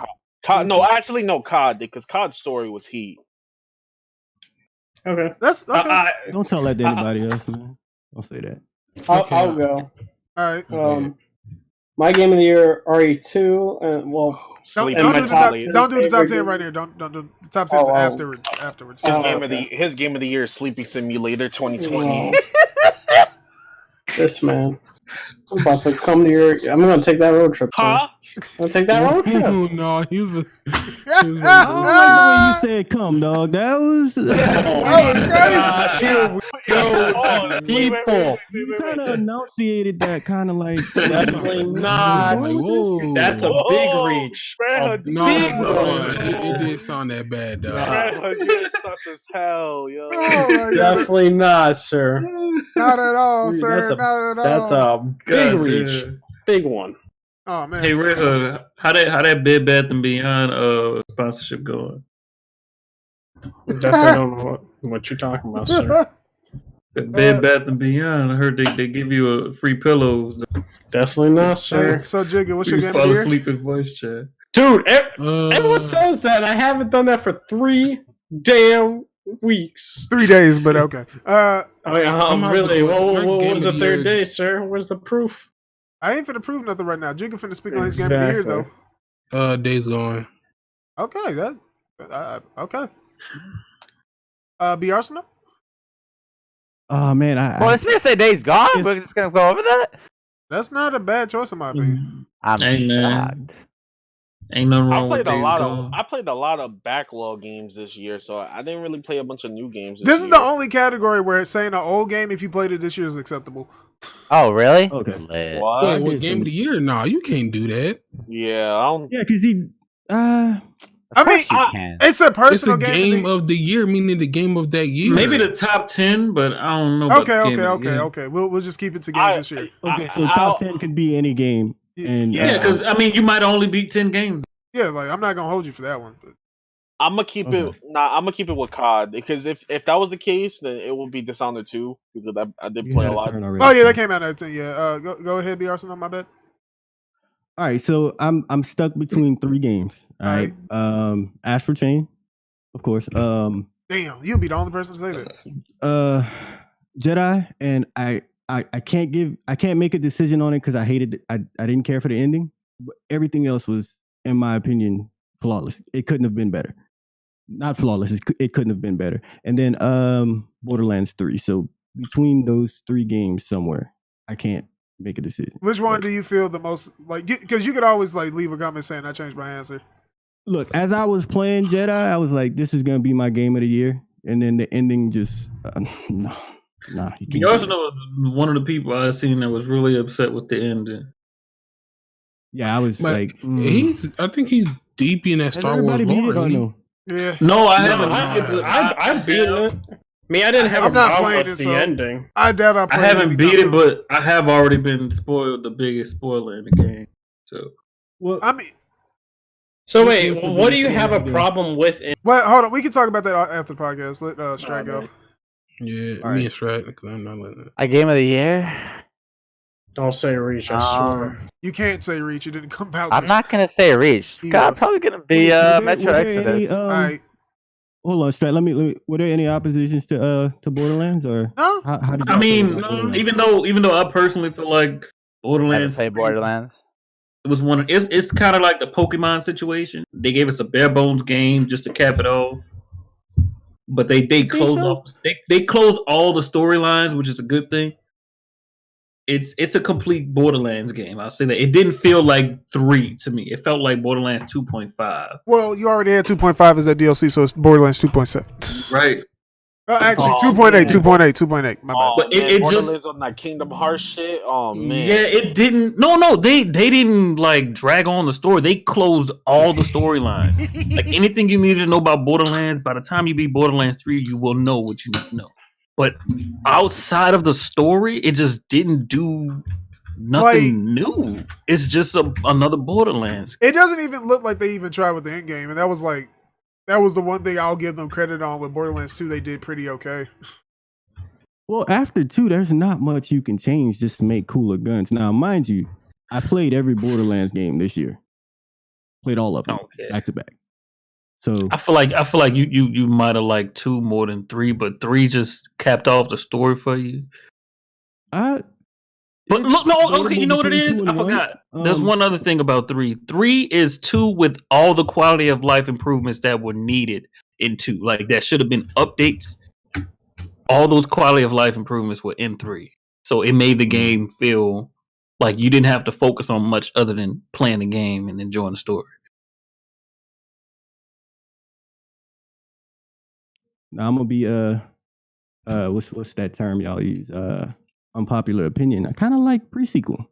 COD. No, actually no, COD, because COD's story was heat. Okay. That's okay. Don't tell that to anybody else, man. Don't say that. I'll go. All right. My game of the year, RE2, and Sleep Don't my do the top top. 10 Don't do the top favorite 10 game. right here. Don't do the top 10 Oh, afterwards. His Oh, game okay. his game of the year is Sleepy Simulator 2020. This man. I'm about to come to I'm going to take that road trip. Huh? I'll take that road trip. Oh no, he was. I don't like the way you said "come," dog. That was. Here we go, people. You kind of enunciated that, kind of like. Definitely not. Whoa. That's a big reach. No, Big bro, it didn't sound that bad, though. Redhood, you're such as hell, yo. Definitely not, sir. Not at all, sir. Not at all. That's a big reach. Big one. Oh man. Hey Redhood, how that Bed Bath and Beyond sponsorship going? Definitely don't know what you're talking about, sir. Bed Bath and Beyond. I heard they give you free pillows. Definitely not, sir. Hey, so Jigga, what's your You game fall of the year? asleep in voice chat. Dude, everyone says that. I haven't done that for 3 damn weeks. 3 days, but okay. Really? What was the third day, sir? Where's the proof? I ain't finna prove nothing right now. Jigga finna speak on his game of the year, though. Days Gone. Okay, okay. B Arsenal. Oh man, well, it's gonna say Days Gone. We're just gonna go over that. That's not a bad choice in my opinion. I'm shocked. Ain't nothing wrong I played with a lot Days Gone. I played a lot of backlog games this year, so I didn't really play a bunch of new games. This is the only category where it's saying an old game, if you played it this year, is acceptable. Oh, really? Okay. What? Wait, what game of the year? No, you can't do that. Yeah, I don't. Yeah, because he. I mean, it's a personal It's a game of the year, meaning the game of that year. Maybe the top 10, but I don't know. Okay. We'll just keep it to games this year. Okay, so top 10 could be any game. And yeah, because I mean, you might only beat 10 games. Yeah, like I'm not gonna hold you for that one. But. I'm gonna keep it. Nah, I'm gonna keep it with COD because if that was the case, then it would be Dishonored 2 because I did play a lot. Oh yeah, that came out at 10. Yeah, go ahead, B Arsenal. My bad. All right, so I'm stuck between 3 games. All right. Ash for Chain, of course. Damn, you'll be the only person to say that. Jedi, and I can't make a decision on it because I hated it. I didn't care for the ending. But everything else was, in my opinion, flawless. It couldn't have been better. Not flawless. It couldn't have been better. And then Borderlands 3. So between those 3 games somewhere, I can't make a decision. Which one do you feel the most like? Because you could always like leave a comment saying I changed my answer. Look, as I was playing Jedi, I was like, this is gonna be my game of the year. And then the ending just no. You also know was one of the people I seen that was really upset with the ending. Yeah, I was like, I think he's deep in that Star Wars lore. No? Yeah. No, I haven't. I beat it. I mean, I didn't have a problem with the ending. I doubt I haven't beat it, but I have already been spoiled the biggest spoiler in the game. So, well, I mean, so wait, what do you have a problem with? Well, hold on, we can talk about that after the podcast. Let Strat go. Yeah, me and Strat, because I'm not letting it. A game of the year. Don't say Reach, I swear. You can't say Reach. It didn't come out. I'm not gonna say Reach. God, probably gonna be Metro Exodus. All right. Hold on, Strat. Let me. Were there any oppositions to Borderlands or no? How did I mean, even though I personally feel like Borderlands. I Borderlands. It was one. It's kind of like the Pokemon situation. They gave us a bare bones game just to cap it off, but they closed off. They closed all the storylines, which is a good thing. It's a complete Borderlands game. I'll say that. It didn't feel like 3 to me. It felt like Borderlands 2.5. Well, you already had 2.5 as that DLC, so it's Borderlands 2.7. Right. Actually, 2.8. My bad. But it just on that Kingdom Hearts shit. Oh man. Yeah, it didn't. No, they didn't like drag on the story. They closed all the storylines. Like anything you needed to know about Borderlands, by the time you beat Borderlands 3, you will know what you need to know. But outside of the story, it just didn't do nothing new. It's just another Borderlands. It doesn't even look like they even tried with the end game, and that was the one thing I'll give them credit on with Borderlands 2. They did pretty okay. Well, after 2, there's not much you can change just to make cooler guns. Now, mind you, I played every Borderlands game this year. Played all of them back to back. So I feel like you might have liked 2 more than 3, but 3 just capped off the story for you. But look, no, okay, you know what it is? I forgot. There's one other thing about 3. 3 is 2 with all the quality of life improvements that were needed in 2. Like that should have been updates. All those quality of life improvements were in 3, so it made the game feel Like you didn't have to focus on much other than playing the game and enjoying the story. Now I'm gonna be what's that term y'all use? Unpopular opinion. I kind of like pre-sequel.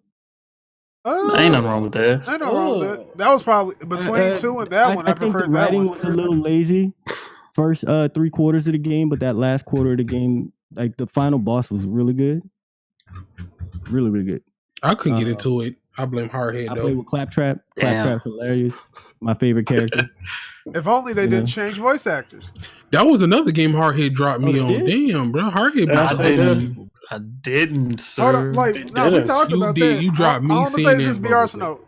Ain't nothing wrong with that. Ain't nothing wrong with that. That was probably between two and that one. I think preferred the that writing one. was a little lazy. First 3 quarters of the game, but that last quarter of the game, like the final boss was really good. Really, really good. I couldn't get into it. I blame Hardhead, I though. played with Claptrap. Claptrap's hilarious. My favorite character. If only they didn't change voice actors. That was another game Hardhead dropped me on. Damn, bro. Hardhead. I didn't, sir. Hold on, like, no, we talked about that. You dropped me. All I'm gonna say is this: be Arsenal.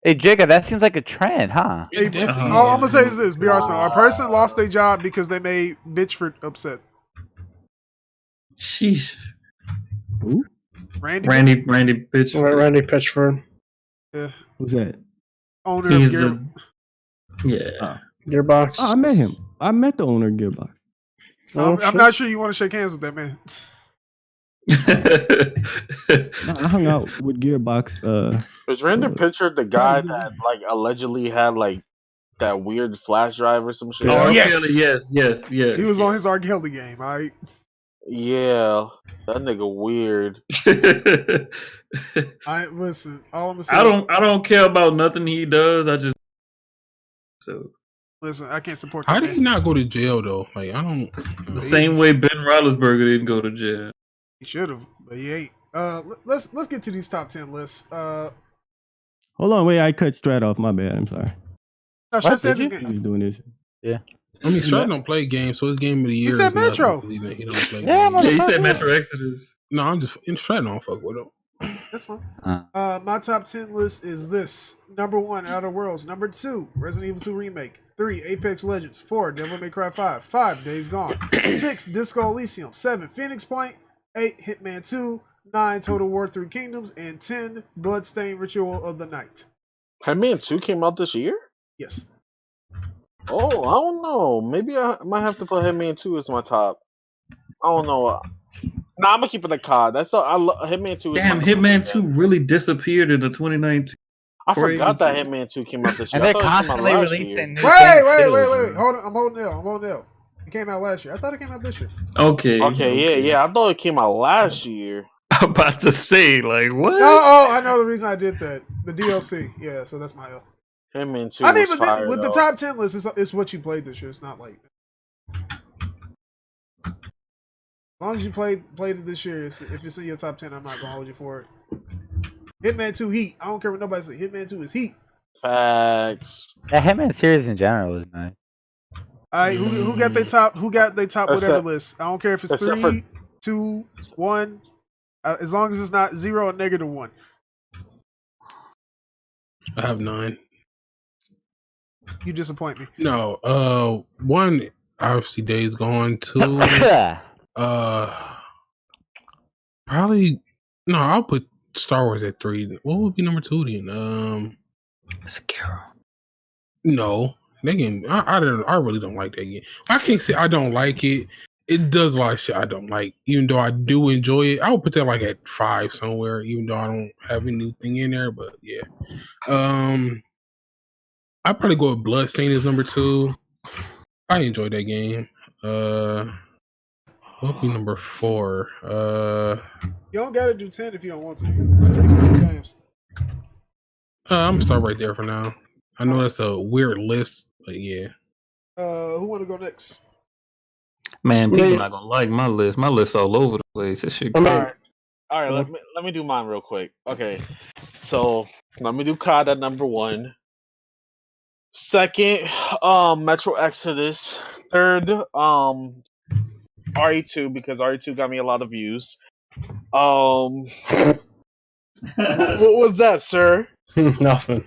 Hey, Jigga, that seems like a trend, huh? Hey, all I'm gonna say is this: be Arsenal. A person lost their job because they made Bitchford upset. Sheesh. Who? Randy Pitchford. Randy Pitchford. Yeah. Who's that? Owner He's of Gearbox. Oh, I met him. I met the owner of Gearbox. I'm not sure you want to shake hands with that man. I hung out with Gearbox. Was Randy Pitchford the guy that like allegedly had like that weird flash drive or some shit? Oh, yes. He was on his R. Kelly game, all right? Yeah, that nigga weird. Listen. All I'm gonna say, I don't care about nothing he does. I just listen. I can't support. How did he not go to jail though? Like I don't. The same way Ben Roethlisberger didn't go to jail. He should have, but he ain't. Let's get to these top 10 lists. Hold on, wait. I cut Strat off. My bad. I'm sorry. No, What, said did this He was doing this. Yeah. I mean, Strat don't play games, so his game of the year. He said Metro. He don't play Yeah, games. He said Metro Exodus. No, I'm just Strat don't fuck with him. That's fine. My top 10 list is this: number 1, Outer Worlds; number 2, Resident Evil 2 Remake; 3, Apex Legends; 4, Devil May Cry 5; 5, Days Gone; 6, Disco Elysium; 7, Phoenix Point; 8, Hitman 2; 9, Total War 3 Kingdoms; and 10, Bloodstained Ritual of the Night. Hitman 2 came out this year? Yes. Oh, I don't know. Maybe I might have to put Hitman 2 as my top. I don't know. Nah, I'm gonna keep it a COD. That's Hitman 2. Damn, Hitman 2 really disappeared in the 2019. I forgot that Hitman 2 came out this year. And I they're thought it came out constantly last releasing year. new Wait. Hold on. I'm holding L. It came out last year. I thought it came out this year. Okay. Yeah. I thought it came out last year. I'm about to say, like, what? Oh, I know the reason I did that. The DLC. Yeah, so that's my L. Hitman 2 I mean, was but fire, with though. the top 10 list, it's what you played this year. It's not like as long as you played it this year. If it's in your top 10, I'm not gonna hold you for it. Hitman 2 Heat. I don't care what nobody says. Hitman 2 is Heat. Facts. The Hitman series in general is nice. All right, who got their top? Who got their top whatever list? I don't care if it's 3, 2, 1. As long as it's not 0 or -1. I have 9. You disappoint me. No, 1 obviously Days Gone. 2, probably no. I'll put Star Wars at 3. What would be number 2 then? Sekiro. No, that game. I really don't like that game. I can't say I don't like it. It does a lot of shit I don't like, even though I do enjoy it. I would put that like at 5 somewhere, even though I don't have anything in there. But yeah, I'd probably go with Bloodstained as number 2. I enjoyed that game. What would be number 4? You don't gotta do 10 if you don't want to. Games. I'm gonna start right there for now. I know that's a weird list, but yeah. Who want to go next? Man, people not gonna like my list. My list's all over the place. This shit crazy. All right. Let me do mine real quick. Okay, so let me do COD at number 1. Second, Metro Exodus. Third, RE2 because RE2 got me a lot of views. What was that, sir? Nothing.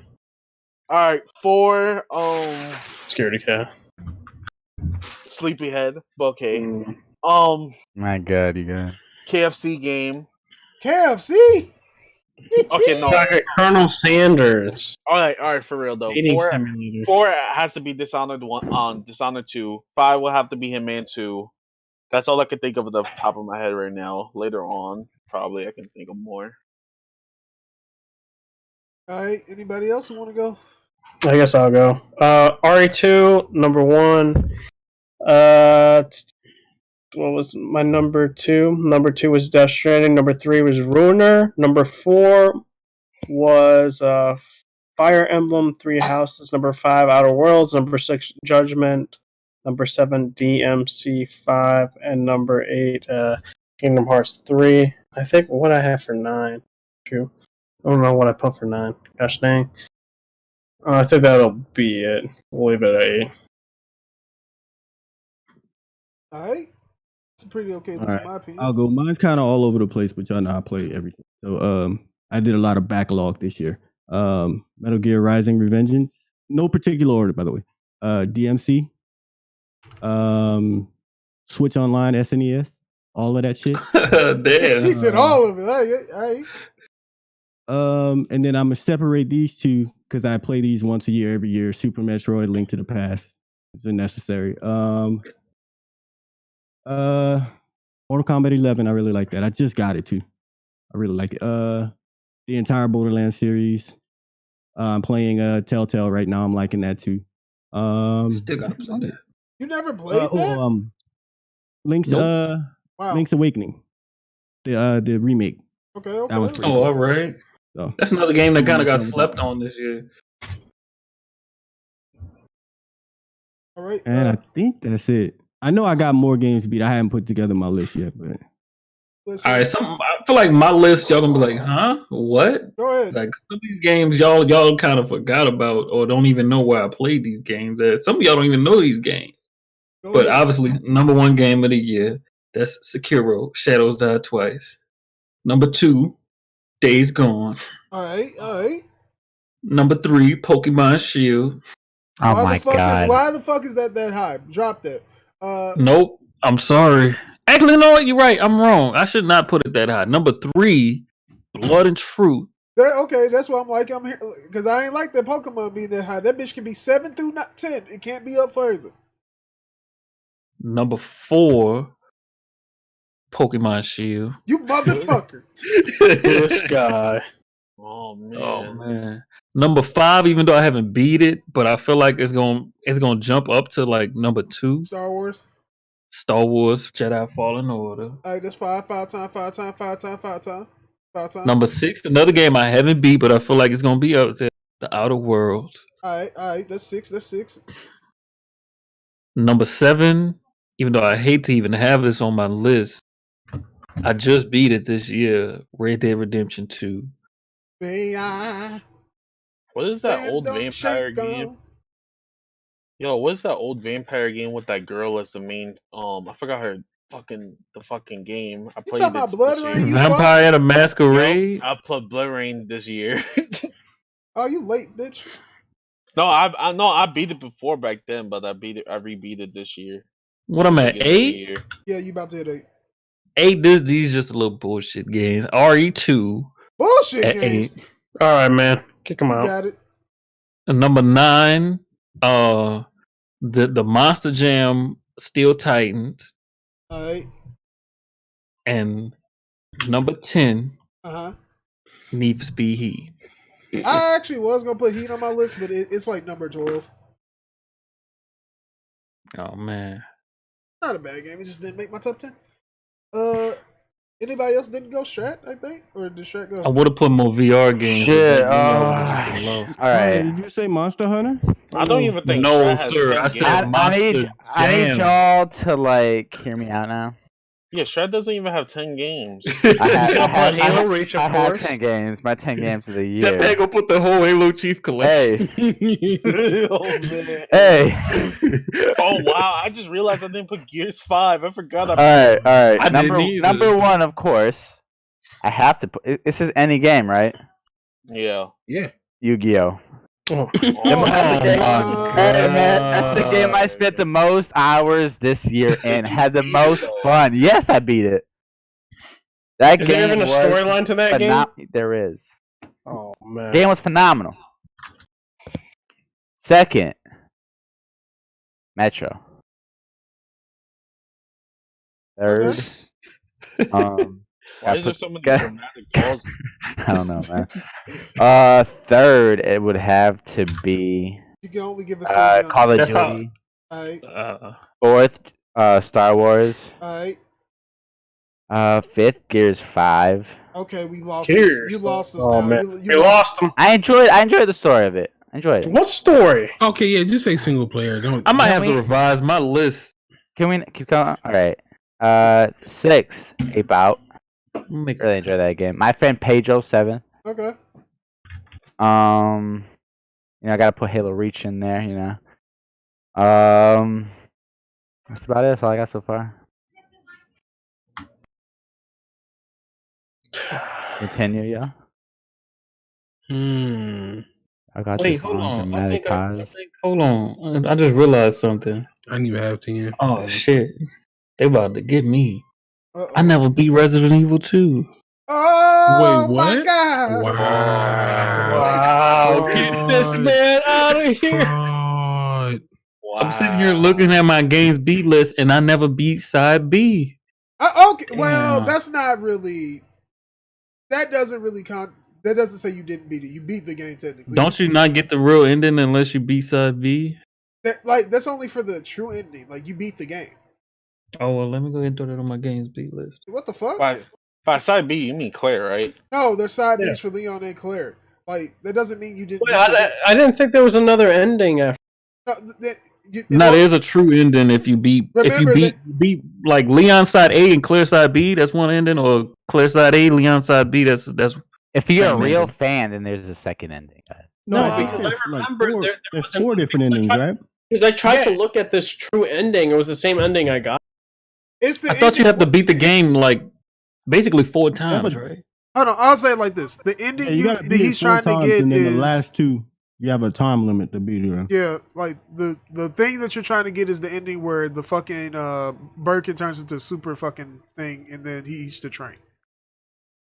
All right, 4, Security cat. Sleepyhead. Okay. My God, you guys. KFC game. KFC. Okay, no. Colonel Sanders. All right, for real though. 4 has to be Dishonored 1. Dishonored 2. 5 will have to be Hitman 2. That's all I can think of at the top of my head right now. Later on, probably I can think of more. All right. Anybody else who want to go? I guess I'll go. RE2 number 1. What was my number 2? Number 2 was Death Stranding. Number 3 was Ruiner. Number 4 was Fire Emblem 3 Houses. Number 5 Outer Worlds. Number 6 Judgment. Number 7 DMC5, and number 8 Kingdom Hearts 3. I think what I have for 9. True. I don't know what I put for 9. Gosh dang. I think that'll be it. We'll leave it at 8. All right. It's a pretty okay list, in my opinion. I'll go. Mine's kind of all over the place, but y'all know I play everything. So I did a lot of backlog this year. Metal Gear Rising: Revengeance. No particular order, by the way. DMC. Switch Online, SNES. All of that shit. Damn. He said all of it. All right. And then I'm gonna separate these two because I play these once a year, every year. Super Metroid, Link to the Past. It's unnecessary. Mortal Kombat 11, I really like that. I just got it too. I really like it. The entire Borderlands series. I'm playing Telltale right now. I'm liking that too. Still gotta play that. You never played that? Link's Link's Awakening. The remake. Okay. That was pretty cool. All right. So that's another game that kind of got slept on this year. All right. And I think that's it. I know I got more games to beat. I haven't put together my list yet, but all right. I feel like my list, y'all gonna be like, huh? What? Go ahead. Like some of these games, y'all kind of forgot about or don't even know where I played these games at. Some of y'all don't even know these games. But obviously, number 1 game of the year, that's Sekiro: Shadows Die Twice. Number 2, Days Gone. All right. Number 3, Pokemon Shield. Oh my god! Why the fuck is that high? Drop that. Nope. I'm sorry. Actually, no, you're right. I'm wrong. I should not put it that high. Number 3, Blood and Truth. Okay, that's why I'm here because I ain't like that Pokemon being that high. That bitch can be 7 through 10. It can't be up further. Number 4, Pokemon Shield. You motherfucker. This guy. Oh man. Number 5, even though I haven't beat it, but I feel like it's gonna jump up to like number 2. Star Wars Jedi Fallen Order. All right, that's 5 time. Number 6, another game I haven't beat, but I feel like it's gonna be up there. The Outer Worlds. All right, that's 6. Number 7, even though I hate to even have this on my list, I just beat it this year. Red Dead Redemption 2. What is that old vampire game? Yo, what's that old vampire game with that girl as the main? I forgot her the fucking game. I played about Blood Rain? Vampire the Masquerade. I played Blood Rain this year. Oh, you late, bitch. No, I beat it before back then, but I rebeat it this year. What I'm at 8? Yeah, you about to hit 8. 8. These just a little bullshit games. RE2. Bullshit games. 8. All right, man. Kick them out. Got it. And number 9, the Monster Jam Steel Titans. All right. And number 10, Need for Speed Heat. I actually was gonna put Heat on my list, but it's like number 12. Oh man, not a bad game. It just didn't make my top 10. Anybody else didn't go Strat? I think, or did Strat go? I would have put more VR games. Shit. All right. Did you say Monster Hunter? I don't even think. No, sir. I said I need y'all to like hear me out now. Yeah, Strat doesn't even have 10 games. I have 10 games. My 10 games of the year. That man gonna put the whole Halo Chief collection. Oh man. Hey. Oh wow! I just realized I didn't put Gears 5. I forgot. All right. Number 1, of course. I have to put. This is any game, right? Yeah. Yu-Gi-Oh. Oh. Man, that's the game I spent the most hours this year and had the most fun. Yes, I beat it. That is there even a storyline to that game? There is. Oh man, game was phenomenal. Second, Metro. Third, Why is there so many dramatic pauses? I don't know, man. Third, it would have to be You can only give us three. Call of That's how- Duty. Alright, Fourth, Star Wars. alright. Fifth, Gears 5. Okay, we lost Cheers. us. You lost us Oh now. man, You we lost him. I enjoyed the story of it. I enjoyed it. What story? Okay, yeah, just say single player. Don't. I might Can have to we- revise my list. Can we keep going? All right. Sixth, Ape Out. Make Really enjoy that game. My friend Pedro 7. Okay. I gotta put Halo Reach in there. That's about it. That's all I got so far. Continue, yeah. I got Wait, this hold long on. dramatic pause. Hold on. I just realized something. I didn't even have 10. Oh shit. They about to get me. Uh-oh. I never beat Resident Evil 2. Oh Wait, my what? god! Wow. Get this man out of here. Fraud. Wow. I'm sitting here looking at my games beat list and I never beat side B. Okay, well, Damn. that's not really. That doesn't really count. That doesn't say you didn't beat it. You beat the game technically. Don't you not get the real ending unless you beat side B? That's only for the true ending. Like you beat the game. Oh well, let me go ahead and throw that on my games beat list. What the fuck? By side B, you mean Claire, right? No, there's side B's for Leon and Claire. Like that doesn't mean you didn't. Wait, beat the game. I didn't think there was another ending after. No, there's a true ending if you beat beat like Leon side A and Claire side B. That's one ending, or Claire side A, Leon side B. That's If you're a same real ending. fan, then there's a second ending. No, I think because I there's remember four, there there's was 4 different endings, right? Because I tried to look at this true ending. It was the same ending I got. It's the I thought you have to beat the game like basically 4 times, but- right? Hold on, I'll say it like this: the ending Yeah, you gotta that beat he's it 4 trying to times, get and then is the last 2. You have a time limit to beat it. yeah, like the thing that you're trying to get is the ending where the fucking Birkin turns into a super fucking thing, and then he eats the train.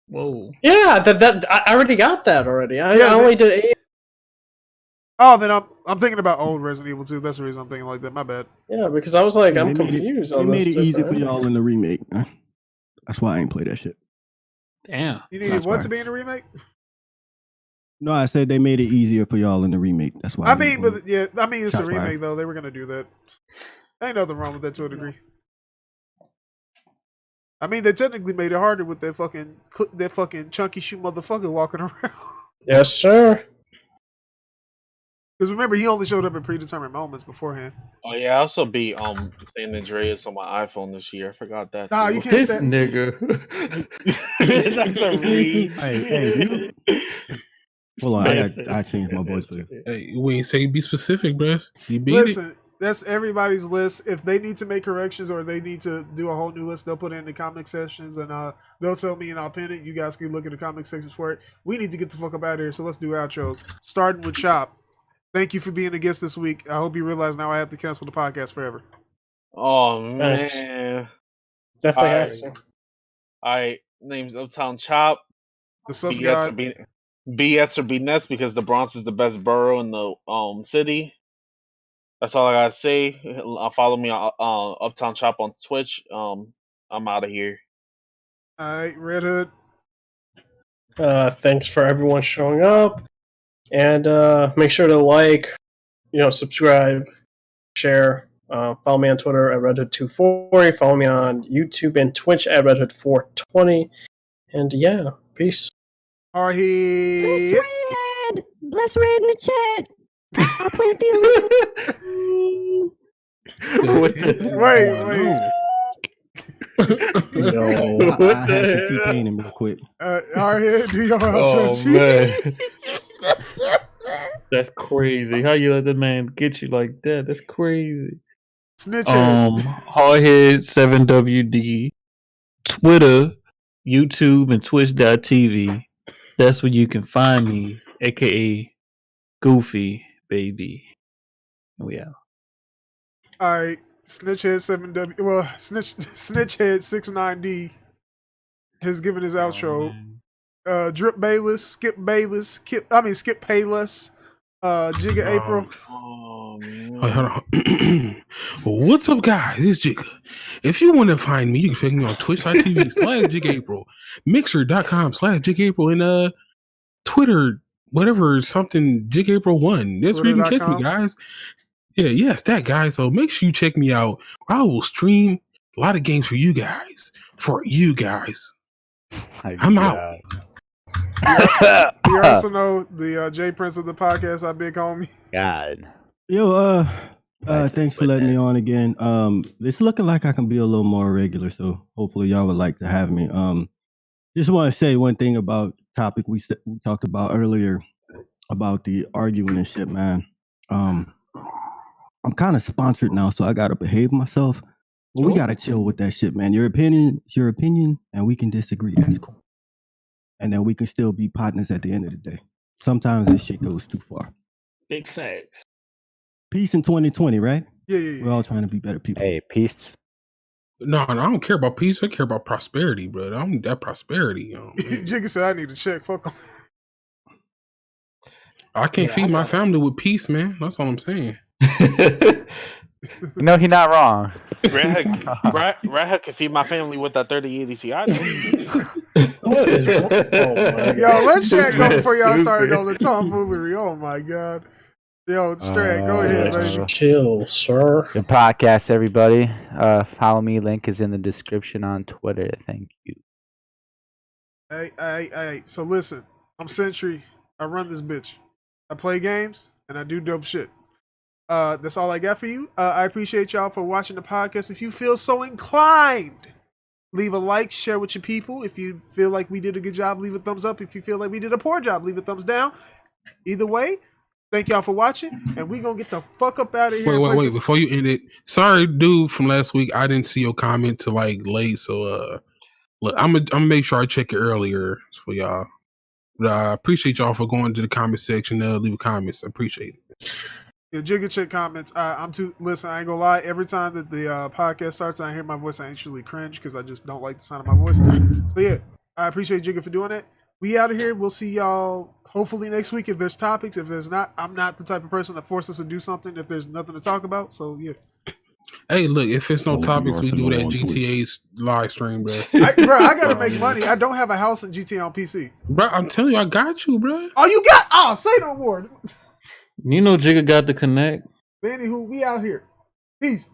Whoa. Yeah, that I already got that already. I Yeah, only did 8. Oh, then I'm thinking about old Resident Evil 2. That's the reason I'm thinking like that. My bad. Yeah, because I was like, I'm They made it- confused. They on made this it easy for different y'all in the remake. That's why I ain't play that shit. Damn. You needed That's what right. to be in a remake? No, I said they made it easier for y'all in the remake. That's why. I mean, but yeah, I mean it's a Shots fired. remake though. They were gonna do that. Ain't nothing wrong with that to a degree. I mean, they technically made it harder with that fucking chunky shoe motherfucker walking around. Yes, sir. Because remember, he only showed up at predetermined moments beforehand. Oh yeah, I also beat San Andreas on my iPhone this year. I forgot that. Nah, too. you can't This say. nigga. That's a reach. Hey, hold on, I changed my voice for you. Hey, we ain't say be specific, bruh. You beat Listen, that's everybody's list. If they need to make corrections or they need to do a whole new list, they'll put it in the comment sections and they'll tell me and I'll pin it. You guys can look in the comment sections for it. We need to get the fuck up out of here, so let's do outros. Starting with Chop. Thank you for being a guest this week. I hope you realize now I have to cancel the podcast forever. Oh Thanks. man. Definitely Alright. has to. Alright, name's Uptown Chop. The sus B X or god. B Ness because the Bronx is the best borough in the city. That's all I gotta say. Follow me on Uptown Chop on Twitch. I'm out of here. Alright, Red Hood. Thanks for everyone showing up, and make sure to like, subscribe, share. Follow me on Twitter at Redhood240. Follow me on YouTube and Twitch at Redhood420. And yeah, peace. Hardhead. Bless Red in the chat. I'll play the Wait. I had to keep paying him real quick. Hardhead, do your Oh outro. man. That's crazy. How you let that man get you like that? That's crazy. Snitch Hardhead 7WD, Twitter, YouTube, and Twitch.tv. That's where you can find me, aka Goofy Baby. We out. Alright, Snitchhead 7W. Well, Snitchhead 69D has given his outro. Drip Bayless, Skip Payless, Jiggaapril. Hold on. What's up, guys? It's Jigga. If you want to find me, you can find me on twitch.tv/Jiggaapril, mixer.com/Jiggaapril, and Twitter, whatever, something Jiggaapril1. That's where you can catch me, guys. Yeah, yes, that guy. So make sure you check me out. I will stream a lot of games for you guys. I'm out. You also know the J Prince of the podcast, our big homie. God. Yo, thanks for letting me on again. It's looking like I can be a little more regular, so hopefully y'all would like to have me. Just want to say one thing about the topic we talked about earlier about the arguing and shit, man. I'm kind of sponsored now, so I gotta behave myself. But we gotta chill with that shit, man. Your opinion is your opinion, and we can disagree. That's cool. And then we can still be partners at the end of the day. Sometimes this shit goes too far. Big facts. Peace in 2020, right? Yeah. We're all trying to be better people. Hey, peace. No, I don't care about peace. I care about prosperity, bro. I don't need that prosperity. You know, Jigga said I need a check. Fuck him. I can't feed my family with peace, man. That's all I'm saying. No, he's not wrong. Redhood can feed my family with that 3080 Ti. What is wrong? Oh, Yo, let's Strat go before y'all started on the tomfoolery. Oh my god. Yo, Strat, go ahead, baby. Chill, sir. Good podcast, everybody. Follow me. Link is in the description on Twitter. Thank you. Hey. So listen, I'm Sentry. I run this bitch. I play games and I do dope shit. That's all I got for you. I appreciate y'all for watching the podcast. If you feel so inclined, leave a like, share with your people. If you feel like we did a good job, leave a thumbs up. If you feel like we did a poor job, leave a thumbs down. Either way, thank y'all for watching, and we gonna get the fuck up out of here. Wait, before you end it, sorry, dude, from last week, I didn't see your comment till like late, so look, I'm gonna make sure I check it earlier for y'all. But I appreciate y'all for going to the comment section, leave comments. I appreciate it. Yeah, Jigga check comments. Listen, I ain't gonna lie. Every time that the podcast starts, I hear my voice, I actually cringe because I just don't like the sound of my voice. So yeah, I appreciate Jigga for doing it. We out of here. We'll see y'all hopefully next week if there's topics. If there's not, I'm not the type of person that forces us to do something if there's nothing to talk about. So yeah. Hey, look, if it's no topics, we do that GTA's live stream, bro. I gotta make money. I don't have a house in GTA on PC. Bro, I'm telling you, I got you, bro. Oh, you got? Oh, say no more. You know Jigga got the connect. Anywho, we out here. Peace.